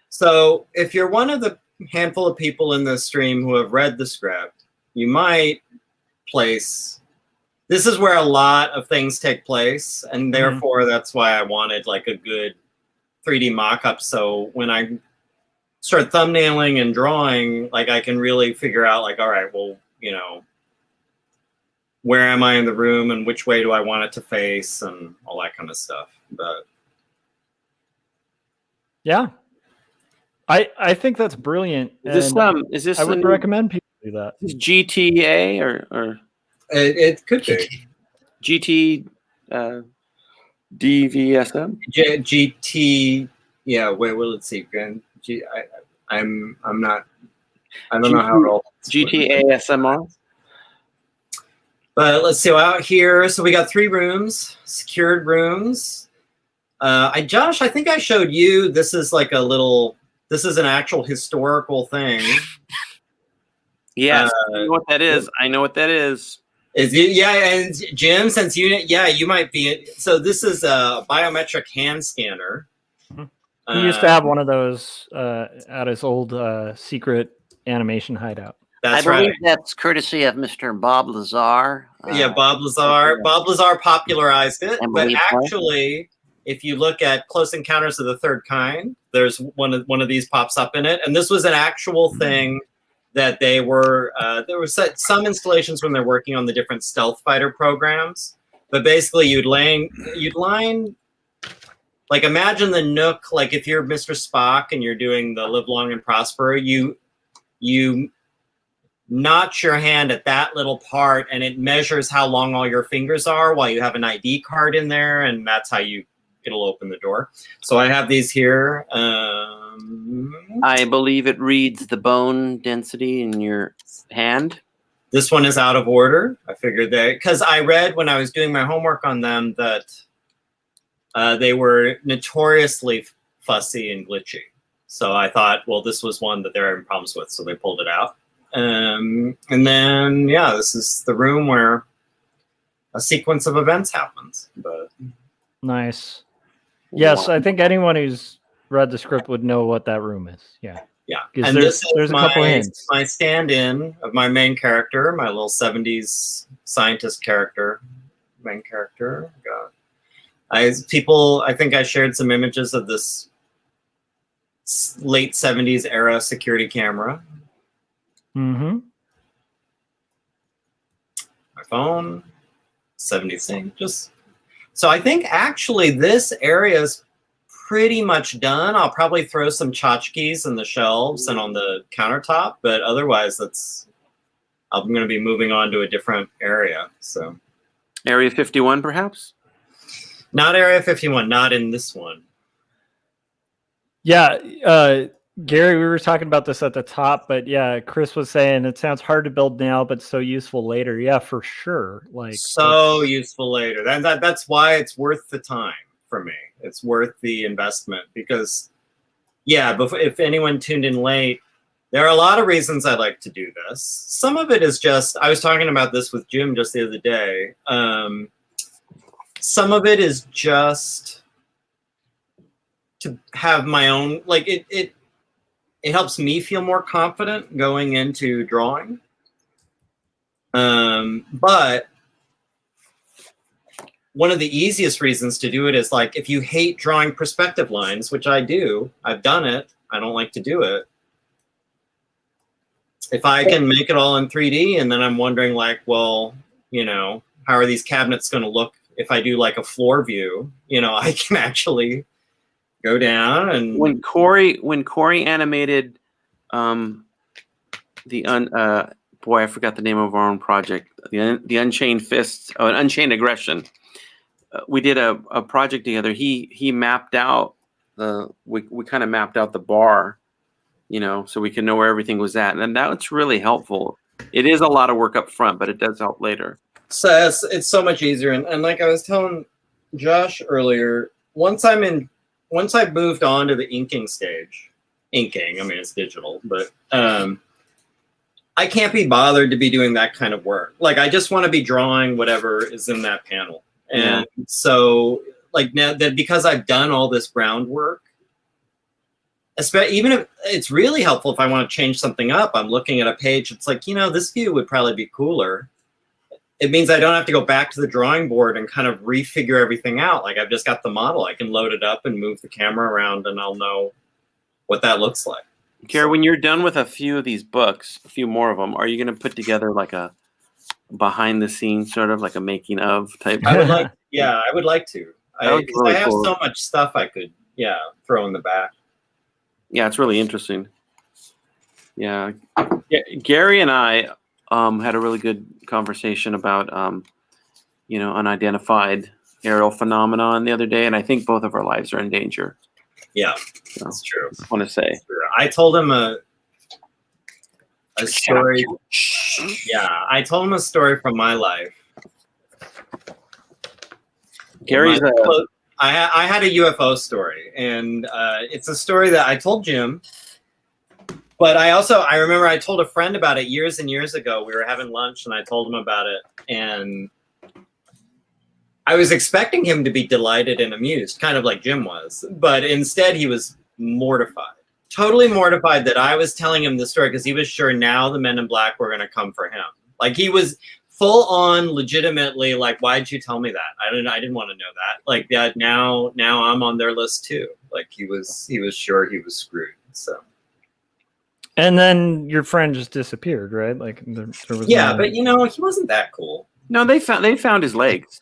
So if you're one of the handful of people in this stream who have read the script, you might place, this is where a lot of things take place, and therefore that's why I wanted like a good 3D mock-up, so when I start thumbnailing and drawing, like I can really figure out like, all right, well, you know, where am I in the room and which way do I want it to face and all that kind of stuff. But yeah. I think that's brilliant. Is and this I would recommend people do that. Is GTA or It could be GT DVSM? GT. Yeah. Wait. Well, let's see. I'm not. I don't know how it all. GTA SMR. But let's see. Out here, so we got 3 rooms, secured rooms. Josh, I think I showed you. This is like a little. This is an actual historical thing. Yes, I know what that is. I know what that is. And Jim, since you might be. So this is a biometric hand scanner. He used to have one of those at his old secret animation hideout. I believe that's courtesy of Mr. Bob Lazar. Yeah, Bob Lazar. Bob Lazar popularized it, but actually, if you look at Close Encounters of the Third Kind, there's one of these pops up in it, and this was an actual thing that they were. There was some installations when they're working on the different stealth fighter programs, but basically you'd line. Like imagine the Nook. Like if you're Mr. Spock and you're doing the Live Long and Prosper, you notch your hand at that little part, and it measures how long all your fingers are while you have an ID card in there, and that's how it'll open the door. So I have these here. I believe it reads the bone density in your hand. This one is out of order. I figured that because I read when I was doing my homework on them that they were notoriously fussy and glitchy. So I thought, well, this was one that they're having problems with, so they pulled it out. And then, this is the room where a sequence of events happens. But nice. Yes, I think anyone who's read the script would know what that room is. Yeah. Yeah. And there's a couple hints. My stand-in of my main character, my little 70s scientist character, main character. I think I shared some images of this late 70s era security camera. Mm-hmm. My phone, 70s thing. So I think actually this area is pretty much done. I'll probably throw some tchotchkes in the shelves and on the countertop, but otherwise I'm going to be moving on to a different area. So Area 51, perhaps? Not Area 51, not in this one. Yeah, Gary, we were talking about this at the top, but yeah, Chris was saying it sounds hard to build now, but so useful later. Yeah, for sure. Like so useful later. That's why it's worth the time for me. It's worth the investment because, if anyone tuned in late, there are a lot of reasons I like to do this. Some of it is just, I was talking about this with Jim just the other day. Some of it is just to have my own, like it helps me feel more confident going into drawing. But one of the easiest reasons to do it is like, if you hate drawing perspective lines, which I do, I've done it. I don't like to do it. If I can make it all in 3D and then I'm wondering like, well, how are these cabinets going to look if I do like a floor view? I can actually go down and when Corey animated I forgot the name of our own project, the Unchained Fists, Unchained Aggression. We did a project together. He mapped out we kind of mapped out the bar, so we can know where everything was at, and that's really helpful. It is a lot of work up front, but it does help later. So it's so much easier, and like I was telling Josh earlier, once I've moved on to the inking stage, I mean it's digital, but I can't be bothered to be doing that kind of work. Like I just want to be drawing whatever is in that panel. And so like now that because I've done all this groundwork, even if it's really helpful if I want to change something up, I'm looking at a page, it's like, this view would probably be cooler. It means I don't have to go back to the drawing board and kind of refigure everything out. Like I've just got the model. I can load it up and move the camera around and I'll know what that looks like. Gary, when you're done with a few of these books, a few more of them, are you going to put together like a behind the scenes sort of like a making of type? I would like to. Really I have cool. so much stuff I could, throw in the back. Yeah, it's really interesting. Yeah, Gary and I had a really good conversation about unidentified aerial phenomenon the other day, and I think both of our lives are in danger. Yeah, So, that's true. I want to say. I told him a story. Yeah, I told him a story from my life. Gary's I had a UFO story, and it's a story that I told Jim. But I remember I told a friend about it years and years ago. We were having lunch, and I told him about it, and I was expecting him to be delighted and amused, kind of like Jim was. But instead, he was mortified, totally mortified that I was telling him the story because he was sure now the Men in Black were going to come for him. Like he was full on, legitimately like, "Why'd you tell me that? I didn't want to know that." Like that. Now I'm on their list too. Like he was sure he was screwed. So. And then your friend just disappeared, right? Like there was but he wasn't that cool. No, they found his legs.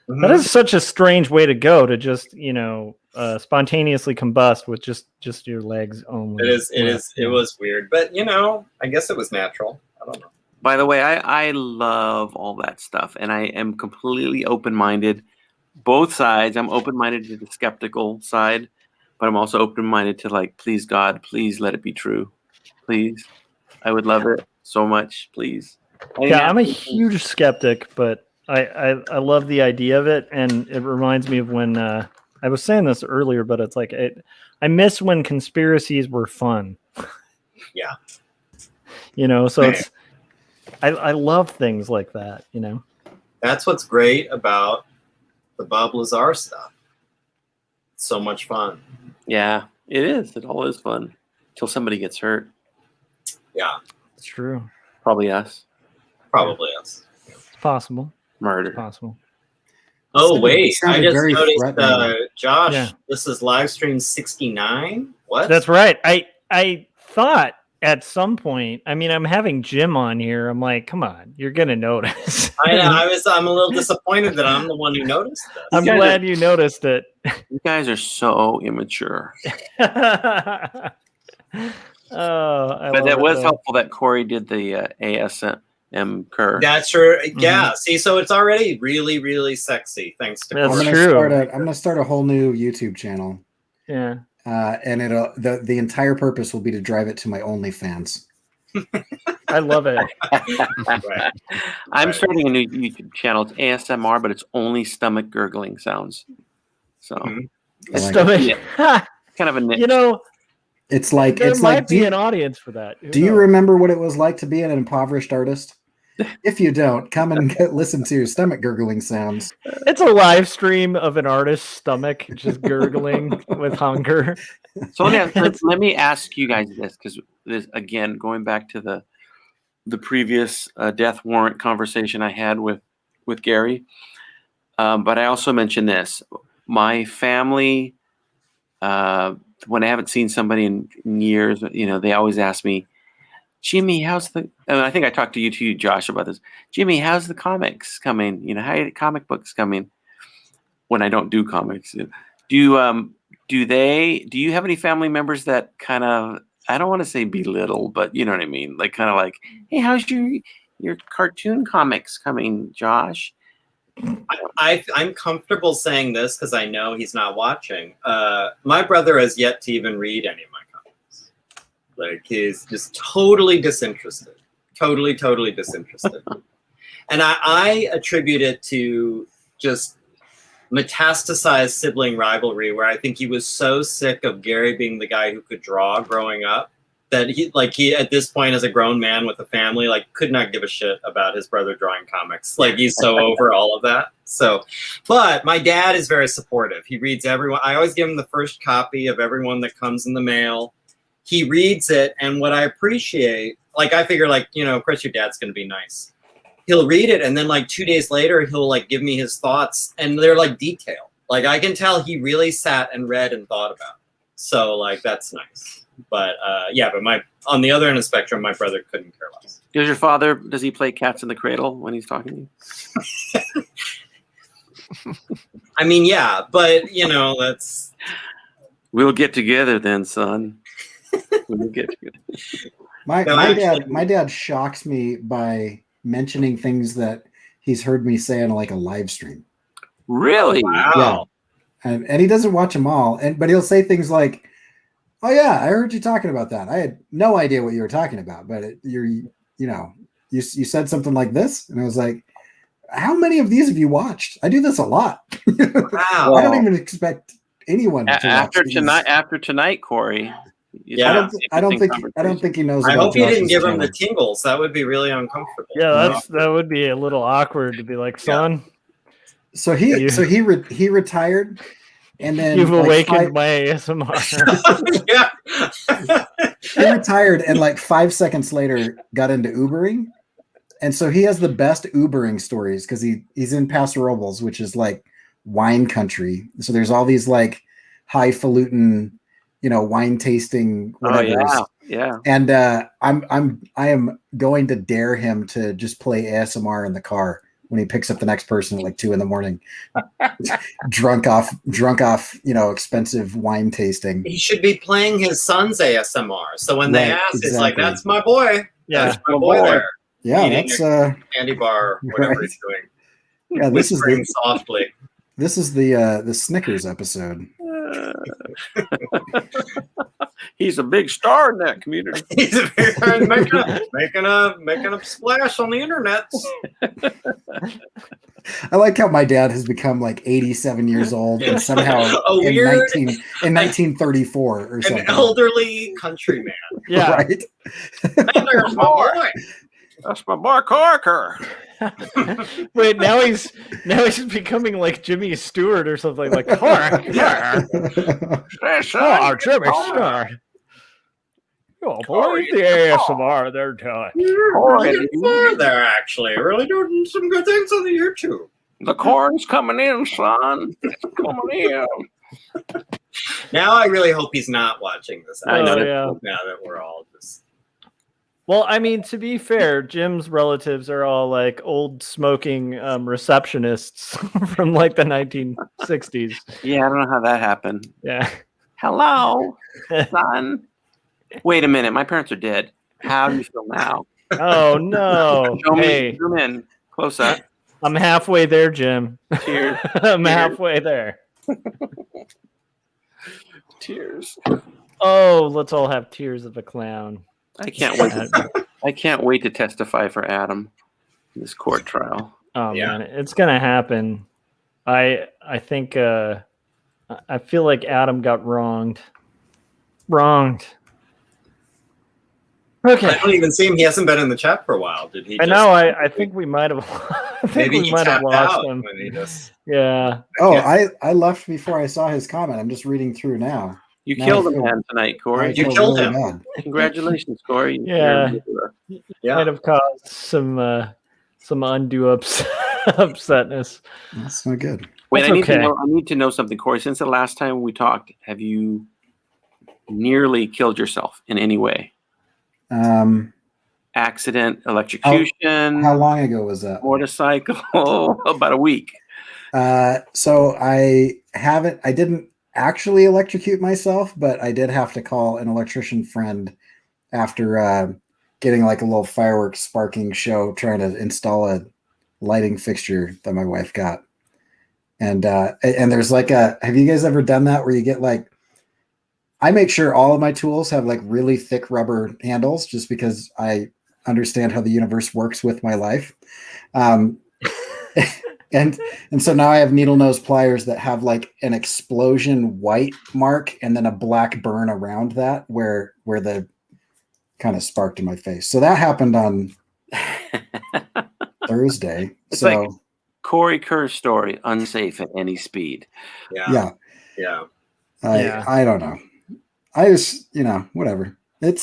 That is such a strange way to go, to just spontaneously combust with just your legs only. It was weird, but I guess it was natural. I don't know. By the way, I love all that stuff, and I am completely open-minded. Both sides. I'm open-minded to the skeptical side, but I'm also open-minded to like, please God, please let it be true. Please. I would love it so much, please. I'm a huge skeptic, but I love the idea of it, and it reminds me of when I was saying this earlier, but it's like I miss when conspiracies were fun. Yeah. So it's I love things like that. That's what's great about the Bob Lazar stuff. It's so much fun. Yeah, it is. It all is fun until somebody gets hurt. Yeah, it's true. Probably us. It's possible. Murder. It's possible. Oh wait, I just noticed, Josh. Yeah. This is live stream 69. What? That's right. I thought at some point. I mean, I'm having Jim on here. I'm like, come on, you're gonna notice. I'm a little disappointed that I'm the one who noticed this. I'm glad you noticed it. You guys are so immature. But that was helpful that Corey did the ASM curve. That's true. Yeah. See, so it's already really, really sexy thanks to Corey. I'm gonna start a whole new YouTube channel. Yeah. And the entire purpose will be to drive it to my OnlyFans. I love it. Right. I'm starting a new YouTube channel. It's ASMR, but it's only stomach gurgling sounds. So stomach. Kind of a it's like there might be an audience for that. Do you remember what it was like to be an impoverished artist? If you don't, come and listen to stomach gurgling sounds. It's a live stream of an artist's stomach just gurgling with hunger. So let me ask you guys this, because this, again, going back to the previous death warrant conversation I had with Gary, but I also mentioned this. My family, when I haven't seen somebody in years, they always ask me, Jimmy, how's the? And I think I talked to you, Josh, about this. Jimmy, how's the comics coming? How are the comic books coming? When I don't do comics, do you have any family members that kind of, I don't want to say belittle, but you know what I mean, like kind of like, hey, how's your cartoon comics coming, Josh? I'm comfortable saying this because I know he's not watching. My brother has yet to even read any of my comics. Like he's just totally disinterested, totally disinterested. And I attribute it to just metastasized sibling rivalry, where I think he was so sick of Gary being the guy who could draw growing up that he at this point as a grown man with a family, like could not give a shit about his brother drawing comics. Like he's so over all of that. So, but my dad is very supportive. He reads everyone. I always give him the first copy of everyone that comes in the mail. He reads it, and what I appreciate, like I figure, like, Chris, your dad's going to be nice. He'll read it, and then like 2 days later, he'll like give me his thoughts, and they're like detailed. Like I can tell he really sat and read and thought about it. So like that's nice. But but on the other end of the spectrum, my brother couldn't care less. Does your father? Does he play cats in the cradle when he's talking to you? I mean, yeah, but that's. We'll get together then, son. We'll get together. My dad shocks me by mentioning things that he's heard me say on like a live stream. Really? Wow. And he doesn't watch them all, but he'll say things like, "Oh yeah, I heard you talking about that. I had no idea what you were talking about, but you said something like this," and I was like, "How many of these have you watched? I do this a lot. Wow. I don't even expect anyone to After watch tonight. After tonight, Corey. Yeah. I don't think he knows. I about hope you didn't Josh's give him the channel. tingles. That would be really uncomfortable. Yeah, that would be a little awkward to be like, son. So he retired, and then You've like, awakened my ASMR. Yeah. he retired, and like 5 seconds later got into Ubering, and so he has the best Ubering stories because he's in Paso Robles, which is like wine country. So there's all these like highfalutin, wine tasting whatever. Oh yeah. And I am going to dare him to just play ASMR in the car when he picks up the next person at like 2 a.m, drunk off, expensive wine tasting. He should be playing his son's ASMR. So when they Right, ask, it's like, exactly. "That's my boy. Yeah. That's my boy there." Yeah, Eating that's candy bar, whatever right. he's doing. Yeah, this is Whispering softly. the Snickers episode. He's a big star in that community. He's making a splash on the internet. I like how my dad has become like 87 years old and somehow in 1934 or something. An elderly countryman. Yeah. Right. And there's my boy. That's my boy Corker. Wait, now he's becoming like Jimmy Stewart or something like Cork. Oh, Jimmy Stewart. Oh, boy, the ASMR they're doing. You're really far there, actually. Really doing some good things on the YouTube. The corn's coming in, son. It's coming in. Now I really hope he's not watching this. I know. Yeah. Now that we're all just. Well, I mean, to be fair, Jim's relatives are all like old smoking receptionists from like the 1960s. Yeah, I don't know how that happened. Yeah. Hello, son. Wait a minute. My parents are dead. How do you feel now? Oh no. Show Hey, me. Zoom in. Close up. I'm halfway there, Jim. Tears. I'm halfway there. Tears. Oh, let's all have tears of a clown. I can't wait. I can't wait to testify for Adam in this court trial. Oh Yeah. man, it's gonna happen. I think I feel like Adam got wronged. Okay. I don't even see him. He hasn't been in the chat for a while. Did he? I know. I think we might have. I think Maybe we he might have tapped lost out him. when he just. Yeah. Oh, I left before I saw his comment. I'm just reading through now. You No, killed a I feel- man tonight, Corey. You killed him. bad. Congratulations, Corey. Yeah. Yeah. Might have caused some undue upsetness. That's not good. Wait, That's I need okay. to know something, Corey. Since the last time we talked, have you nearly killed yourself in any way? Accident, electrocution, How long ago was that? motorcycle? About a week. So I didn't actually electrocute myself, but I did have to call an electrician friend after getting like a little fireworks sparking show trying to install a lighting fixture that my wife got. And there's like have you guys ever done that where you get like, I make sure all of my tools have like really thick rubber handles just because I understand how the universe works with my life. And so now I have needle nose pliers that have like an explosion white mark and then a black burn around that where the kind of sparked in my face. So that happened on Thursday. It's so like Corey Kerr's story, unsafe at any speed. Yeah. yeah, Yeah. I don't know. I just, whatever. It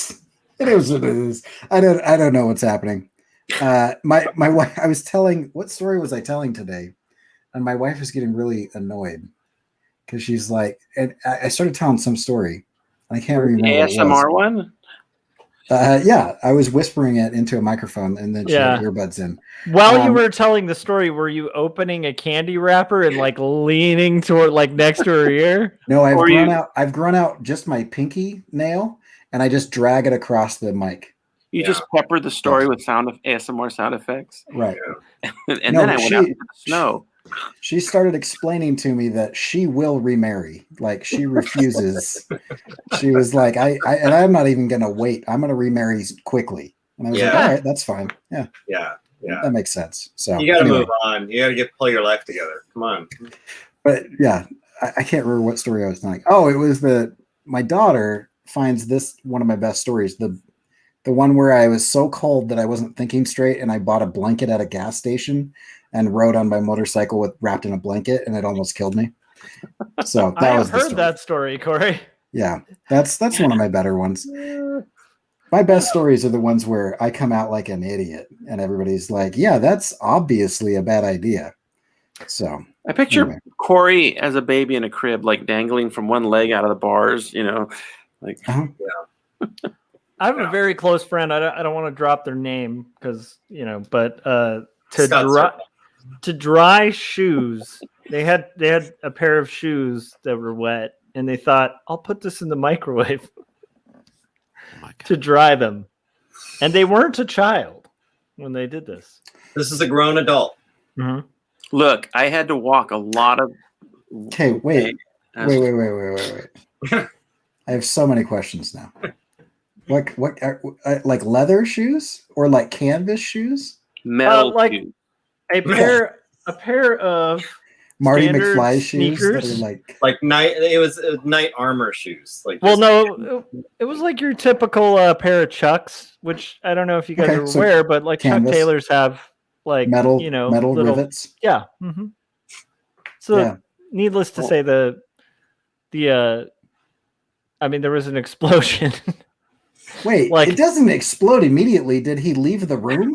is what it is. I don't know what's happening. My wife, what story was I telling today? And my wife is getting really annoyed because she's like, and I started telling some story and I can't remember. ASMR one? Yeah, I was whispering it into a microphone, and then she had Yeah. earbuds in. While you were telling the story, were you opening a candy wrapper and like leaning toward like next to her ear? No, Or I've grown out just my pinky nail, and I just drag it across the mic. You just peppered the story with ASMR sound effects. Right. And then I went out into the snow. She started explaining to me that she will remarry. Like she refuses. She was like, and I'm not even gonna wait. I'm gonna remarry quickly. And I was like, all right, that's fine. Yeah. Yeah. That makes sense. So you got to move on. You got to pull your life together. Come on. But yeah, I can't remember what story I was telling. Oh, it was my daughter finds this one of my best stories. The one where I was so cold that I wasn't thinking straight, and I bought a blanket at a gas station and rode on my motorcycle wrapped in a blanket, and it almost killed me. So that was the story. Heard that story, Corey. Yeah, that's one of my better ones. My best stories are the ones where I come out like an idiot, and everybody's like, "Yeah, that's obviously a bad idea." So I picture Corey as a baby in a crib, like dangling from one leg out of the bars. Like. I have a very close friend. I don't want to drop their name because but to dry shoes, they had a pair of shoes that were wet, and they thought, I'll put this in the microwave to dry them, and they weren't a child when they did this. This is a grown adult. Mm-hmm. Look, I had to walk a lot of. Okay, wait. I have so many questions now. What like leather shoes or like canvas shoes? Metal like shoes. a pair of Marty McFly shoes sneakers. that are like night. It was night armor shoes. Like no, it was like your typical pair of Chucks, which I don't know if you guys are aware, but like canvas. Chuck Taylors have like metal little rivets. Yeah. Mm-hmm. So needless to say, there was an explosion. Wait, it doesn't explode immediately. Did he leave the room?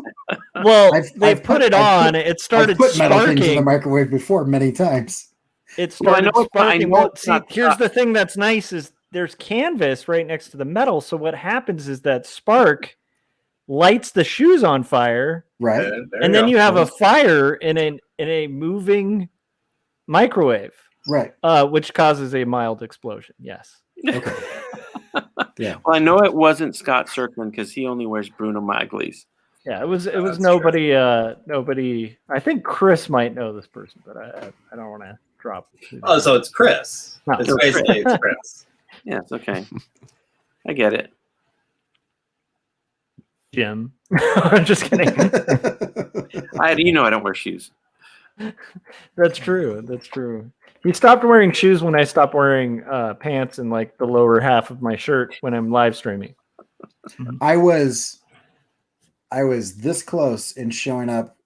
Well, I've put it on. It started I've put metal sparking. things in the microwave before many times. It started sparking. Well, see, here's the thing that's nice is there's canvas right next to the metal. So what happens is that spark lights the shoes on fire. Right. And then you have a fire in a moving microwave. Right. Which causes a mild explosion. Yes. Okay. Yeah. Well, I know it wasn't Scott Serkman because he only wears Bruno Magli's. Yeah, it was nobody. Nobody. I think Chris might know this person, but I don't want to drop. Oh, so it's Chris. No, it's basically it's Chris. Yeah, it's okay. I get it. Jim. I'm just kidding. I don't wear shoes. That's true. He stopped wearing shoes when I stopped wearing pants and like the lower half of my shirt when I'm live streaming. I was this close in showing up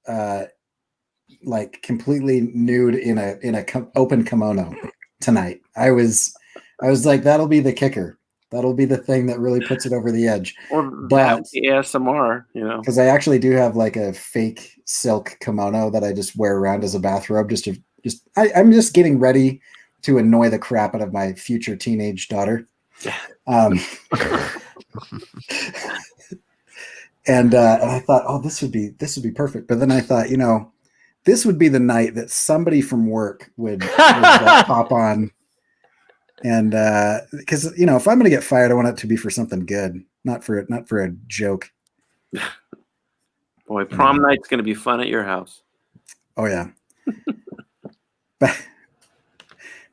like completely nude in a open kimono tonight. I was like, that'll be the kicker. That'll be the thing that really puts it over the edge. But ASMR, because I actually do have like a fake silk kimono that I just wear around as a bathrobe. I'm just getting ready to annoy the crap out of my future teenage daughter. And I thought, oh, this would be perfect. But then I thought, this would be the night that somebody from work would pop on. And because if I'm going to get fired, I want it to be for something good, not for a joke. Boy, prom night's going to be fun at your house. Oh yeah.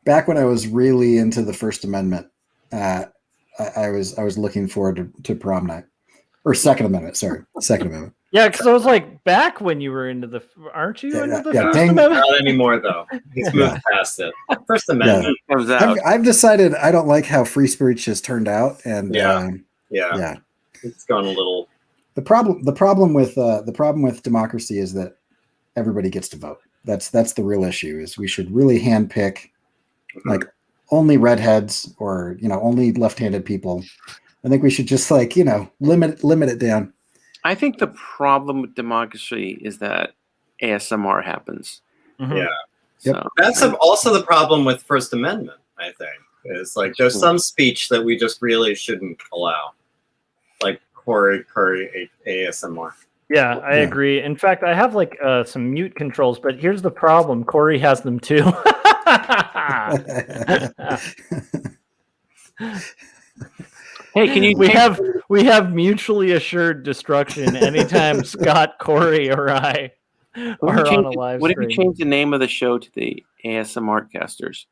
Back when I was really into the First Amendment, I was looking forward to prom night, or Second Amendment. Sorry, Second Amendment. Yeah, because I was like, back when you were into aren't you into the First Amendment? Amendment? Not anymore, though. He's moved past it. First Amendment comes out. I've decided I don't like how free speech has turned out, and it's gone a little. The problem with democracy is that everybody gets to vote. That's the real issue. Is we should really handpick like only redheads or only left-handed people. I think we should just limit it down. I think the problem with democracy is that ASMR happens. Mm-hmm. Yeah. Yep. That's also the problem with First Amendment, I think. It's like there's some speech that we just really shouldn't allow. Like Corey Curry ASMR. Yeah, I agree. In fact, I have like some mute controls, but here's the problem: Corey has them too. Hey, can you? We have mutually assured destruction anytime Scott, Corey, or I are on a live What if stream. you change the name of the show to the ASMR Casters?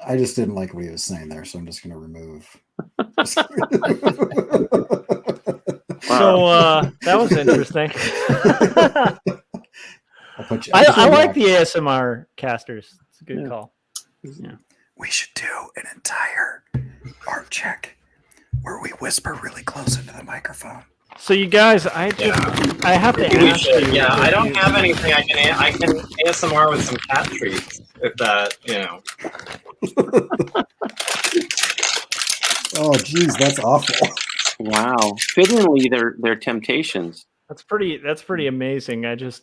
I just didn't like what he was saying there, so I'm just going to remove. So that was interesting. I like the ASMR Casters. It's a good call. Yeah. We should do an entire art check where we whisper really close into the microphone. So you guys, I have to ask you. Yeah, I don't have anything. I can ASMR with some cat treats if that, Oh, geez, that's awful. Wow. Fittingly, they're temptations. That's pretty amazing. I just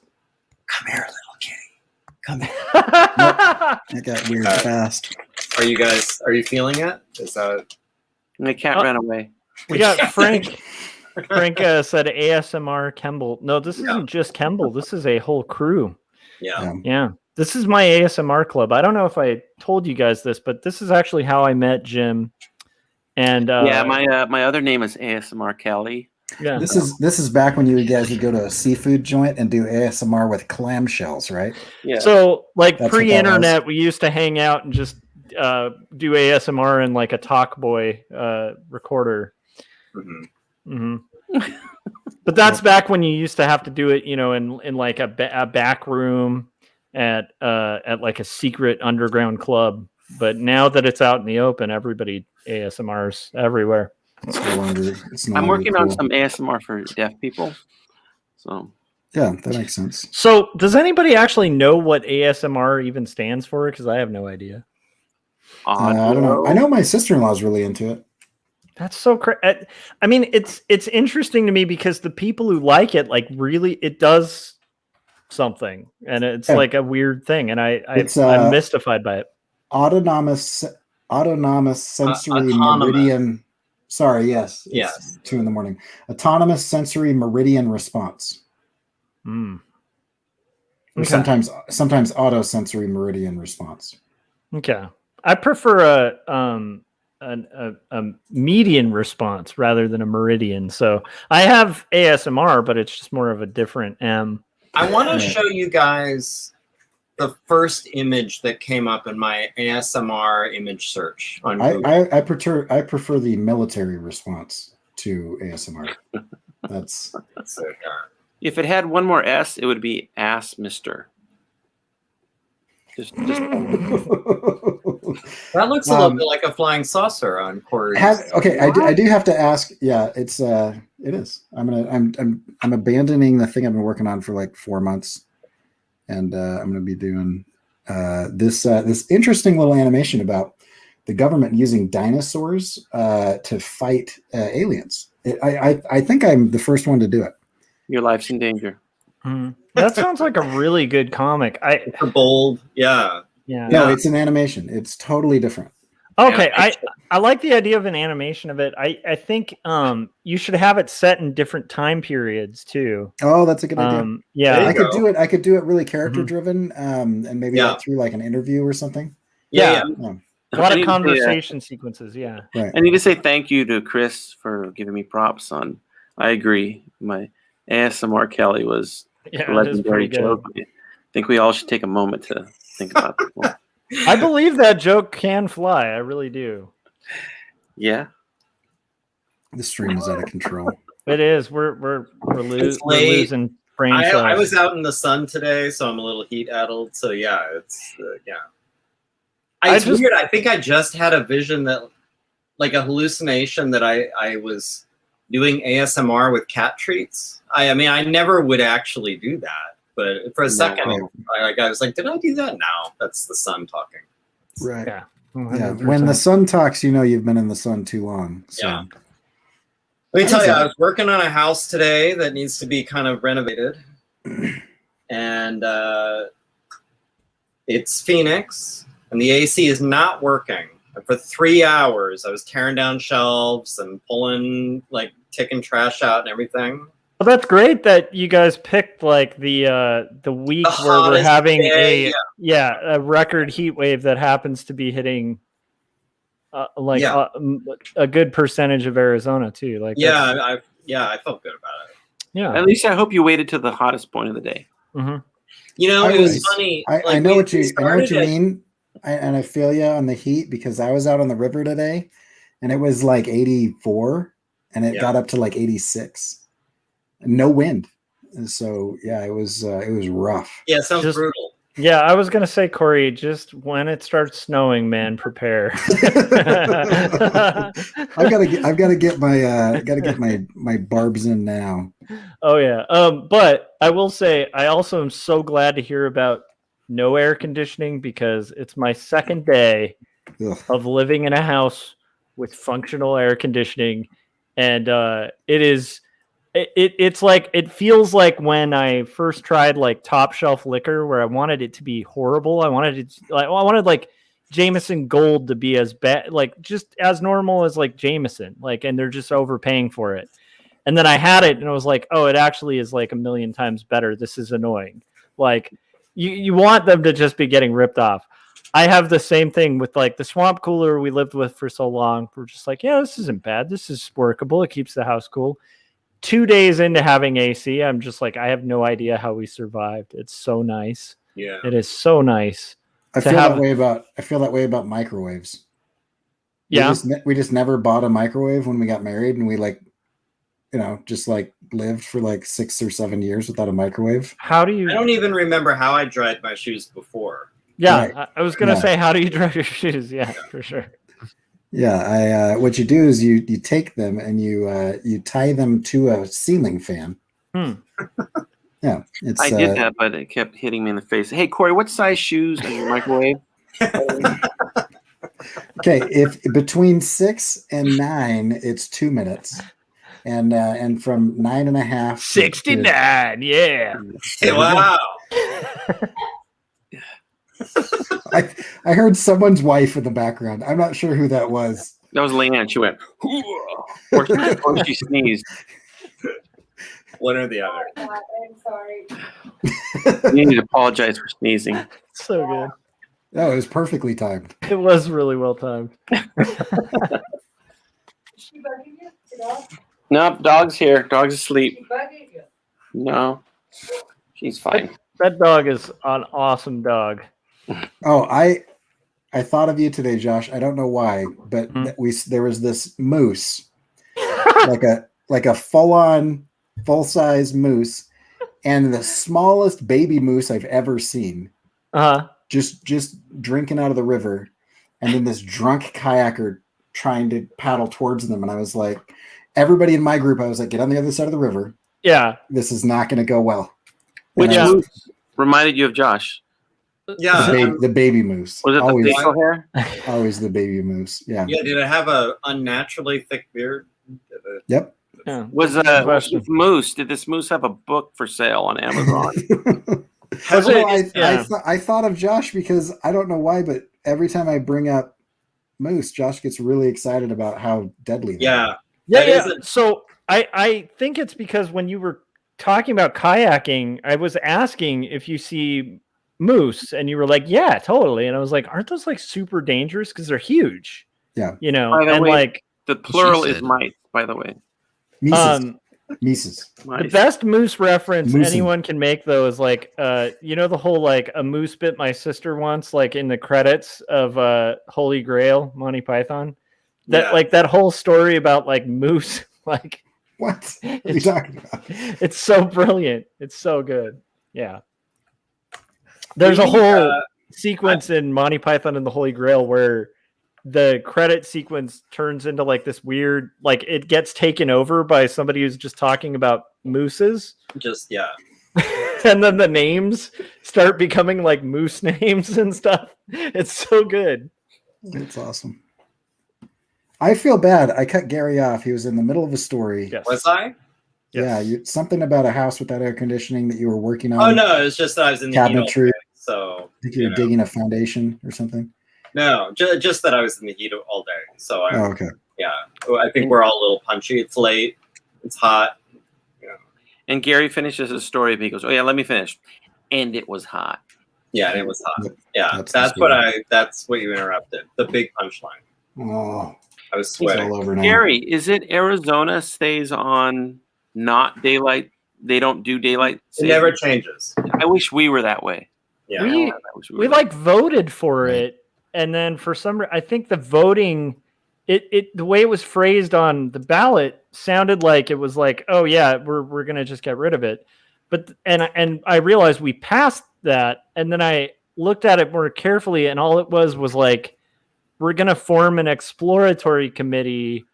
Come here, little kitty. Come here. That got weird fast. Are you feeling it? Is that? And the cat ran away. We got Frank. Frank said ASMR Kemble. No, this isn't just Kemble. This is a whole crew. Yeah. This is my ASMR club. I don't know if I told you guys this, but this is actually how I met Jim. And my other name is ASMR Kelly. Yeah. This is back when you guys would go to a seafood joint and do ASMR with clamshells, right? Yeah. So like That's what that pre-internet, we used to hang out and just do ASMR in like a Talkboy recorder. But that's back when you used to have to do it, in like a back room at like a secret underground club. But now that it's out in the open, everybody ASMRs everywhere. I'm working on some ASMR for deaf people. So yeah, that makes sense. So does anybody actually know what ASMR even stands for? Because I have no idea. I don't know. I know my sister-in-law is really into it. That's so crazy. I mean, it's interesting to me because the people who like it, like really, it does something, and it's like a weird thing, and I'm mystified by it. Autonomous sensory meridian. Sorry, yes. It's 2 a.m. Autonomous sensory meridian response. Okay. Sometimes autosensory meridian response. Okay. I prefer a median response rather than a meridian. So I have ASMR, but it's just more of a different M. I want to show you guys the first image that came up in my ASMR image search on Google. I prefer the military response to ASMR. That's so dark. If it had one more S, it would be Ass Mister. Just that looks a little bit like a flying saucer on Corey's. I do have to ask. Yeah, it is. I'm abandoning the thing I've been working on for like 4 months, and I'm going to be doing this interesting little animation about the government using dinosaurs to fight aliens. I think I'm the first one to do it. Your life's in danger. That sounds like a really good comic. It's bold, yeah. No, it's an animation. It's totally different. Okay, I like the idea of an animation of it. I think you should have it set in different time periods too. Oh, that's a good idea. Yeah, I could do it really character driven, and maybe through like an interview or something. Yeah. A lot of conversation sequences. Yeah, right. I need to say thank you to Chris for giving me props on. I agree. My ASMR Kelly was a legendary joke. I think we all should take a moment to think about it. I believe that joke can fly. I really do. Yeah. The stream is out of control. It is. We're losing brain cells. I was out in the sun today, so I'm a little heat addled. So yeah, it's It's weird. I think I just had a vision that, like a hallucination, that I was doing ASMR with cat treats. I mean, I never would actually do that. But for a second, I was like, did I do that? No, that's the sun talking. Right. Yeah. Yeah. When the sun talks, you've been in the sun too long. So. Yeah. Let me tell you, I was working on a house today that needs to be kind of renovated. And it's Phoenix, and the AC is not working. For 3 hours, I was tearing down shelves and pulling, like, taking trash out and everything. Well, that's great that you guys picked like the week The where we're hottest having day, a record heat wave that happens to be hitting a good percentage of Arizona too. Like I felt good about it. yeah. At least I hope you waited to the hottest point of the day. Mhm. You know, it was funny. I know what you mean, and I feel you on the heat because I was out on the river today, and it was like 84, and it got up to like 86. No wind, and so yeah, it was rough. Yeah, it sounds brutal. Yeah, I was gonna say, Corey, just when it starts snowing, man, prepare. I've got to get my barbs in now. Oh yeah. But I will say I also am so glad to hear about no air conditioning because it's my second day of living in a house with functional air conditioning, and it's like it feels like when I first tried like top shelf liquor where I wanted it to be horrible. I wanted like Jameson Gold to be as bad, like just as normal as like Jameson, like, and they're just overpaying for it. And then I had it and I was like, oh, it actually is like a million times better. This is annoying. Like you want them to just be getting ripped off. I have the same thing with like the swamp cooler we lived with for so long. We're just like, yeah, this isn't bad. This is workable. It keeps the house cool. 2 days into having AC, I'm just like, I have no idea how we survived. It's so nice. Yeah. It is so nice. I feel that way about microwaves. Yeah. We just never bought a microwave when we got married, and we just lived for like 6 or 7 years without a microwave. How do you? I don't even remember how I dried my shoes before. Yeah, right. I was gonna say, how do you dry your shoes? Yeah, for sure. Yeah, what you do is you take them and you tie them to a ceiling fan. Yeah, I did that, but it kept hitting me in the face. Hey, Corey, what size shoes is your microwave? Okay, if between 6 and 9, it's 2 minutes, and from 9.5 69. Yeah. Wow. I heard someone's wife in the background. I'm not sure who that was. That was Leanne. She went, or she sneezed. One or the other. I'm sorry. You need to apologize for sneezing. So good. No, it was perfectly timed. It was really well timed. Is she bugging you? The dog? Nope, dog's here. Dog's asleep. She bugging you? No, she's fine. That dog is an awesome dog. Oh, I thought of you today, Josh. I don't know why, but there was this moose, like a full-size moose, and the smallest baby moose I've ever seen. Just drinking out of the river, and then this drunk kayaker trying to paddle towards them, and I was like, everybody in my group, I was like, get on the other side of the river. Yeah, this is not going to go well. Which moose reminded you of Josh? Yeah, the baby moose. Was it always, the facial hair? Always the baby moose. Yeah. Yeah. Did it have a unnaturally thick beard? Yep. Yeah. Was moose? Did this moose have a book for sale on Amazon? I thought of Josh because I don't know why, but every time I bring up moose, Josh gets really excited about how deadly they are. Yeah. So I think it's because when you were talking about kayaking, I was asking if you see moose, and you were like, "Yeah, totally." And I was like, "Aren't those like super dangerous because they're huge?" Yeah, and way, like the plural is mice. By the way, Mises. The best moose reference anyone can make though is like, the whole like a moose bit my sister once, like in the credits of Holy Grail, Monty Python. That like that whole story about like moose, like what are you talking about? It's so brilliant. It's so good. Yeah. There's a whole sequence in Monty Python and the Holy Grail where the credit sequence turns into like this weird, like it gets taken over by somebody who's just talking about mooses. And then the names start becoming like moose names and stuff. It's so good. It's awesome. I feel bad. I cut Gary off. He was in the middle of a story. Yes. Was I? Yeah, something about a house without air conditioning that you were working on. Oh no, it's just that I was in the cabinetry. So I think you were digging a foundation or something. No, just that I was in the heat all day. So Oh, okay. yeah, I think we're all a little punchy. It's late. It's hot. And Gary finishes his story. And he goes, "Oh yeah, let me finish." And it was hot. Yeah, and it was hot. Yeah, That's that's what you interrupted. The big punchline. Oh, I was it's sweating. all over now. Gary, is it Arizona stays on not daylight? They don't do daylight It savings? never changes. I wish we were that way. Yeah. We- I wish We were like voted for Right. it, and then for some I think the voting the way it was phrased on the ballot sounded like it was like, oh yeah, we're gonna just get rid of it. But and I realized we passed that, and then I looked at it more carefully, and all it was like, we're gonna form an exploratory committee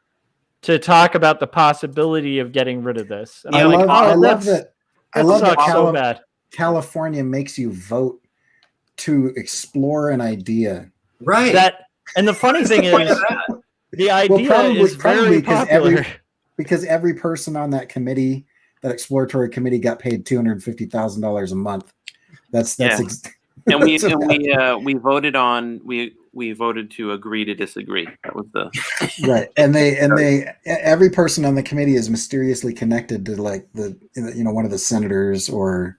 to talk about the possibility of getting rid of this. And I I'm like, love that. I love that sucks so bad. California makes you vote to explore an idea. Right. That, and the funny thing Point is, of that. the idea is very popular. Because every person on that committee, that exploratory committee, got paid $250,000 a month. That's Yeah. And we voted on we voted to agree to disagree. That was the right. And every person on the committee is mysteriously connected to like one of the senators or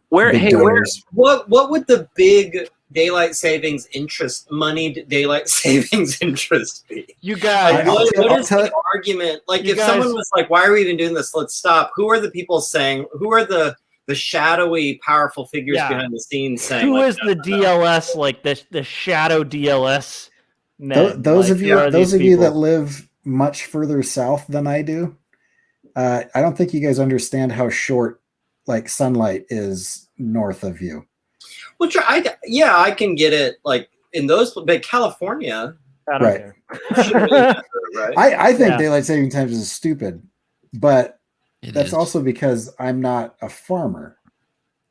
where big hey donors. What would the big daylight savings interest, moneyed daylight savings interest be? You guys, What is the argument? Like, You if guys- someone was like, "Why are we even doing this? Let's stop." Who are the people saying? Who are the shadowy, powerful figures Yeah. behind the scenes saying? who like, is no, the no, no. DLS, like the shadow DLS men? Those Like, of who you, are those these of you that people? live much further south than I do, I don't think you guys understand how short like sunlight is north of you. Well, I can get it. Like in those, but California, I don't Right. care. shouldn't really matter, right? I think Yeah. daylight saving times is stupid, but It that's is. also because I'm not a farmer,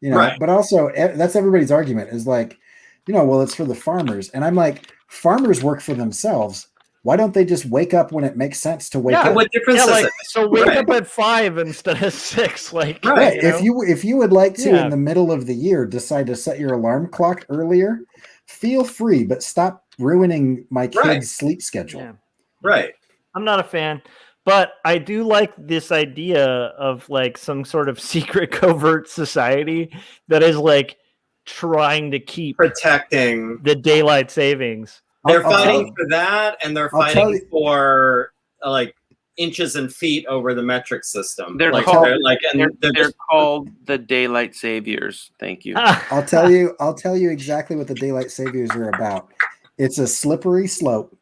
Right. But also that's everybody's argument is like, well, it's for the farmers, and I'm like, farmers work for themselves. Why don't they just wake up when it makes sense to wake Yeah, up? What difference Yeah, does like it? so wake Right. up at 5 instead of 6. Like, Right. If you would like to Yeah. in the middle of the year decide to set your alarm clock earlier, feel free, but stop ruining my kids' Right. sleep schedule. Yeah. Right. I'm not a fan, but I do like this idea of like some sort of secret covert society that is like trying to keep Protecting. the daylight savings. They're I'll tell fighting you- for that, and they're I'll tell fighting you- for like inches and feet over the metric system. They're like, called- they're they're just called the daylight saviors. Thank you. I'll tell you exactly what the daylight saviors are about. It's a slippery slope,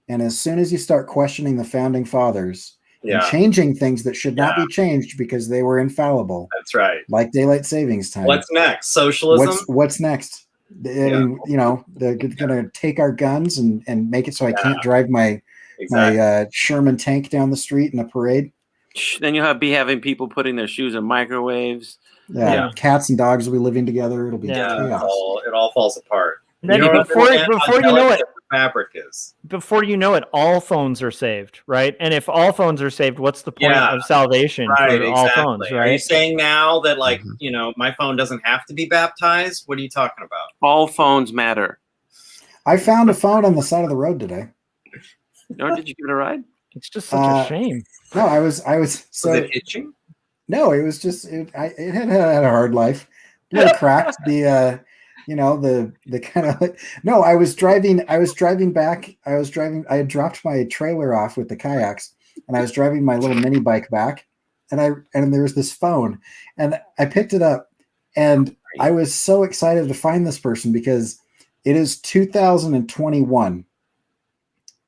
and as soon as you start questioning the founding fathers and yeah. changing things that should not be changed because they were infallible, That's right. like daylight savings time. What's next? Socialism. What's next? And, they're gonna take our guns and make it so I can't drive my Sherman tank down the street in a parade. Then you'll be having people putting their shoes in microwaves. Yeah. Cats and dogs will be living together. It'll be Yeah. chaos. It all falls apart. Then You don't before understand how you know delicate it, the fabric is. before you know it, all phones are saved, right? And if all phones are saved, what's the point Yeah. of salvation Right, for all exactly. phones, Are you right? saying now that like Mhm. my phone doesn't have to be baptized? What are you talking about? All phones matter. I found a phone on the side of the road today. No, did you give it a ride? It's just such a shame. No, I was so Was it itching? no, it was just it had a hard life. A little cracked. The kind of like, no, I was driving back. I had dropped my trailer off with the kayaks, and I was driving my little mini bike back, and there was this phone, and I picked it up, and I was so excited to find this person because it is 2021,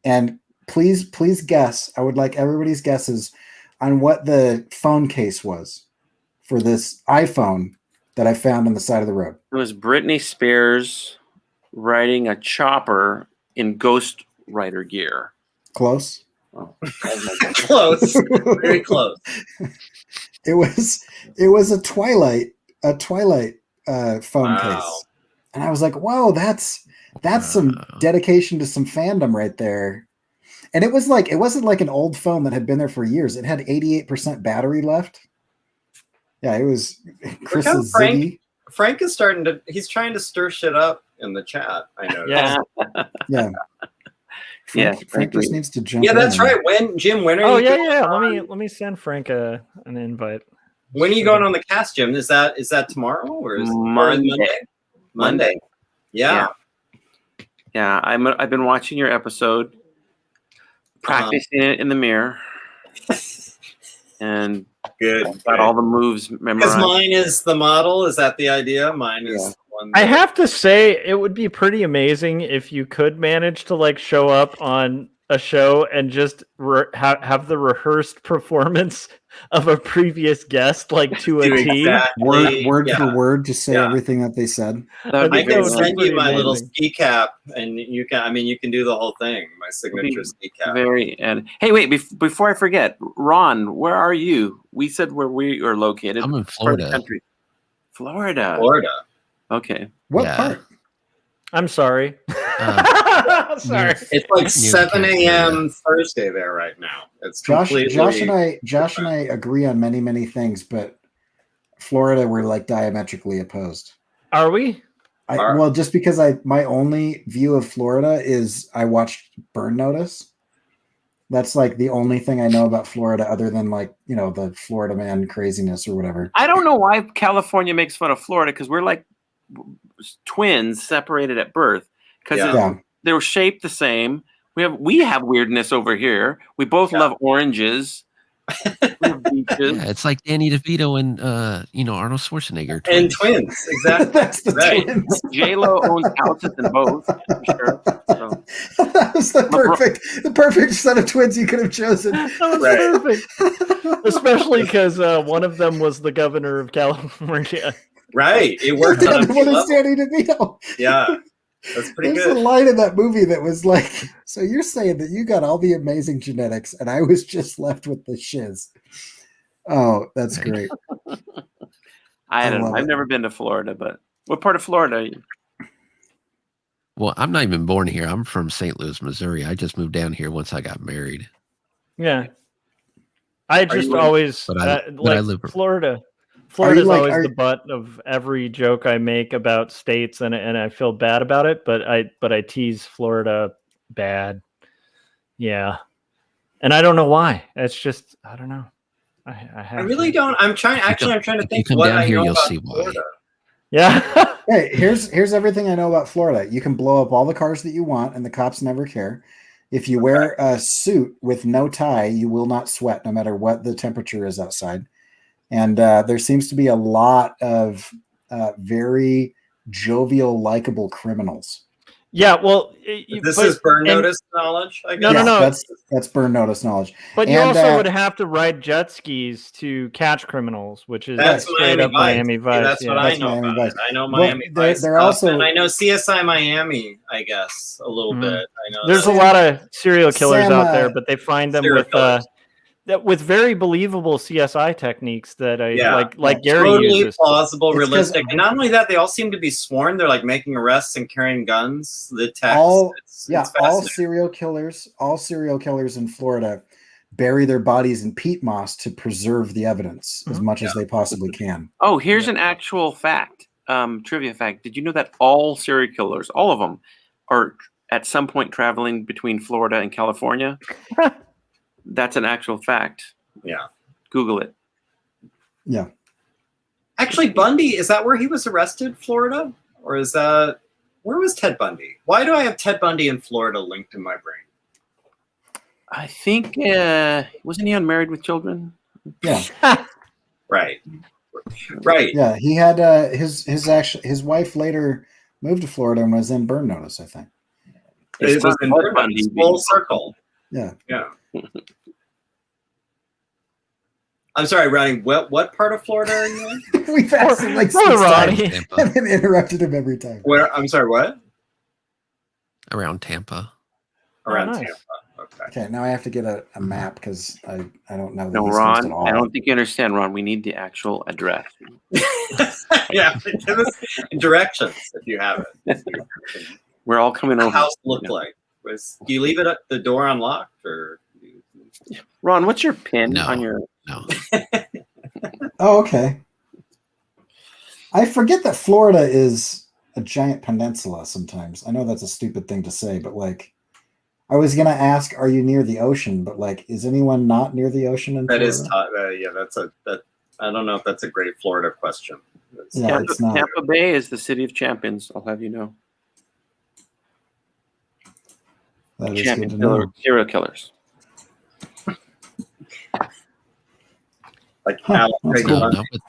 and please guess. I would like everybody's guesses on what the phone case was for this iPhone that I found on the side of the road. It was Britney Spears riding a chopper in Ghost Rider gear. Close. Oh, Close. Very close. It was a Twilight phone Wow. case, and I was like, "Whoa, that's some dedication to some fandom right there." And it wasn't like an old phone that had been there for years. It had 88% battery left. Yeah, it was Chris's Ziggy. Frank is he's trying to stir shit up in the chat. I know. Yeah. Yeah. Yeah, Frank just needs to jump. Yeah, that's in. right. Jim, when are Oh you yeah, going yeah. on- Let me send Frank an invite. When are you going on the cast, Jim? Is that tomorrow or is Monday. Monday. Yeah. Yeah, I've been watching your episode, practicing it in the mirror, and Good. got all the moves Because memorized. mine is the model. Is that the idea? Mine is the one. I have to say, it would be pretty amazing if you could manage to like show up on a show and just have the rehearsed performance of a previous guest, like to a T. Exactly. Word for word, just say everything that they said. I think can that would be send you pretty my little amazing. ski cap, and you can. I mean, you can do the whole thing. My signature ski cap. And hey, wait! Before I forget, Ron, where are you? We said where we are located. I'm in Part of the Florida. country. Florida. Okay. What Yeah. part? I'm sorry. Sorry. It's like Near 7 the a.m. Thursday there right now. It's Josh completely. Josh and I agree on many things, but Florida we're like diametrically opposed. Are we? Well, just because my only view of Florida is I watched Burn Notice. That's like the only thing I know about Florida, other than like the Florida man craziness or whatever. I don't know why California makes fun of Florida because we're like twins separated at birth because they were shaped the same. We have weirdness over here. We both love oranges. We have beaches. Yeah, it's like Danny DeVito and Arnold Schwarzenegger. And twins, exactly. That's the twins. J-Lo owns houses in both, for sure. So. That was the perfect set of twins you could have chosen. That was perfect. Especially because one of them was the governor of California. Right. It worked on a few levels. Danny DeVito. Yeah. That's pretty There's good. a line in that movie that was like, so you're saying that you got all the amazing genetics and I was just left with the shiz. Oh, that's great. I don't know. I've never been to Florida, but what part of Florida are you? Well, I'm not even born here. I'm from St. Louis, Missouri. I just moved down here once I got married. Yeah. I just always but I live Florida. Florida's always the butt of every joke I make about states, and I feel bad about it. But I tease Florida bad. Yeah, and I don't know why. It's just I don't know. I really don't. I'm trying to think what I know about Florida. Yeah. Hey, here's everything I know about Florida. You can blow up all the cars that you want, and the cops never care. If you wear a suit with no tie, you will not sweat, no matter what the temperature is outside. And there seems to be a lot of very jovial, likable criminals. Yeah, well, this is Burn Notice knowledge. I guess. No. That's Burn Notice knowledge. But you also would have to ride jet skis to catch criminals, which is straight up Miami Vice. That's what I know about it. I know Miami Vice. They're also, and I know CSI Miami, I guess, a little bit. I know there's a lot of serial killers out there, but they find them with very believable CSI techniques that like Gary totally uses. Plausible, realistic, and not only that, they all seem to be sworn. They're like making arrests and carrying guns. The text, all serial killers in Florida bury their bodies in peat moss to preserve the evidence as much as they possibly can. Oh, here's an actual fact, trivia fact. Did you know that all serial killers, all of them, are at some point traveling between Florida and California? That's an actual fact. Yeah. Google it. Yeah. Actually, Bundy, is that where he was arrested, Florida? Or is that, where was Ted Bundy? Why do I have Ted Bundy in Florida linked in my brain? I think, wasn't he on Married with Children? Yeah. Right. Yeah, he had his wife later moved to Florida and was in Burn Notice, I think. It was in Burn Notice, full circle. Yeah. I'm sorry, Ronnie. What part of Florida are you in? We've asked him like 6 times and then interrupted him every time. Where? I'm sorry. What? Around Tampa. Around Tampa. Okay. Now I have to get a map because I don't know. No, Ron. I don't think you understand, Ron. We need the actual address. Yeah, give us directions if you have it. We're all coming over. What the house looked like? Do you leave it at the door unlocked, or? Ron, what's your pin on your? No. Oh, okay. I forget that Florida is a giant peninsula sometimes. I know that's a stupid thing to say, but like, I was gonna ask, are you near the ocean? But like, is anyone not near the ocean in That Florida? is that. I don't know if that's a great Florida question. Yeah, it's not. Tampa Bay is the city of champions. I'll have you know. That is Champion good to know. serial killers. Like Huh, Alex that's Craig cool. No, Bundy. not with,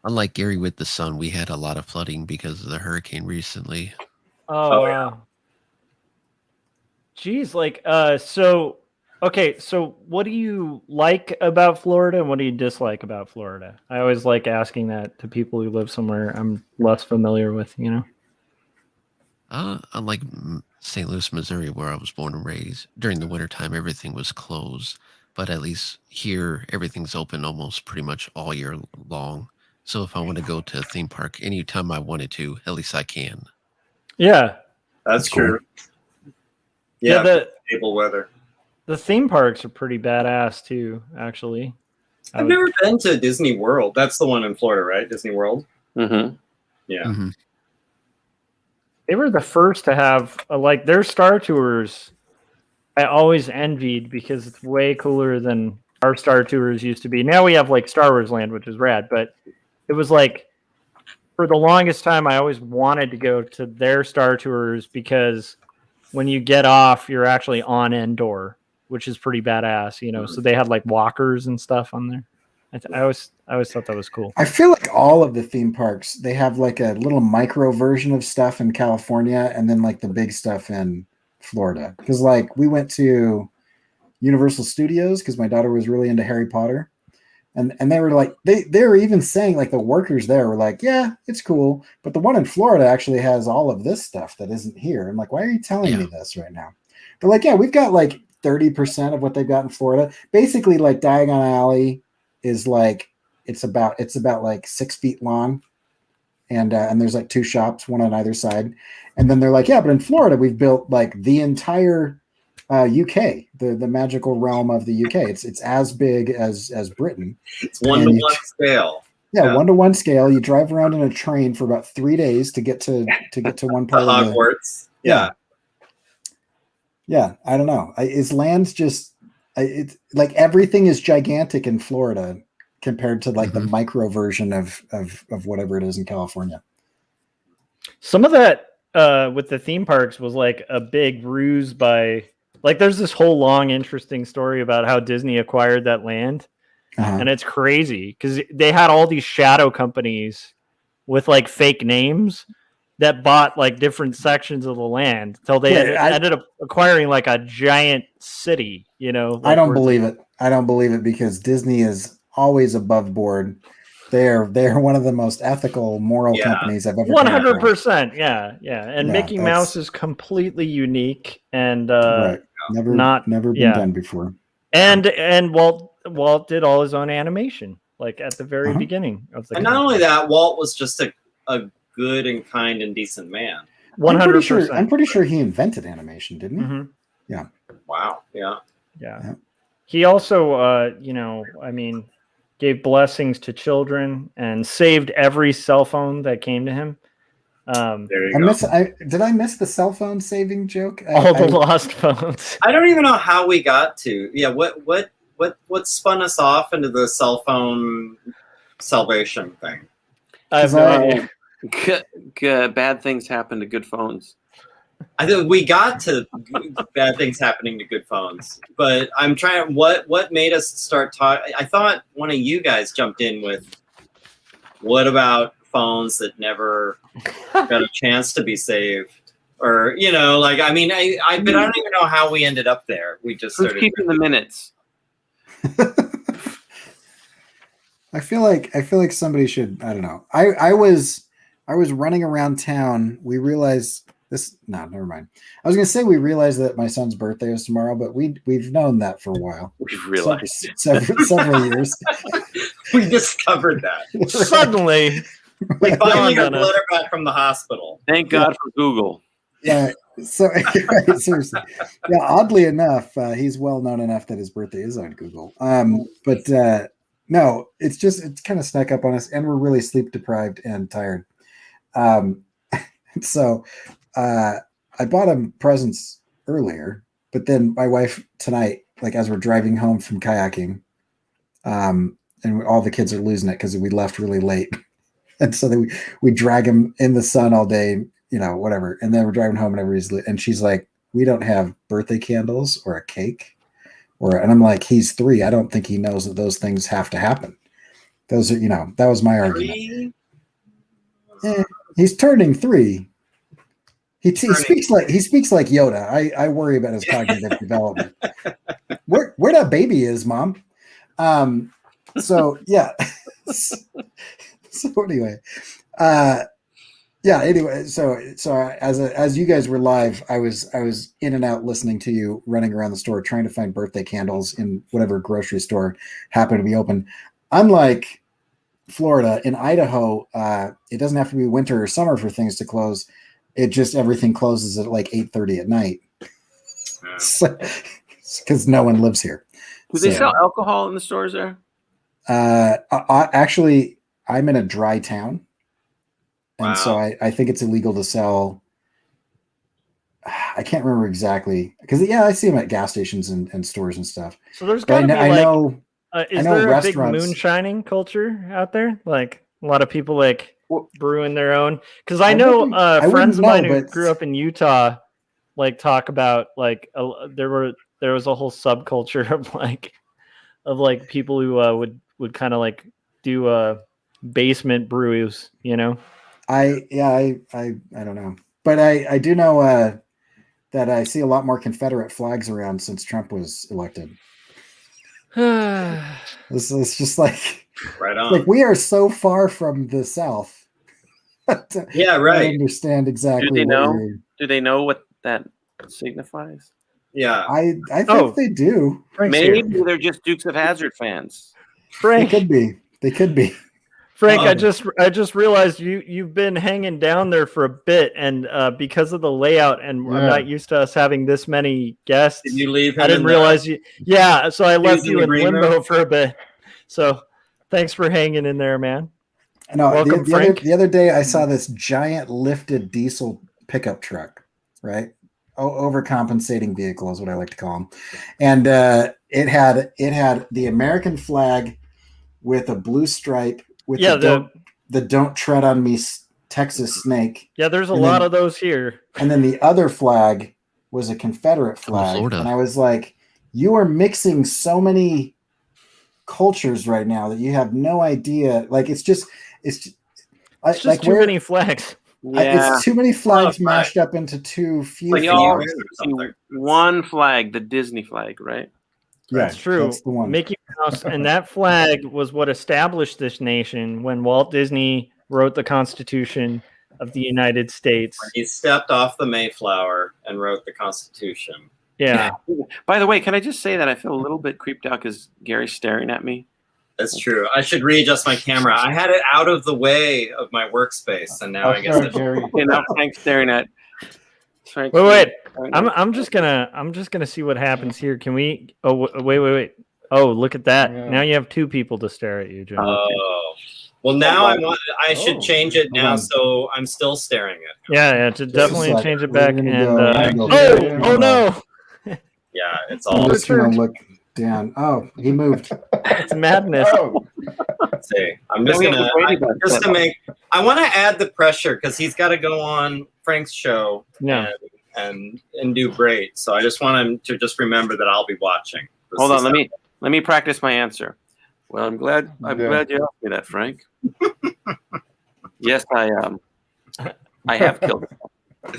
unlike Gary with the sun, we had a lot of flooding because of the hurricane recently. Oh, Oh, yeah. wow. Geez, so what do you like about Florida and what do you dislike about Florida? I always like asking that to people who live somewhere I'm less familiar with, you know? Unlike St. Louis, Missouri, where I was born and raised, during the wintertime, everything was closed. But at least here, everything's open almost pretty much all year long. So if I want to go to a theme park anytime I wanted to, at least I can. Yeah. That's cool. true. Yeah, Yeah, stable weather. the theme parks are pretty badass too, actually. I've never been to Disney World. That's the one in Florida, right? Disney World. Mm-hmm. Yeah. Mm-hmm. They were the first to have like their Star Tours. I always envied because it's way cooler than our Star Tours used to be. Now we have like Star Wars Land, which is rad, but it was like for the longest time I always wanted to go to their Star Tours because when you get off, you're actually on Endor, which is pretty badass, you know. So they had like walkers and stuff on there. I always thought that was cool. I feel like all of the theme parks, they have like a little micro version of stuff in California and then like the big stuff in Florida. Because like we went to Universal Studios because my daughter was really into Harry Potter. And they were like, they were even saying like the workers there were like, yeah, it's cool. But the one in Florida actually has all of this stuff that isn't here. I'm like, why are you telling me this right now? They're like, yeah, we've got like 30% of what they've got in Florida. Basically like Diagon Alley is like, it's about like 6 feet long. And there's like 2 shops, one on either side. And then they're like, yeah, but in Florida, we've built like the entire UK, the magical realm of the UK. It's as big as Britain. It's 1-to-1 scale. Yeah, 1-to-1 scale. You drive around in a train for about 3 days to get to one part of Hogwarts. Yeah. I don't know. Is land's just it's like everything is gigantic in Florida compared to like the micro version of whatever it is in California. Some of that with the theme parks was like a big ruse by like there's this whole long interesting story about how Disney acquired that land. And it's crazy because they had all these shadow companies with like fake names that bought like different sections of the land till they ended up acquiring like a giant city, you know. Like I don't believe it. I don't believe it because Disney is always above board. They're one of the most ethical, moral companies I've ever. 100%. Yeah. And Mickey Mouse is completely unique and right. Never been done before. And Walt did all his own animation, like at the very beginning of the. And not only that, Walt was just a good and kind and decent man. 100%. I'm pretty sure he invented animation, didn't he? Mm-hmm. Yeah. Wow. Yeah. He also, gave blessings to children and saved every cell phone that came to him. There you go. Did I miss the cell phone saving joke? All the lost phones. I don't even know how we got to. Yeah. What spun us off into the cell phone salvation thing? I have no idea. Bad things happen to good phones. I think we got to bad things happening to good phones, but I'm trying. What made us start talking? I thought one of you guys jumped in with, what about phones that never got a chance to be saved? Or, you know, like, I mean, but I don't even know how we ended up there. We just started keeping the minutes. I feel like somebody should. I don't know. I was running around town. We realized this. No, never mind. I was going to say we realized that my son's birthday was tomorrow, but we've known that for a while. We've realized several years. We discovered that suddenly. We finally got a letter back from the hospital. Thank God for Google. Yeah. So right, seriously, yeah. Oddly enough, he's well known enough that his birthday is on Google. But No, it's kind of snuck up on us, and we're really sleep deprived and tired. So I bought him presents earlier, but then my wife tonight, like as we're driving home from kayaking, and all the kids are losing it because we left really late, and so then we drag him in the sun all day, whatever, and then we're driving home and she's like, we don't have birthday candles or a cake, and I'm like, he's 3. I don't think he knows that those things have to happen. Those are, that was my argument. 3? He's turning 3. He speaks like Yoda. I worry about his cognitive development. Where that baby is, Mom? So yeah. So anyway, Anyway, so as you guys were live, I was in and out listening to you running around the store trying to find birthday candles in whatever grocery store happened to be open. Unlike Florida, in Idaho, it doesn't have to be winter or summer for things to close. It just everything closes at like 8:30 at night, because no one lives here. Do they sell alcohol in the stores there? Actually, I'm in a dry town, and so Wow. I think it's illegal to sell. I can't remember exactly because I see them at gas stations and stores and stuff. So there's But got to be I like, know is I know there a big restaurants- moonshining culture out there? Like a lot of people like brewing their own? Because I I know wouldn't- I friends wouldn't of mine know, who but- grew up in Utah like talk about like there was a whole subculture of like people who would kind of like do basement brews, you know. I don't know, but I do know that I see a lot more Confederate flags around since Trump was elected. It's just like Right on. like we are so far from the South. Yeah, I right. understand exactly. Do they what know? you're- Do they know what that signifies? Yeah. I think Oh. they do. Frank's here. Maybe they're just Dukes of Hazzard fans. They Frank, could be. They could be. Frank, I Oh. just realized you've been hanging down there for a bit, and because of the layout, and I'm Yeah. not used to us having this many guests. Did you leave him? I didn't in realize you. Yeah, so I left in you the in green limbo room? for a bit. So thanks for hanging in there, man. No, Welcome, the Frank. the other day I saw this giant lifted diesel pickup truck, right? Overcompensating vehicle is what I like to call them, and it had the American flag with a blue stripe with Yeah, the don't tread on me Texas snake, yeah. There's a and lot then- of those here. and then the other flag was a Confederate flag, Florida. and I was like, you are mixing so many cultures right now that you have no idea. Like it's just It's just like too where- many flags. Yeah. it's too many flags Oh, mashed up into too few. Like We an all US or something. see one flag, the Disney flag, right? That's true. That's the one. Mickey Mouse, and that flag was what established this nation when Walt Disney wrote the Constitution of the United States. He stepped off the Mayflower and wrote the Constitution. Yeah. By the way, can I just say that I feel a little bit creeped out because Gary's staring at me? That's true. I should readjust my camera. I had it out of the way of my workspace, and now I guess sorry, it's Gary. Okay, now Frank's staring at. Frank's Wait. staring I'm at- just gonna see what happens here. Can we? Oh, wait. Oh, look at that. Yeah. Now you have 2 people to stare at you, John. Oh. Well, now I should Oh. change it now, Hold on. so I'm still staring at him. Yeah, to definitely a sec. change it We're back. gonna And go- we're gonna go- oh no, Yeah, it's I'm all. just gonna look down. Oh, he moved. it's madness. Oh, Let's see. I'm just we have gonna the Brady Bunch just set to up. make. I want to add the pressure because he's got to go on Frank's show No. and do great. So I just want him to just remember that I'll be watching. This Hold is on, let me practice my answer. Well, I'm glad Yeah. you asked me that, Frank. Yes, I have killed it.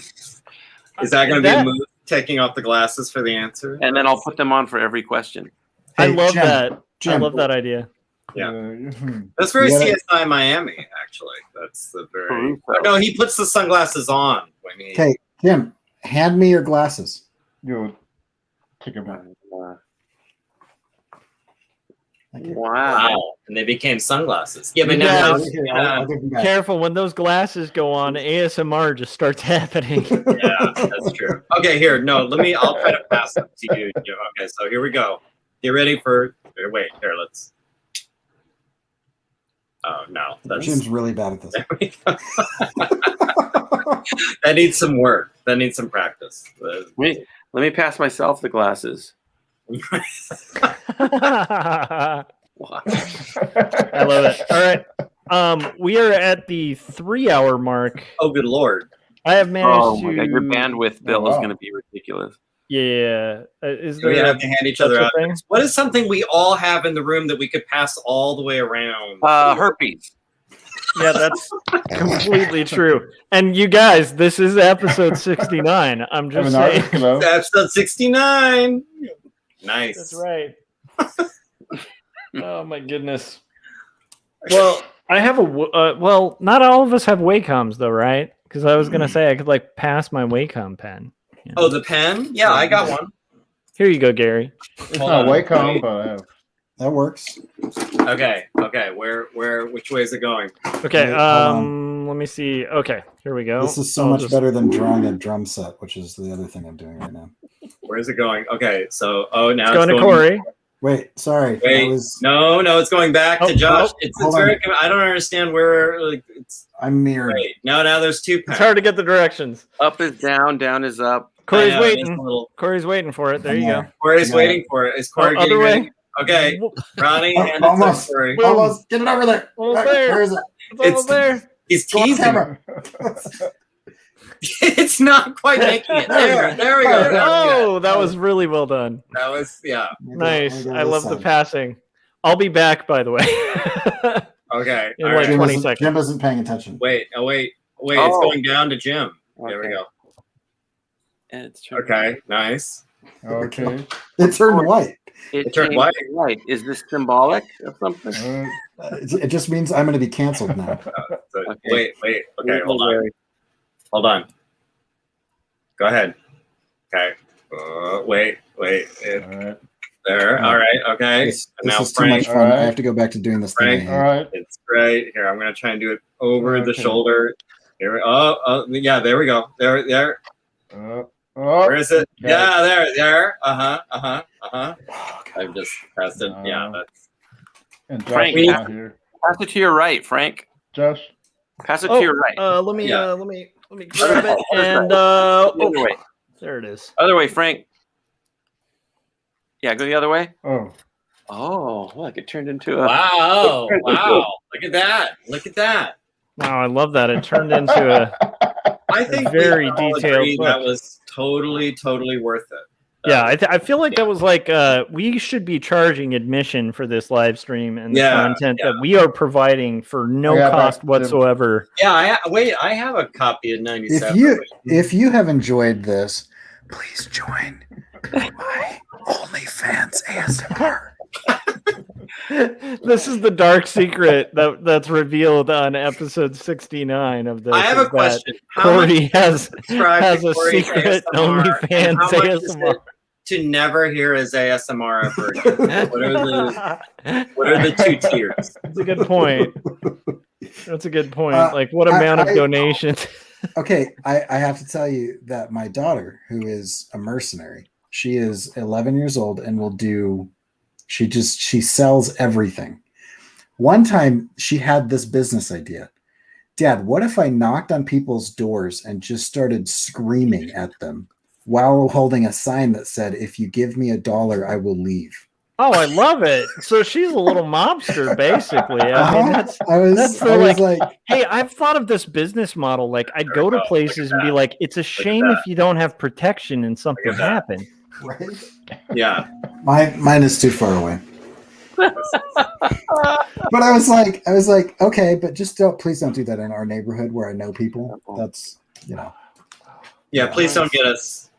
Is that going to be That- a move? Taking off the glasses for the answer? And then I'll put them on for every question. I Hey, love Jim, that. I Jim. love that idea. Yeah. yeah. That's very Yeah. CSI Miami, actually. That's the very. Caruso. Oh, no, he puts the sunglasses on when he. Okay, Tim, hand me your glasses. You take it back. Thank you. Wow. Wow, and they became sunglasses. Yeah, but You now. guys- Okay, I'll give them back. Careful when those glasses go on. ASMR just starts happening. Yeah, that's true. Okay, here. No, I'll try to pass it to you. Okay, so here we go. Get ready for. Wait, here. Let's. Oh no, that's Jim's really bad at this. there we go. That needs some work. That needs some practice. Let me pass myself the glasses. I Wow. love it. All right. We are at the 3-hour mark. Oh, good lord! I have managed Oh to. my god, your bandwidth bill is wow. going to be ridiculous. Yeah. Is We there have to hand each other such a out. thing? What is something we all have in the room that we could pass all the way around? Herpes. Yeah, that's completely true. And you guys, this is episode 69. I'm Have just an saying. artist glow. Episode 69. Nice. That's right. Oh my goodness. Well, I have well, not all of us have Wacom's though, right? Because I was gonna say I could like pass my Wacom pen. You know? Oh, the pen? Yeah, I got one. Here you go, Gary. It's Hold not on. Wacom, but I have. That works. Okay. Which way is it going? Okay, Wait, hold let me see. Okay, here we go. This is so I'll much just- better than drawing a drum set, which is the other thing I'm doing right now. Where is it going? Okay, so now It's going to Corey. Wait, sorry. Wait, no, it's going back to Oh, Josh. oh, It's hold very. on. I don't understand where. Like, it's I'm mirrored. wait. No, now there's two It's pens. hard to get the directions. Up is down, down is up. Corey's I know, it is waiting. a little- Corey's waiting for it. There I'm you go. there. Corey's Yeah. waiting for it. Is Corey Oh, other getting way. ready? Okay, Ronnie, Oh, hand it to almost. Corey. Boom. Almost. Get it over there. Almost Right, there. Where is it? It's almost there. He's Go on teasing. camera. It's not quite making it. There we go. There we go. Oh, that was really well done. That was yeah. Nice. Let me go I this love the side. passing. I'll be back, by the way. Okay. In all like right. Jim 20 isn't- seconds. Jim isn't paying attention. Wait. It's Oh. going down to Jim. There we Okay. go. And it's Okay, nice. Okay. It turned white. It turned changed white. to white. Is this symbolic of something? It just means I'm going to be canceled now. So, Okay. Wait. Okay, hold on. Go ahead. Okay. Wait. All right. There. All right. Okay. This And now is too much Frank. fun. All right. I have to go back to doing this thing. I Frank. hate. All right. It's great. Here, I'm gonna try and do it over the Okay. shoulder. Here. Yeah. There we go. There. Oh, Where is it? Got Yeah. There. Oh, God. I've just pressed it. Yeah. That's. and Josh Frank, is we- not here. Pass it to your right, Frank. Josh. Pass it Oh, to your right. let me Yeah. let me grab it and The other way. there it is. Other way, Frank. Yeah, go the other way. Oh, Oh, look, it turned into a. Wow. Look at that. Wow, I love that. It turned into a I think very we all detailed agree that book. was totally worth it. yeah. I feel like that was like we should be charging admission for this live stream and the Yeah, content that we are providing for no Yeah, cost but- whatsoever. Yeah. I have a copy of 97. If you have enjoyed this, please join my OnlyFans ASMR. This is the dark secret that's revealed on episode 69 of this. I have is a that question. How much Corey has subscribe to a Corey's secret ASMR, and OnlyFans how much is ASMR. it to never hear his ASMR ever again? What are the two tiers? That's a good point. That's a good point. Like, what I- amount of I- donations? Okay, I have to tell you that my daughter, who is a mercenary, she is 11 years old and will do. She sells everything. One time, she had this business idea. Dad, what if I knocked on people's doors and just started screaming at them while holding a sign that said, "If you give me $1, I will leave." Oh, I love it. So she's a little mobster, basically. I mean, that's I was the, like, hey, I've thought of this business model. Like, I'd go to places and be like, it's a shame if you don't have protection and something Look at that. happened. right? Yeah. Mine is too far away. But I was like, okay, but just please don't do that in our neighborhood where I know people. That's, Yeah. Please don't get us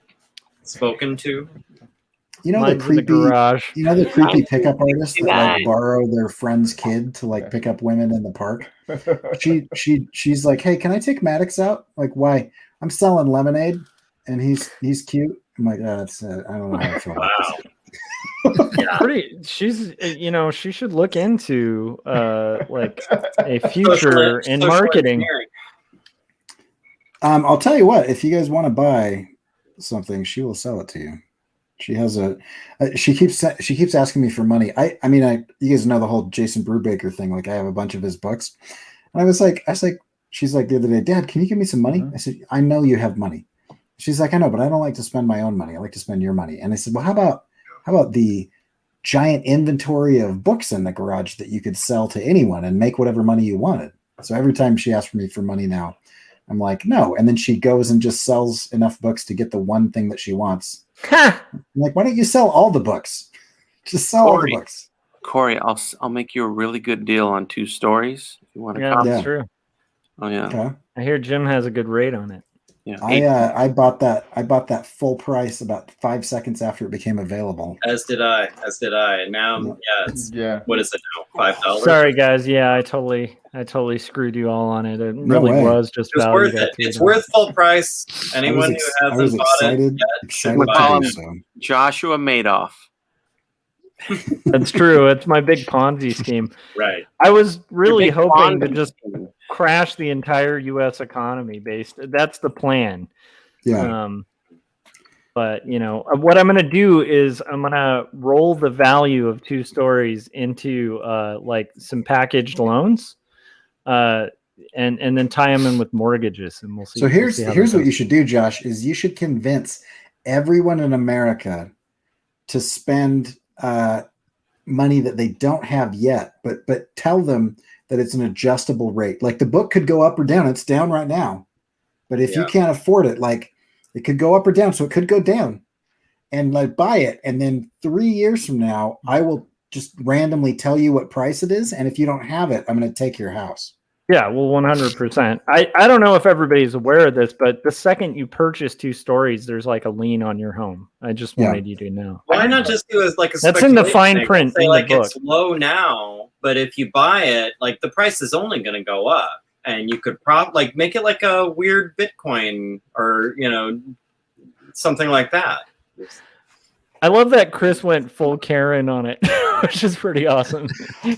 spoken to. Mine's in the garage. the creepy pickup artists that like borrow their friend's kid to like pick up women in the park. She's like, hey, can I take Maddox out? Like, why? I'm selling lemonade, and he's cute. I'm like, that's I don't know how I feel about this. Pretty. She's, she should look into like a future in Social marketing. engineering. I'll tell you what. If you guys want to buy something, she will sell it to you. She has a. She keeps asking me for money. I mean, you guys know the whole Jason Brubaker thing. Like, I have a bunch of his books, and I was like, she's like the other day, Dad, can you give me some money? I said, I know you have money. She's like, I know, but I don't like to spend my own money. I like to spend your money. And I said, well, how about the giant inventory of books in the garage that you could sell to anyone and make whatever money you wanted? So every time she asks me for money now, I'm like, no. And then she goes and just sells enough books to get the one thing that she wants. I'm like, why don't you sell all the books? Just sell all the books. Corey, I'll make you a really good deal on 2 stories. If you want to Yeah, copy. that's true. Oh yeah. Okay. I hear Jim has a good rate on it. Yeah. I bought that full price about 5 seconds after it became available. As did I. And now, it's what is it now? $5. Sorry, guys. Yeah, I totally screwed you all on it. It No really way. was just It's valued worth at it. It's $3. worth full price. Anyone who I was hasn't bought it yet excited should buy to it. do so. Joshua Madoff. That's true. It's my big Ponzi scheme. Right. I was really Big hoping to Ponzi just scheme. crash the entire U.S. economy. That's the plan. Yeah. But what I'm going to do is I'm going to roll the value of 2 stories into like some packaged loans, and then tie them in with mortgages, and we'll see. So here's how that what goes. you should do, Josh, is you should convince everyone in America to spend money that they don't have yet, but tell them that it's an adjustable rate. Like, the book could go up or down. It's down right now. But if you can't afford it, like, it could go up or down. So it could go down, and like, buy it. And then 3 years from now, I will just randomly tell you what price it is. And if you don't have it, I'm going to take your house. Yeah, well, 100%. I don't know if everybody's aware of this, but the second you purchase 2 stories, there's like a lien on your home. I just wanted you to know. Why not just do it like a That's in the speculation fine thing? print Say in the like book. it's low now, but if you buy it, like the price is only going to go up, and you could like make it like a weird Bitcoin or something like that. I love that Chris went full Karen on it, which is pretty awesome.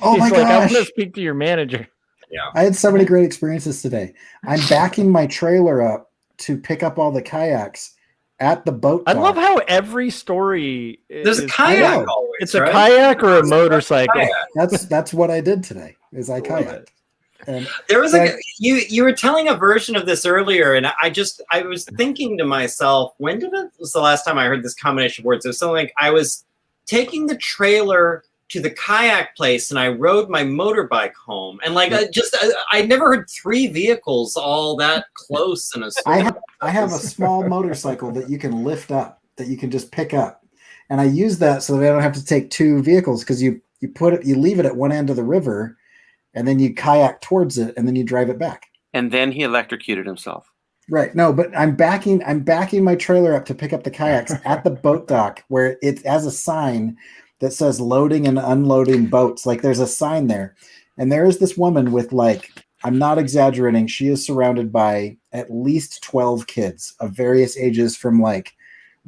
Oh He's my like, I want to gosh. speak to your manager. Yeah. I had so many great experiences today. I'm backing my trailer up to pick up all the kayaks at the boat I dock. love how every story There's a is kayak know. always. It's a right? kayak or a motorcycle. Kayak. That's what I did today. Is I kayaked. And There was like, you were telling a version of this earlier, and I was thinking to myself, when was the last time I heard this combination of words? It was something like, I was taking the trailer to the kayak place and I rode my motorbike home, and like I never heard 3 vehicles all that close in a I have a small motorcycle that you can lift up, that you can just pick up, and I use that so that I don't have to take 2 vehicles, because you leave it at one end of the river, and then you kayak towards it, and then you drive it back. And then he electrocuted himself. Right. No, but I'm backing my trailer up to pick up the kayaks at the boat dock, where it has a sign that says loading and unloading boats. Like, there's a sign there. And there is this woman with, like, I'm not exaggerating, she is surrounded by at least 12 kids of various ages, from like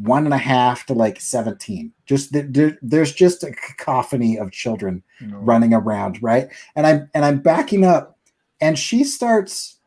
1.5 to like 17. Just there's just a cacophony of children running around, right? And I'm backing up, and she starts,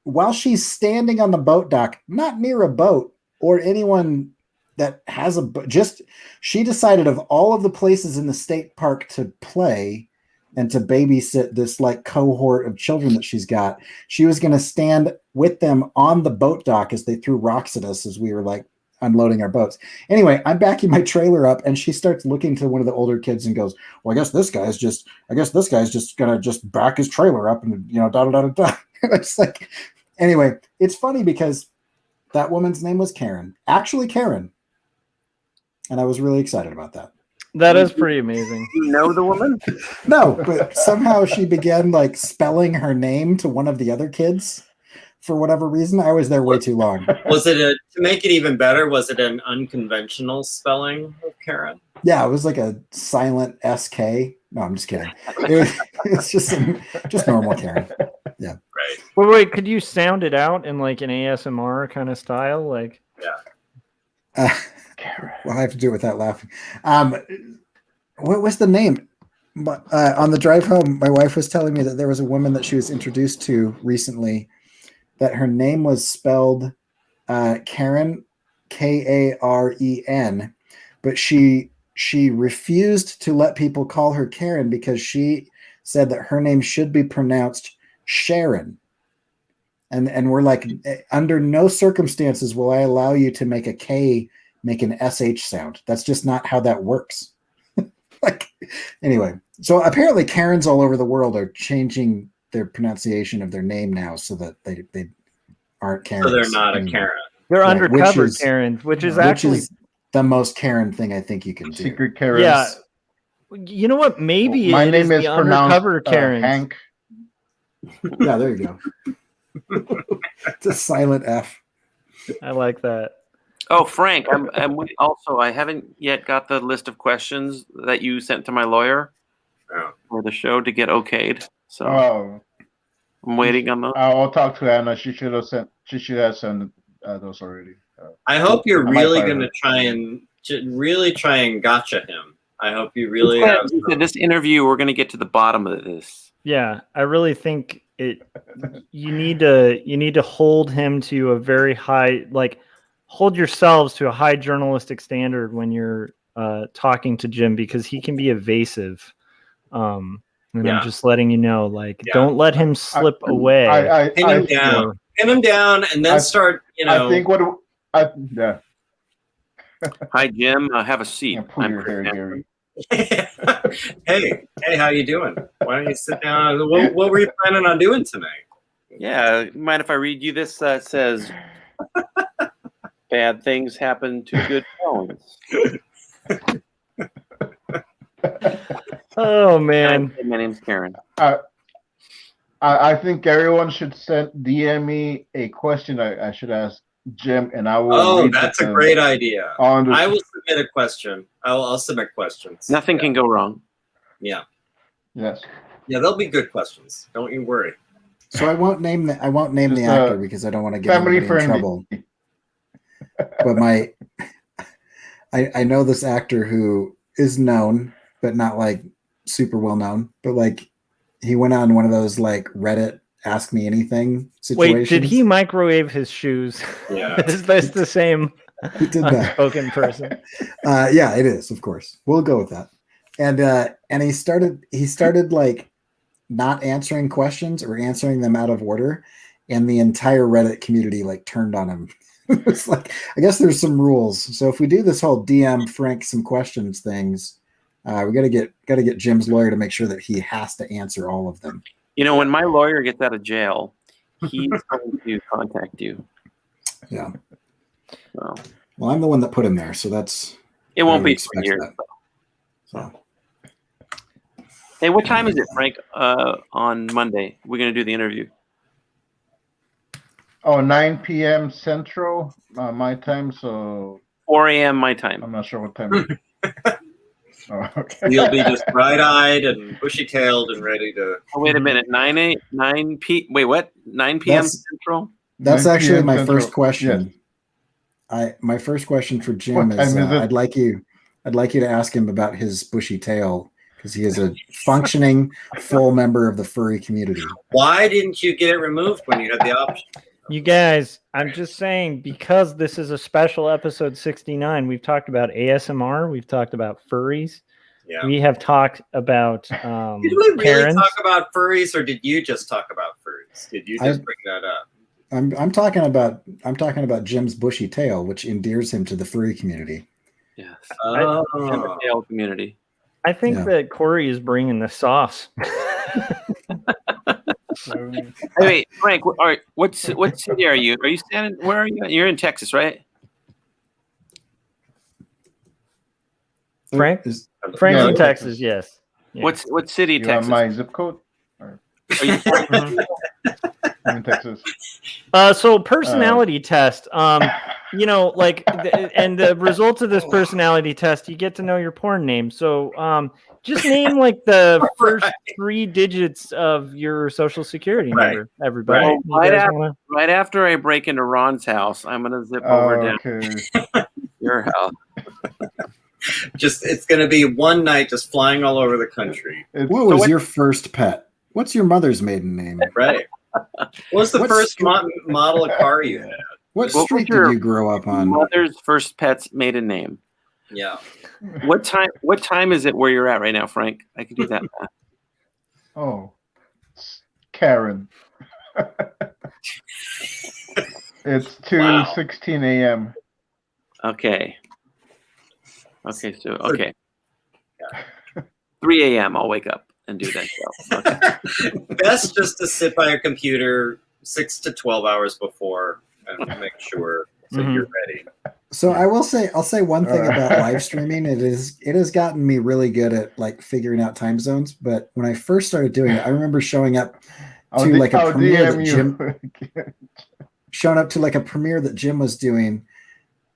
while she's standing on the boat dock, not near a boat or anyone that has a boat, just, she decided, of all of the places in the state park to play and to babysit this like cohort of children that she's got, she was going to stand with them on the boat dock as they threw rocks at us as we were like unloading our boats. Anyway, I'm backing my trailer up, and she starts looking to one of the older kids and goes, well, I guess this guy's just gonna just back his trailer up and da da da da. It's like, anyway, it's funny because that woman's name was Karen, actually Karen. And I was really excited about that. That is pretty amazing. You know the woman? No, but somehow she began like spelling her name to one of the other kids for whatever reason. I was there way too long. Was it to make it even better? Was it an unconventional spelling of Karen? Yeah, it was like a silent SK. No, I'm just kidding. It's just normal Karen. Yeah. Right. Wait, could you sound it out in like an ASMR kind of style? Like, Yeah. Well, I have to do it without laughing. What was the name? On the drive home, my wife was telling me that there was a woman that she was introduced to recently, that her name was spelled Karen, Karen, but she refused to let people call her Karen because she said that her name should be pronounced Sharon. And we're like, under no circumstances will I allow you to make a K make an SH sound. That's just not how that works. Like, anyway, so apparently Karens all over the world are changing their pronunciation of their name now so that they aren't Karens. So they're not anymore. a Karen. They're Right, undercover which is- Karens, which is Which actually is the most Karen thing I think you can do. Secret Karens. yeah. You know what? Maybe My it name is the pronounced undercover Karens. Hank. Yeah, there you go. It's a silent F. I like that. Oh, Frank, I haven't yet got the list of questions that you sent to my lawyer Oh. for the show to get okayed. So Oh, I'm waiting on those. I'll talk to Anna. She should have sent those already. I hope you're I might really fire going to her. try and gotcha him. I hope you really have. This interview, we're going to get to the bottom of this. Yeah, I really think you need to hold him to a very high, like, hold yourselves to a high journalistic standard when you're talking to Jim, because he can be evasive. And Yeah. I'm just letting you know, like, Yeah. don't let him slip away. Pin him down. Pin him down, and then start. I think yeah. Hi, Jim. Have a seat. Yeah, pull your hair, Gary. hey, how you doing? Why don't you sit down? What were you planning on doing tonight? Yeah, mind if I read you this? It says, bad things happen to good phones. Oh, man. My name's Karen. I think everyone should DM me a question I should ask Jim, and I will. Oh, that's a great idea. I will submit a question. I'll submit questions. Nothing can go wrong. Yeah. Yes. Yeah, they'll be good questions. Don't you worry. So I won't name the actor because I don't want to get family anybody in trouble. But I know this actor who is known, but not like super well known. But like, he went on one of those like Reddit Ask Me Anything situations. Wait, did he microwave his shoes? Yeah. Is this the same He did that. unspoken person? Yeah, it is. Of course, we'll go with that. And he started like not answering questions or answering them out of order, and the entire Reddit community like turned on him. It's like, I guess there's some rules. So if we do this whole DM Frank some questions things, we gotta get Jim's lawyer to make sure that he has to answer all of them. You know, when my lawyer gets out of jail, he's going to contact you. Yeah. So, Well, I'm the one that put him there, so that's. it won't I be would 3 expect years. that. So. Hey, what time is it, Frank? On Monday, we're going to do the interview. Oh, 9 p.m. Central, my time. So 4 a.m. my time. I'm not sure what time. Oh, okay. You'll be just bright-eyed and bushy-tailed and ready to. Oh, wait a minute. 9 p.m. Central? That's 9 actually p.m. my Central. first question. Yes. My first question for Jim What is, time is it? I'd like you to ask him about his bushy tail, because he is a functioning full member of the furry community. Why didn't you get it removed when you had the option? You guys, I'm just saying, because this is a special episode 69, we've talked about ASMR, we've talked about furries, Yeah. we have talked about Did we really Karens. talk about furries, or did you just talk about furries? Did you just bring that up? I'm talking about Jim's bushy tail, which endears him to the furry community. Yes. Oh. Tail community. I think Yeah. that Corey is bringing the sauce. Hey, wait, Frank. All right, what city are you? Are you standing? Where are you? You're in Texas, right? Frank? Frank's Yeah, in Texas, yes. Yeah. What city, You want Texas? my zip code? Are you- I'm in Texas. So personality test, you know, like, and the result of this personality test, you get to know your porn name. So, just name like the first 3 digits of your social security number, everybody. Right. You guys wanna- right after I break into Ron's house, I'm gonna zip over down Okay. your house. It's going to be one night just flying all over the country. What was your first pet? What's your mother's maiden name? Right. What was the What's- first model of car you had? What What street was your did you grow up on? Mother's first pet's maiden name. Yeah. What time is it where you're at right now, Frank? I can do that. Oh, Karen. It's 2:16 a.m. Okay. So okay. 3 a.m. I'll wake up and do that show. Okay. Best just to sit by a computer 6 to 12 hours before and make sure that Mhm. you're ready. So I'll say one thing Alright. about live streaming. It has gotten me really good at like figuring out time zones. But when I first started doing it, I remember showing up to like a premiere that Jim was doing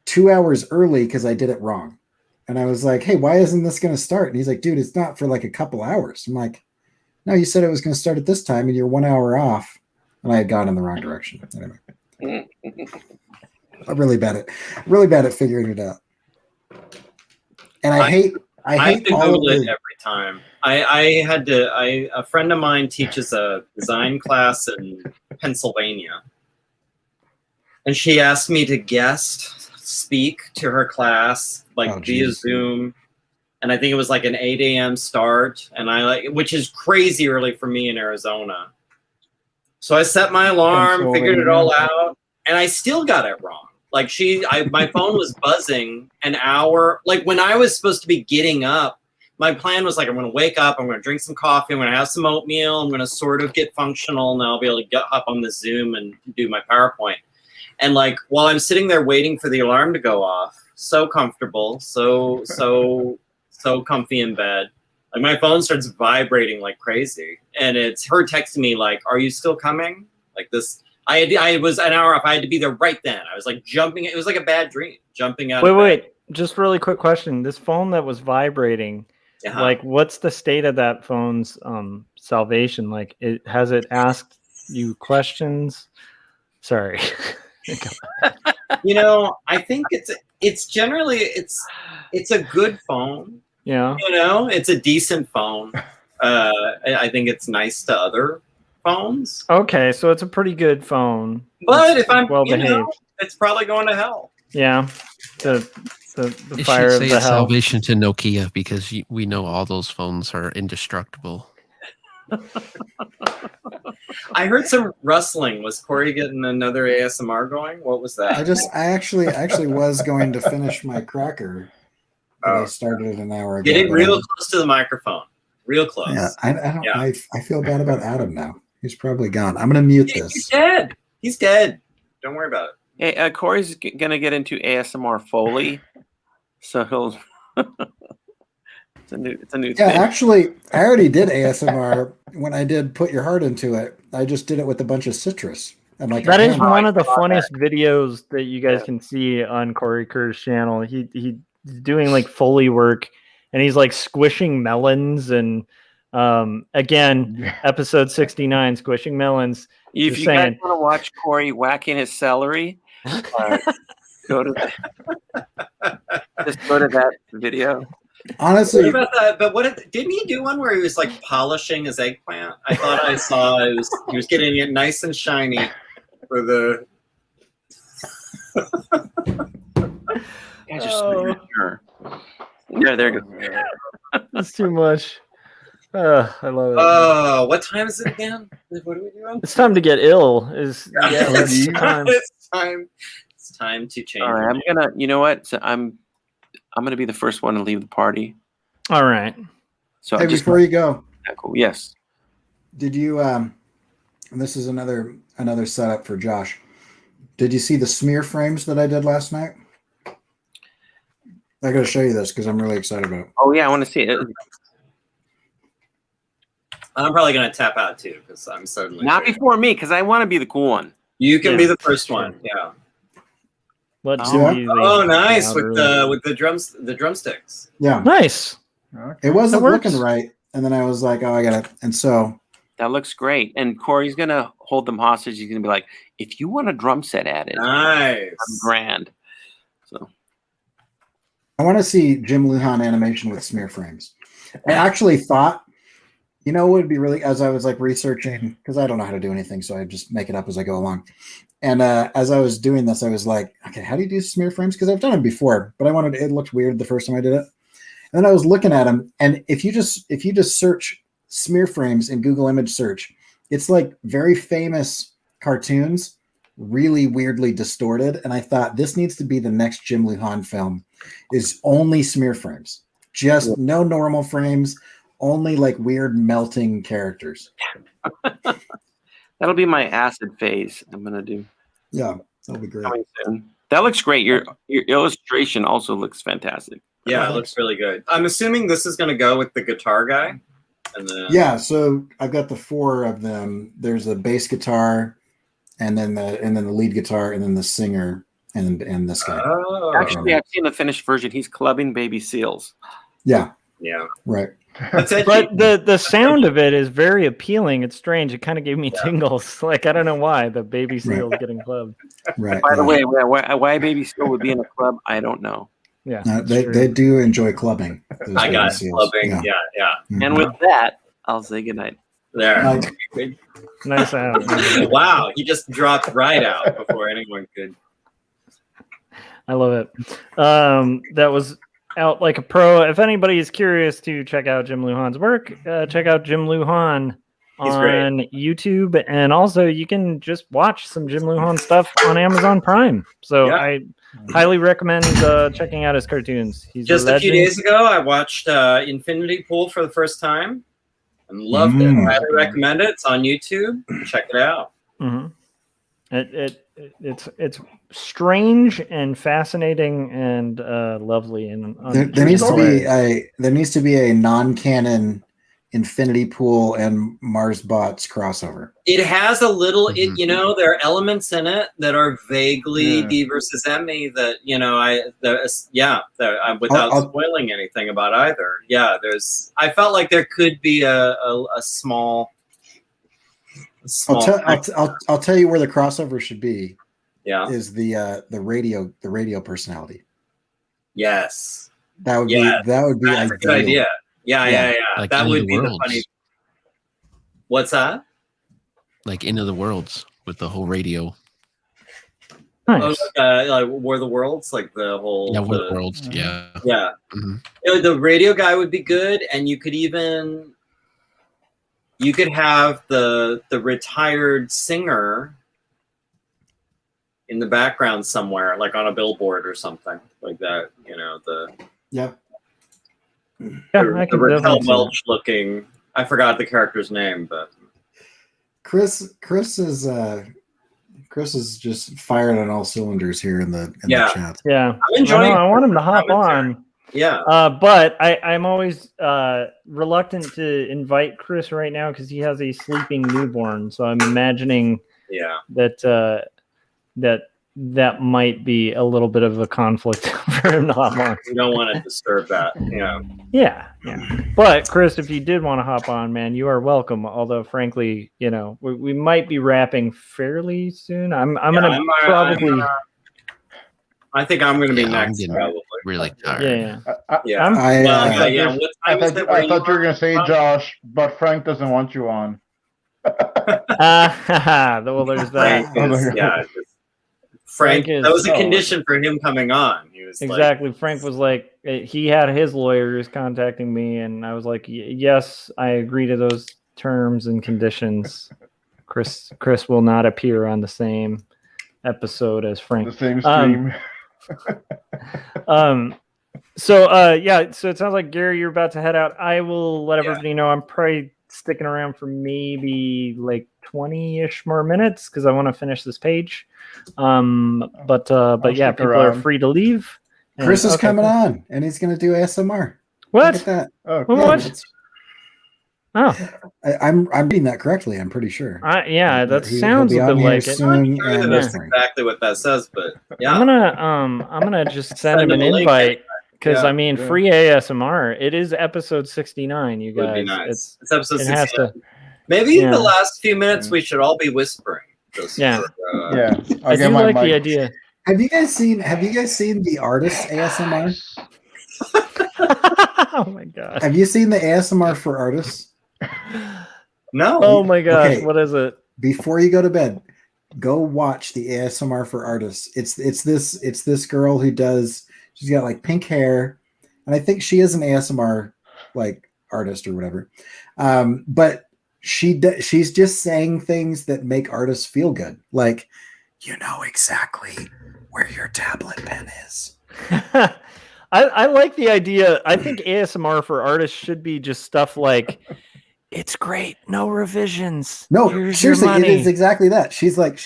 2 hours early because I did it wrong. And I was like, hey, why isn't this going to start? And he's like, dude, it's not for like a couple hours. I'm like, no, you said it was going to start at this time and you're 1 hour off. And I had gone in the wrong direction. Anyway. I'm really bad at figuring it out. And I hate to all Google of it the, every time. A friend of mine teaches a design class in Pennsylvania. And she asked me to guest speak to her class, via geez. Zoom. And I think it was like an 8 a.m. start, which is crazy early for me in Arizona. So I set my alarm, figured it all out, and I still got it wrong. Like my phone was buzzing an hour. Like when I was supposed to be getting up, my plan was like, I'm going to wake up, I'm going to drink some coffee, I'm going to have some oatmeal, I'm going to sort of get functional, and then I'll be able to get up on the Zoom and do my PowerPoint. And like while I'm sitting there waiting for the alarm to go off, so comfortable, so comfy in bed. Like my phone starts vibrating like crazy, and it's her texting me like, "Are you still coming?" Like this. I was an hour off. I had to be there right then. I was like jumping. It was like a bad dream, jumping out. Wait. Just really quick question. This phone that was vibrating, like, what's the state of that phone's salvation? Like, has it asked you questions? Sorry. I think it's generally it's a good phone. Yeah. It's a decent phone. I think it's nice to other phones. Okay, so it's a pretty good phone. But if I'm well behaved, it's probably going to hell. Yeah. The You fire should of say the it's hell. salvation to Nokia because we know all those phones are indestructible. I heard some rustling. Was Corey getting another ASMR going? What was that? I actually was going to finish my cracker. I started it an hour ago. Get it real close to the microphone. Real close. Yeah, I don't. Yeah. I feel bad about Adam now. He's probably gone. I'm going to mute this. He's dead. He's dead. Don't worry about Hey, it. Corey's gonna get into ASMR Foley, so he'll. It's a new thing. Actually, I already did ASMR when I did Put Your Heart Into It. I just did it with a bunch of citrus. And like that is one of the funniest videos that you guys can see on Corey Kerr's channel. He's doing like Foley work, and he's like squishing melons and again, episode 69, squishing melons. If you guys want to watch Corey whacking his celery, go to that video. Honestly, what about that? But didn't he do one where he was like polishing his eggplant? I thought I saw he was getting it nice and shiny for the. Yeah, there you go. That's too much. I love it. Oh, what time is it again? What are we doing? It's time to get ill. It's time. It's time to change. All right, I'm gonna. You know what? So I'm gonna be the first one to leave the party. All right. So hey, before you go, cool. Yes. Did you? And this is another setup for Josh. Did you see the smear frames that I did last night? I got to show you this because I'm really excited about it. Oh yeah, I want to see it. I'm probably gonna tap out too because I'm suddenly not before me because I want to be the cool one. You can be the first one. Yeah. Let's oh, nice with the drumsticks. Yeah, nice. It wasn't looking right, and then I was like, "Oh, I got it." And so that looks great. And Corey's gonna hold them hostage. He's gonna be like, "If you want a drum set added, nice, grand." So I want to see Jim Lujan animation with smear frames. I actually thought You know what would be really, as I was like researching, because I don't know how to do anything, so I just make it up as I go along. And as I was doing this, I was like, okay, how do you do smear frames? Because I've done them before, but it looked weird the first time I did it. And then I was looking at them, and if you just search smear frames in Google image search, it's like very famous cartoons, really weirdly distorted. And I thought this needs to be the next Jim Lujan film, is only smear frames, just no normal frames, only like weird melting characters. That'll be my acid phase. I'm gonna do. Yeah, that'll be great. Coming soon. That looks great. Your illustration also looks fantastic. Yeah, it looks really good. I'm assuming this is going to go with the guitar guy. And then... Yeah, so I've got the 4 of them. There's a bass guitar, and then the lead guitar, and then the singer, and this guy. Oh. Actually, I've seen the finished version. He's clubbing baby seals. Yeah. Yeah. Right. But the sound of it is very appealing. It's strange. It kind of gave me tingles. Like, I don't know why the baby seal's getting clubbed. Right. By the way, why a baby seal would be in a club, I don't know. Yeah. They do enjoy clubbing. I got clubbing. Yeah. Mm-hmm. And with that, I'll say goodnight. There. Nice out. Wow, he just dropped right out before anyone could. I love it. That was out like a pro. If anybody is curious to check out Jim Lujan's work, check out Jim Lujan on YouTube, and also you can just watch some Jim Lujan stuff on Amazon Prime. So I highly recommend checking out his cartoons. He's just a few days ago, I watched Infinity Pool for the first time and loved it. I highly recommend it. It's on YouTube. Check it out. Mm-hmm. It's strange and fascinating and lovely, and there needs to be a non-canon Infinity Pool and Mars Bots crossover. It has a little, there are elements in it that are vaguely D versus Emmy that, without spoiling anything about either. Yeah, I felt like there could be a small. I'll tell you where the crossover should be. Yeah, is the radio personality. Yes, that would be that's a good idea. Yeah. Like that would be Worlds. the funny. What's that? Like Into the Worlds with the whole radio. Nice. Like War of the Worlds, like the whole. Yeah, War of the Worlds. Yeah. Yeah. Mm-hmm. The radio guy would be good, and you could have the retired singer in the background somewhere, like on a billboard or something like that. I can Raquel definitely see Welch looking. I forgot the character's name, but Chris is just firing on all cylinders here in the chat. Yeah, I'm enjoying. I want him to hop on. Yeah. But I'm always reluctant to invite Chris right now because he has a sleeping newborn. So I'm imagining that might be a little bit of a conflict for him to hop on. You don't want to disturb that. Yeah. But Chris, if you did want to hop on, man, you are welcome. Although, frankly, we might be wrapping fairly soon. I'm gonna probably. I think I'm gonna be next. I'm probably. Really tired. Yeah. I thought you were gonna say Josh, but Frank doesn't want you on. Well, there's that. Frank, that was a condition for him coming on. He was exactly. Frank was like, he had his lawyers contacting me, and I was like, yes, I agree to those terms and conditions. Chris will not appear on the same episode as Frank. The same stream. So it sounds like Gary, you're about to head out. I will let everybody know I'm probably sticking around for maybe like 20-ish more minutes because I want to finish this page. But yeah, people are free to leave. Chris is coming on, and he's going to do ASMR. What? Look at that. What? I'm reading that correctly. I'm pretty sure. That sounds a bit like it. I'm sure that's exactly what that says, but yeah. I'm gonna just send him an invite because free ASMR. It is episode 69. You guys, would be nice. It's episode 69. Maybe the last few minutes we should all be whispering. I do like the idea. Have you guys seen the artist ASMR? Oh my god! Have you seen the ASMR for artists? No. Oh my gosh, Okay. what is it? Before you go to bed, go watch the ASMR for artists. It's this girl who does. She's got like pink hair, and I think she is an ASMR like artist or whatever. But she's just saying things that make artists feel good, like you know exactly where your tablet pen is. I like the idea. I think ASMR for artists should be just stuff like, it's great, no revisions. No, Here's seriously, your it money. is exactly that. She's like,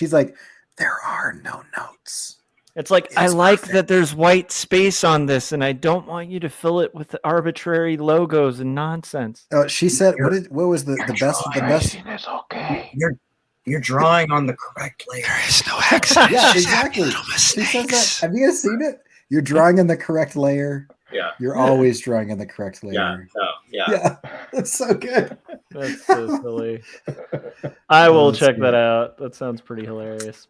there are no notes. It's like, I It's like perfect. that there's white space on this, and I don't want you to fill it with arbitrary logos and nonsense. She said, what was the best? The best. Tracing is okay. You're drawing on the correct layer. There is no accident. Yeah, Just exactly. little She says that. mistakes. Have you guys seen it? You're drawing in the correct layer. Yeah. You're always drawing in the correct Yeah. layer. No, yeah. Yeah, that's so good. That's so silly. I will That's check good. that out. That sounds pretty hilarious.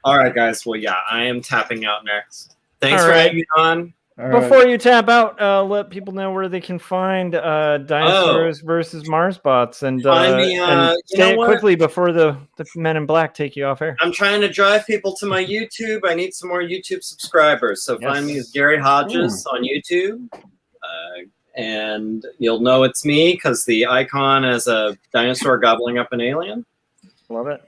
All right, guys. Well, yeah, I am tapping out next. Thanks All for right. having me on. All right. Before you tap out, let people know where they can find Dinosaurs versus Mars Bots, and Find me, and you say know it what? quickly before the Men in Black take you off air. I'm trying to drive people to my YouTube. I need some more YouTube subscribers. So find me as Gary Hodges on YouTube. And you'll know it's me because the icon is a dinosaur gobbling up an alien. Love it.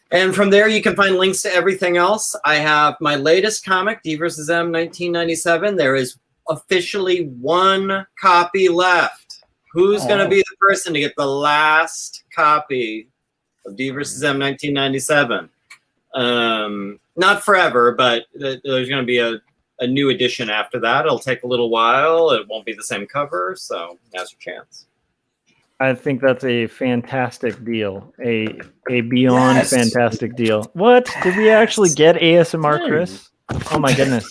And from there, you can find links to everything else. I have my latest comic, D vs. M 1997. There is officially one copy left. Who's going to be the person to get the last copy of D vs. M 1997? Not forever, but there's going to be a new edition after that. It'll take a little while. It won't be the same cover, so now's your chance. I think that's a fantastic deal. A beyond Yes. fantastic deal. What? Did we actually get ASMR Chris? Oh my goodness.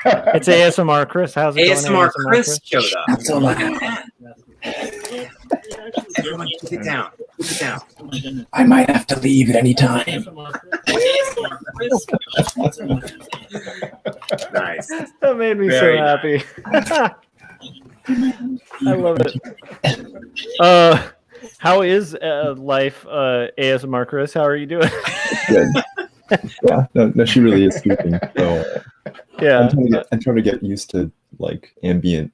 It's ASMR Chris. How's it ASMR going? Chris showed up. That's all I Come on, keep it down. Keep it down. I might have to leave at any time. Nice. That made me Very so happy. I love it. How is life, ASMR Chris? How are you doing? Good. Yeah, no, she really is sleeping. So Yeah. I'm trying to get used to like ambient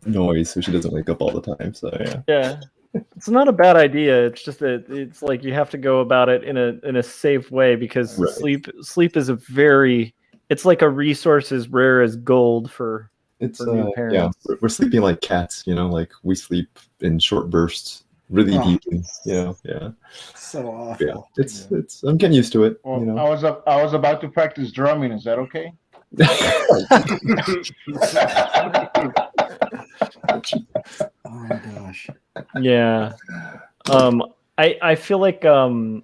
noise so she doesn't wake up all the time. So yeah. Yeah. It's not a bad idea. It's just that it's like you have to go about it in a safe way because Right. sleep is it's like a resource as rare as gold for It's new yeah, parents. we're sleeping like cats, like we sleep in short bursts, really Oh. deeply, yeah. So awful. Yeah, it's I'm getting used to it, Well, I was about to practice drumming. Is that okay? Oh my gosh. Yeah. I feel like the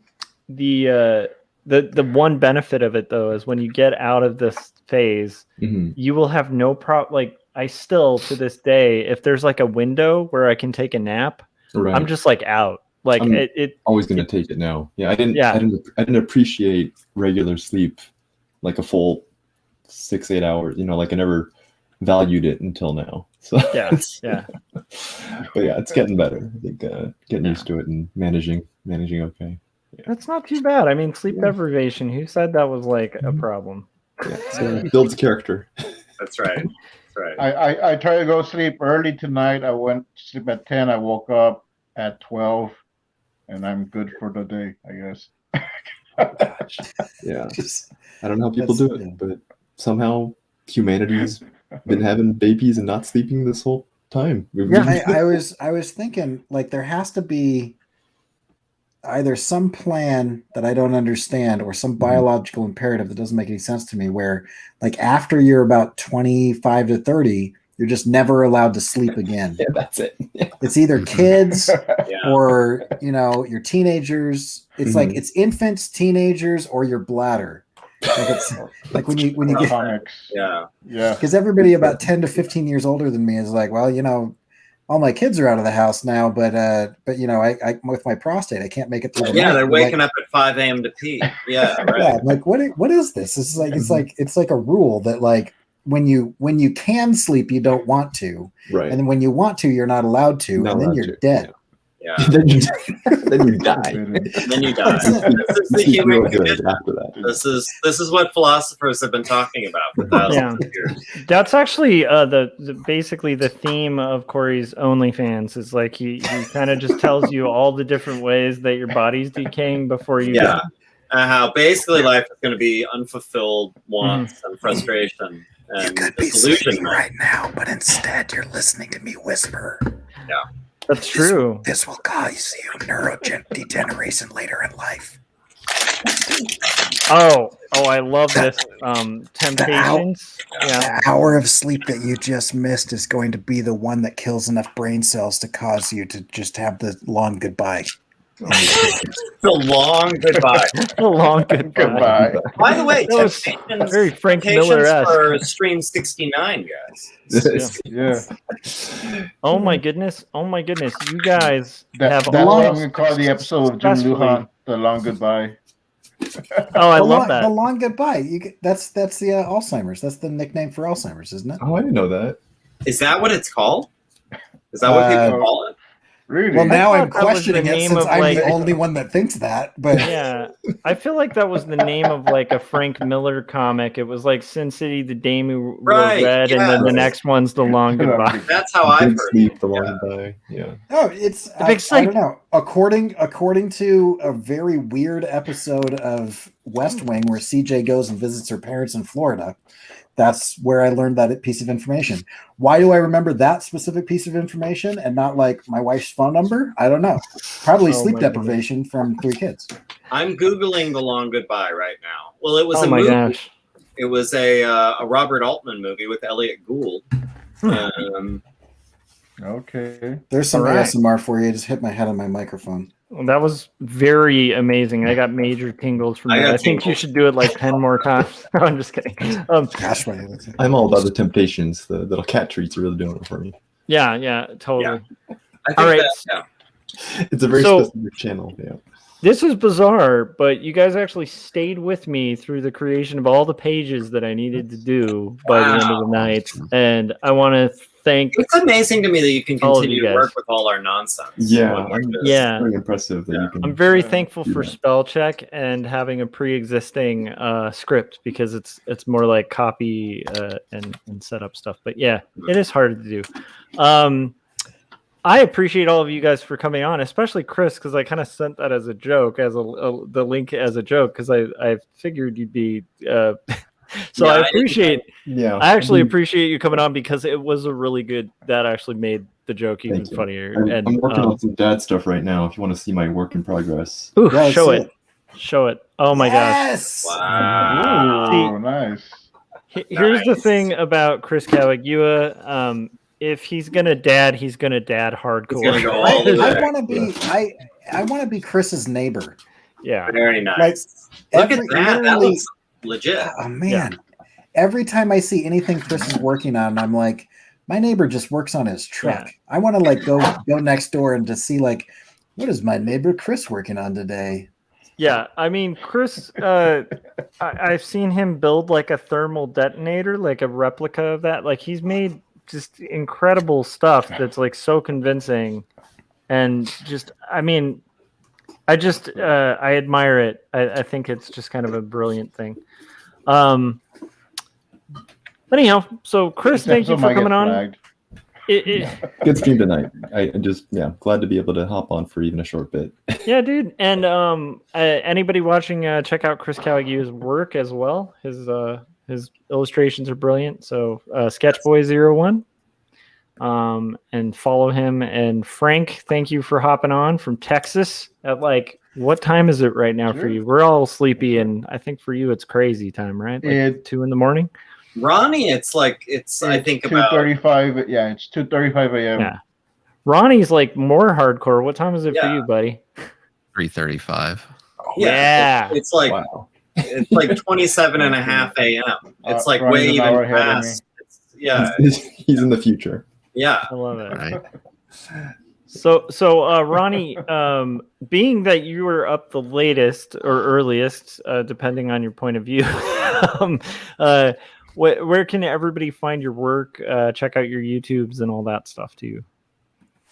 one benefit of it though is when you get out of this phase, Mhm. you will have no problem. Like I still to this day, if there's like a window where I can take a nap, Right. I'm just like out. Like I'm it always gonna take it now. Yeah, I didn't appreciate regular sleep like a full 6-8 hours. Like I never valued it until now. So yeah, yeah. But yeah, it's getting better. I think getting used to it and managing okay. That's not too bad. I mean, sleep deprivation. Who said that was like a problem? Yeah, so it builds character. That's right. That's right. I tried to go sleep early tonight. I went to sleep at 10. I woke up at 12, and I'm good for the day, I guess. Yeah, Just- I don't know how people do it, yeah. but somehow humanity's been having babies and not sleeping this whole time. I was thinking like there has to be either some plan that I don't understand or some biological imperative that doesn't make any sense to me where like after you're about 25 to 30, you're just never allowed to sleep again. Yeah, that's it. Yeah. It's either kids Yeah. or your teenagers. It's like it's infants, teenagers, or your bladder. Like it's like when you get Comics. Yeah. Yeah. because everybody about 10 to 15 years older than me is like, well, all my kids are out of the house now, but I with my prostate, I can't make it through the night. Yeah, they're I'm waking like, up at 5 a.m. to pee. Yeah, yeah, right. I'm like what is this? It's like a rule that like when you can sleep, you don't want to, Right. and then when you want to, you're not allowed to, Not and then allowed you're to, dead. Yeah. then you die. Then you die. This is the You feel human good condition. after that. This is what philosophers have been talking about for thousands of years. That's actually the basically the theme of Corey's OnlyFans is like he kind of just tells you all the different ways that your body's decaying before you die. How basically life is going to be unfulfilled wants and frustration and You could be sleeping right now, but instead you're listening to me whisper. Yeah. That's true. This will cause you neurodegeneration later in life. Oh, I love this. Temptations. The hour of sleep that you just missed is going to be the one that kills enough brain cells to cause you to just have the long goodbye. The long goodbye. The long goodbye. By the way, that was Temptations, very Frank Temptations Miller-esque. for Stream 69, guys. Yeah. Oh my goodness! You guys have That's all. what I'm gonna call the episode of Jim Lujan, The Long Goodbye. Oh, I love that. The long goodbye. That's the Alzheimer's. That's the nickname for Alzheimer's, isn't it? Oh, I didn't know that. Is that what it's called? Is that what people call it? Really? Well, now I'm thought that was the questioning it name since of, I'm like- the only one that thinks that. But Yeah, I feel like that was the name of like a Frank Miller comic. It was like Sin City, the Dame Who Wore Right, Red, and then the yes. next one's The Long Goodbye. That's how I've Big heard sleep, it. the long goodbye. Yeah. oh, it's The big I sleep. don't know. According to a very weird episode of West Wing where CJ goes and visits her parents in Florida, that's where I learned that piece of information. Why do I remember that specific piece of information and not like my wife's phone number? I don't know. Probably Oh sleep my deprivation from 3 kids. I'm Googling The Long Goodbye right now. Well, it was Oh a my movie. gosh! It was a Robert Altman movie with Elliot Gould. Okay. There's some All right. ASMR for you. I just hit my head on my microphone. Well, that was very amazing. I got major tingles from I that. got I think you tingles. should do it like 10 more times. No, I'm just kidding. Gosh, wait, that's it. I'm all about the Temptations. The little cat treats are really doing it for me. Yeah, totally. I think All right. It's a very So- specific channel. Yeah. This is bizarre, but you guys actually stayed with me through the creation of all the pages that I needed to do by the end of the night. And I want to thank. It's amazing to me that you can All of continue you to guys. work with all our nonsense. Yeah. Like this. Yeah. Very impressive that you can. I'm very thankful do for that. spell check and having a pre-existing script because it's more like copy and set up stuff. But yeah, it is hard to do. I appreciate all of you guys for coming on, especially Chris, because I kind of sent that as a joke, as the link as a joke, because I figured you'd be. So Yeah, I appreciate. Yeah. I actually appreciate you coming on because it was a really good. That actually made the joke even Thank you. funnier. I'm working on some dad stuff right now. If you want to see my work in progress. Ooh, Yeah, show let's it. Show it. Oh my gosh. Yes! Wow. Oh, nice. Here's the Nice. thing about Chris Cavagua. If he's gonna dad hardcore. He's gonna go all the way. I want to be I want to be Chris's neighbor. Yeah. Very nice. Like, Look at that. That literally- looks legit. Oh man. Every time I see anything Chris is working on, I'm like, my neighbor just works on his truck. Yeah. I want to like go next door and to see like, what is my neighbor Chris working on today? Yeah, I mean, Chris, I've seen him build like a thermal detonator, like a replica of that. Like he's made just incredible stuff that's like so convincing, and just, I mean, I admire it. I think it's just kind of a brilliant thing. Anyhow, so Chris, thank you for coming on. Good stream tonight. I just glad to be able to hop on for even a short bit. Yeah, dude. And anybody watching, check out Chris Cavagua's work as well. His illustrations are brilliant. So Sketchboy01. And follow him. And Frank, thank you for hopping on from Texas at like, what time is it right now for you? We're all sleepy, and I think for you it's crazy time, right? Like 2 a.m. Ronnie, it's I think about 2:35. Yeah, it's 2:35 a.m. Yeah. Ronnie's like more hardcore. What time is it for Yeah. you, buddy? 3:35. Yeah. It's like Wow. it's like 27 and a half a.m. It's like Ronnie's way an even hour ahead of me. past. Yeah, He's in the future. yeah. I love it. Right. So Ronnie, being that you were up the latest or earliest, depending on your point of view, where can everybody find your work? Check out your YouTubes and all that stuff too.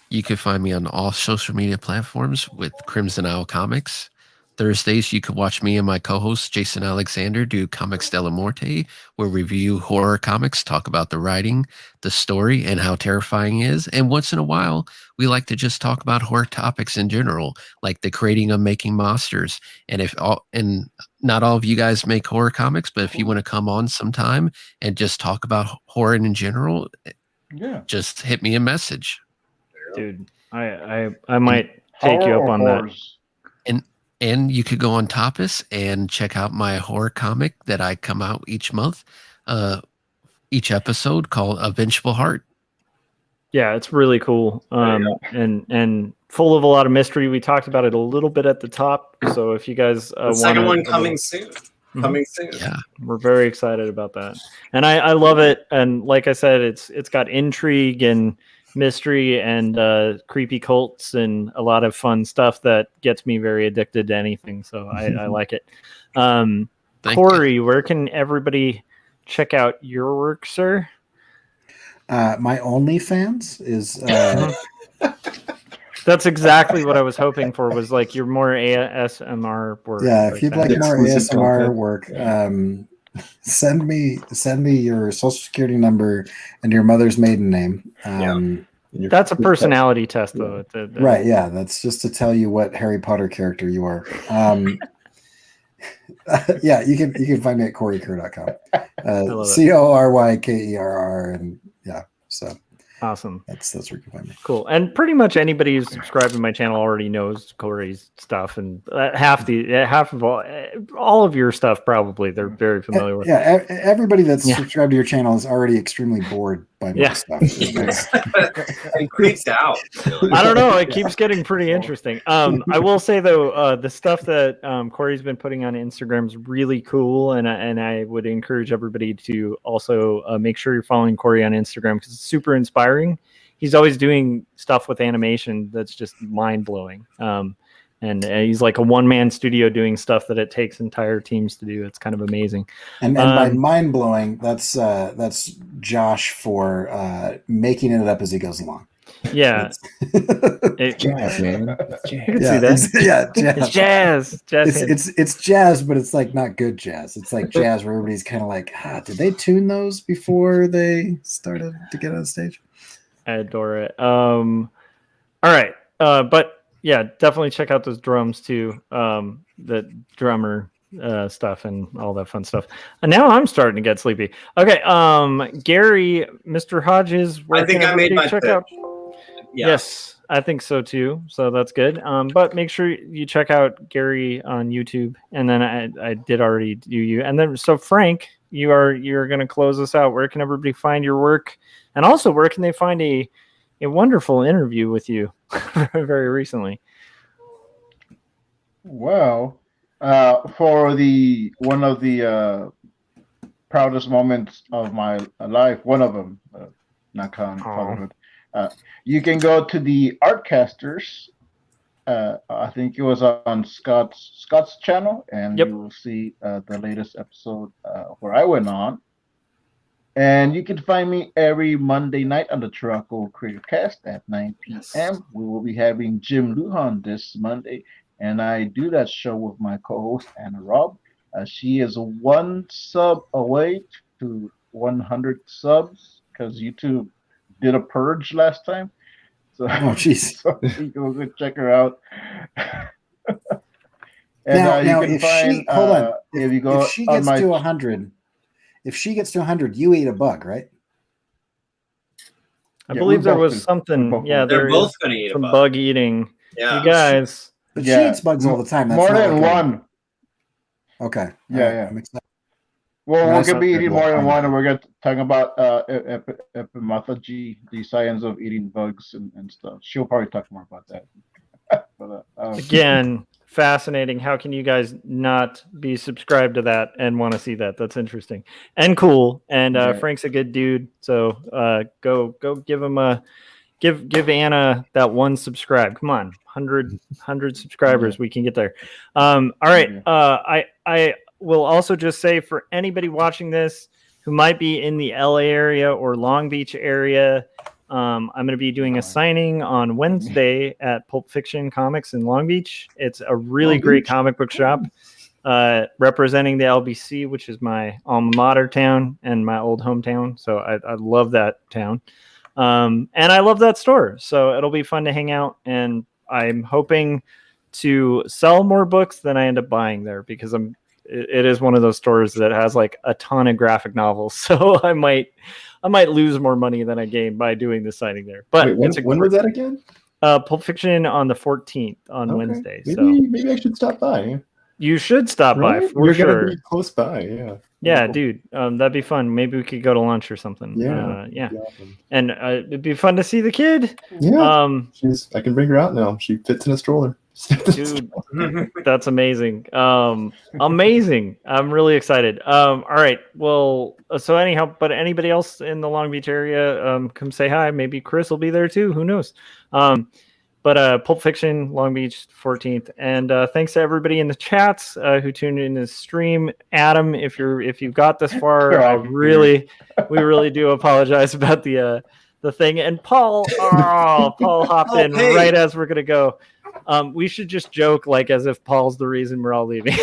You can find me on all social media platforms with Crimson Owl Comics. Thursdays, you can watch me and my co-host Jason Alexander do Comics Della Morte, where we review horror comics, talk about the writing, the story, and how terrifying it is. And once in a while, we like to just talk about horror topics in general, like the creating of making monsters. And not all of you guys make horror comics, but if you want to come on sometime and just talk about horror in general, just hit me a message. Dude, I might take you up on that. And you could go on Tapas and check out my horror comic that I come out each month, each episode called A Vengeful Heart. Yeah, it's really cool. And full of a lot of mystery. We talked about it a little bit at the top. So if you guys the second one coming soon. Coming soon. Yeah, we're very excited about that. And I love it. And like I said, it's got intrigue and mystery and creepy cults and a lot of fun stuff that gets me very addicted to anything. So I like it. Corey, where can everybody check out your work, sir? My OnlyFans is that's exactly what I was hoping for, was like your more ASMR work. Yeah, if you'd like more ASMR work, send me your social security number and your mother's maiden name. That's a personality test, though. Right? Yeah, that's just to tell you what Harry Potter character you are. Yeah, you can find me at CoreyKerr.com. CORYKERR, and yeah, so awesome. That's where you can find me. Cool. And pretty much anybody who's subscribed to my channel already knows Corey's stuff, and half of all of your stuff probably they're very familiar with. Yeah, everybody that's subscribed to your channel is already extremely bored by my stuff. It creeps out. Really. I don't know. It keeps getting pretty interesting. I will say though, the stuff that Corey's been putting on Instagram is really cool, and I would encourage everybody to also make sure you're following Corey on Instagram because it's super inspiring. He's always doing stuff with animation that's just mind blowing. And he's like a one-man studio doing stuff that it takes entire teams to do. It's kind of amazing. And by mind blowing, that's Josh for making it up as he goes along. Yeah, jazz, man. You can see that. Jazz. It's jazz. It's jazz, but it's like not good jazz. It's like jazz where everybody's kind of like, did they tune those before they started to get on stage? I adore it. All right, but yeah, definitely check out those drums too. The drummer stuff and all that fun stuff. And now I'm starting to get sleepy. Okay, Gary, Mr. Hodges, I think I made my check pick. out. Yeah. Yes, I think so too. So that's good. But make sure you check out Gary on YouTube, and then I did already do you. And then so Frank, you're going to close us out. Where can everybody find your work, and also where can they find a wonderful interview with you very recently? Well, for one of the proudest moments of my life, one of them, not counting fatherhood. You can go to the Artcasters. I think it was on Scott's channel, and you will see the latest episode where I went on. And you can find me every Monday night on the Turaco Creative Cast at 9 p.m. Yes. We will be having Jim Lujan this Monday, and I do that show with my co-host Anna Robb. She is 1 sub away to 100 subs because YouTube did a purge last time. So, jeez. So you can go check her out. And now, you can find. Hold on. If she gets to 100, if she gets to 100, you eat a bug, right? I believe there was something. Yeah, they're both going to eat some a bug eating. Yeah, you guys. But she eats bugs all the time. That's more than one. Okay. Yeah. Well, we're gonna be eating more than one, and we're gonna talk about epimorphology, the science of eating bugs and stuff. She'll probably talk more about that. But, again, fascinating. How can you guys not be subscribed to that and want to see that? That's interesting and cool. And Frank's a good dude, so go give him a give Anna that 1 subscribe. Come on, 100 subscribers. We can get there. All right. I will also just say for anybody watching this who might be in the LA area or Long Beach area, I'm going to be doing a signing on Wednesday at Pulp Fiction Comics in Long Beach. It's a really great comic book shop representing the LBC, which is my alma mater town and my old hometown. So I love that town. And I love that store. So it'll be fun to hang out. And I'm hoping to sell more books than I end up buying there, because it is one of those stores that has like a ton of graphic novels. So I might lose more money than I gain by doing the signing there. But wait, when was that again? Pulp Fiction on the 14th on Wednesday. Maybe I should stop by. You should stop by for You're sure. gonna be close by, yeah. Yeah, cool. dude, that'd be fun. Maybe we could go to lunch or something. Yeah, awesome. And it'd be fun to see the kid. Yeah, I can bring her out now. She fits in a stroller. Dude, that's amazing. Amazing. I'm really excited. All right. Well, so anyhow, but anybody else in the Long Beach area, come say hi. Maybe Chris will be there too. Who knows? But Pulp Fiction, Long Beach, 14th, and thanks to everybody in the chats who tuned in this stream. Adam, if you've got this far, we really do apologize about the thing. And Paul hopped in right as we're gonna go. We should just joke like as if Paul's the reason we're all leaving,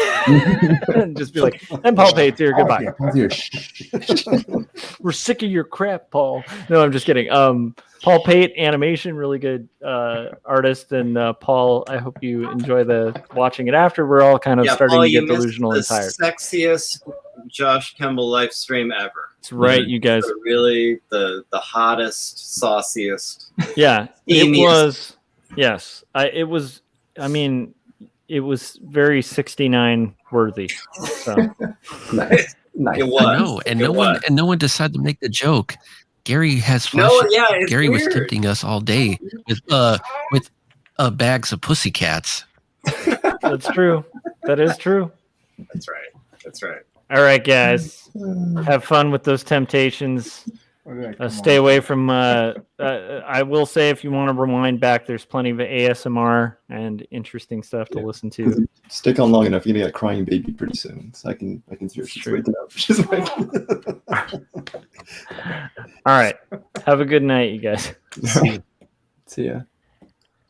and just be like, "And Paul Pate's here. Goodbye." We're sick of your crap, Paul. No, I'm just kidding. Paul Pate, animation, really good artist, and Paul, I hope you enjoy watching it after. We're all kind of starting to get delusional and tired. Sexiest Josh Kemble live stream ever. That's right, you guys. Really, the hottest, sauciest. Yeah, it was. Yes, it was. I mean, it was very 69 worthy. So. Nice. It was. I know, and no one decided to make the joke. Gary has flash. Gary was tempting us all day with bags of pussycats. That's true. That is true. That's right. All right, guys. Have fun with those temptations. Stay away from. I will say, if you want to rewind back, there's plenty of ASMR and interesting stuff to listen to. Stick on long enough, you're gonna get a crying baby pretty soon. So I can see her. She's waking up. She's waking up. All right. Have a good night, you guys. See ya.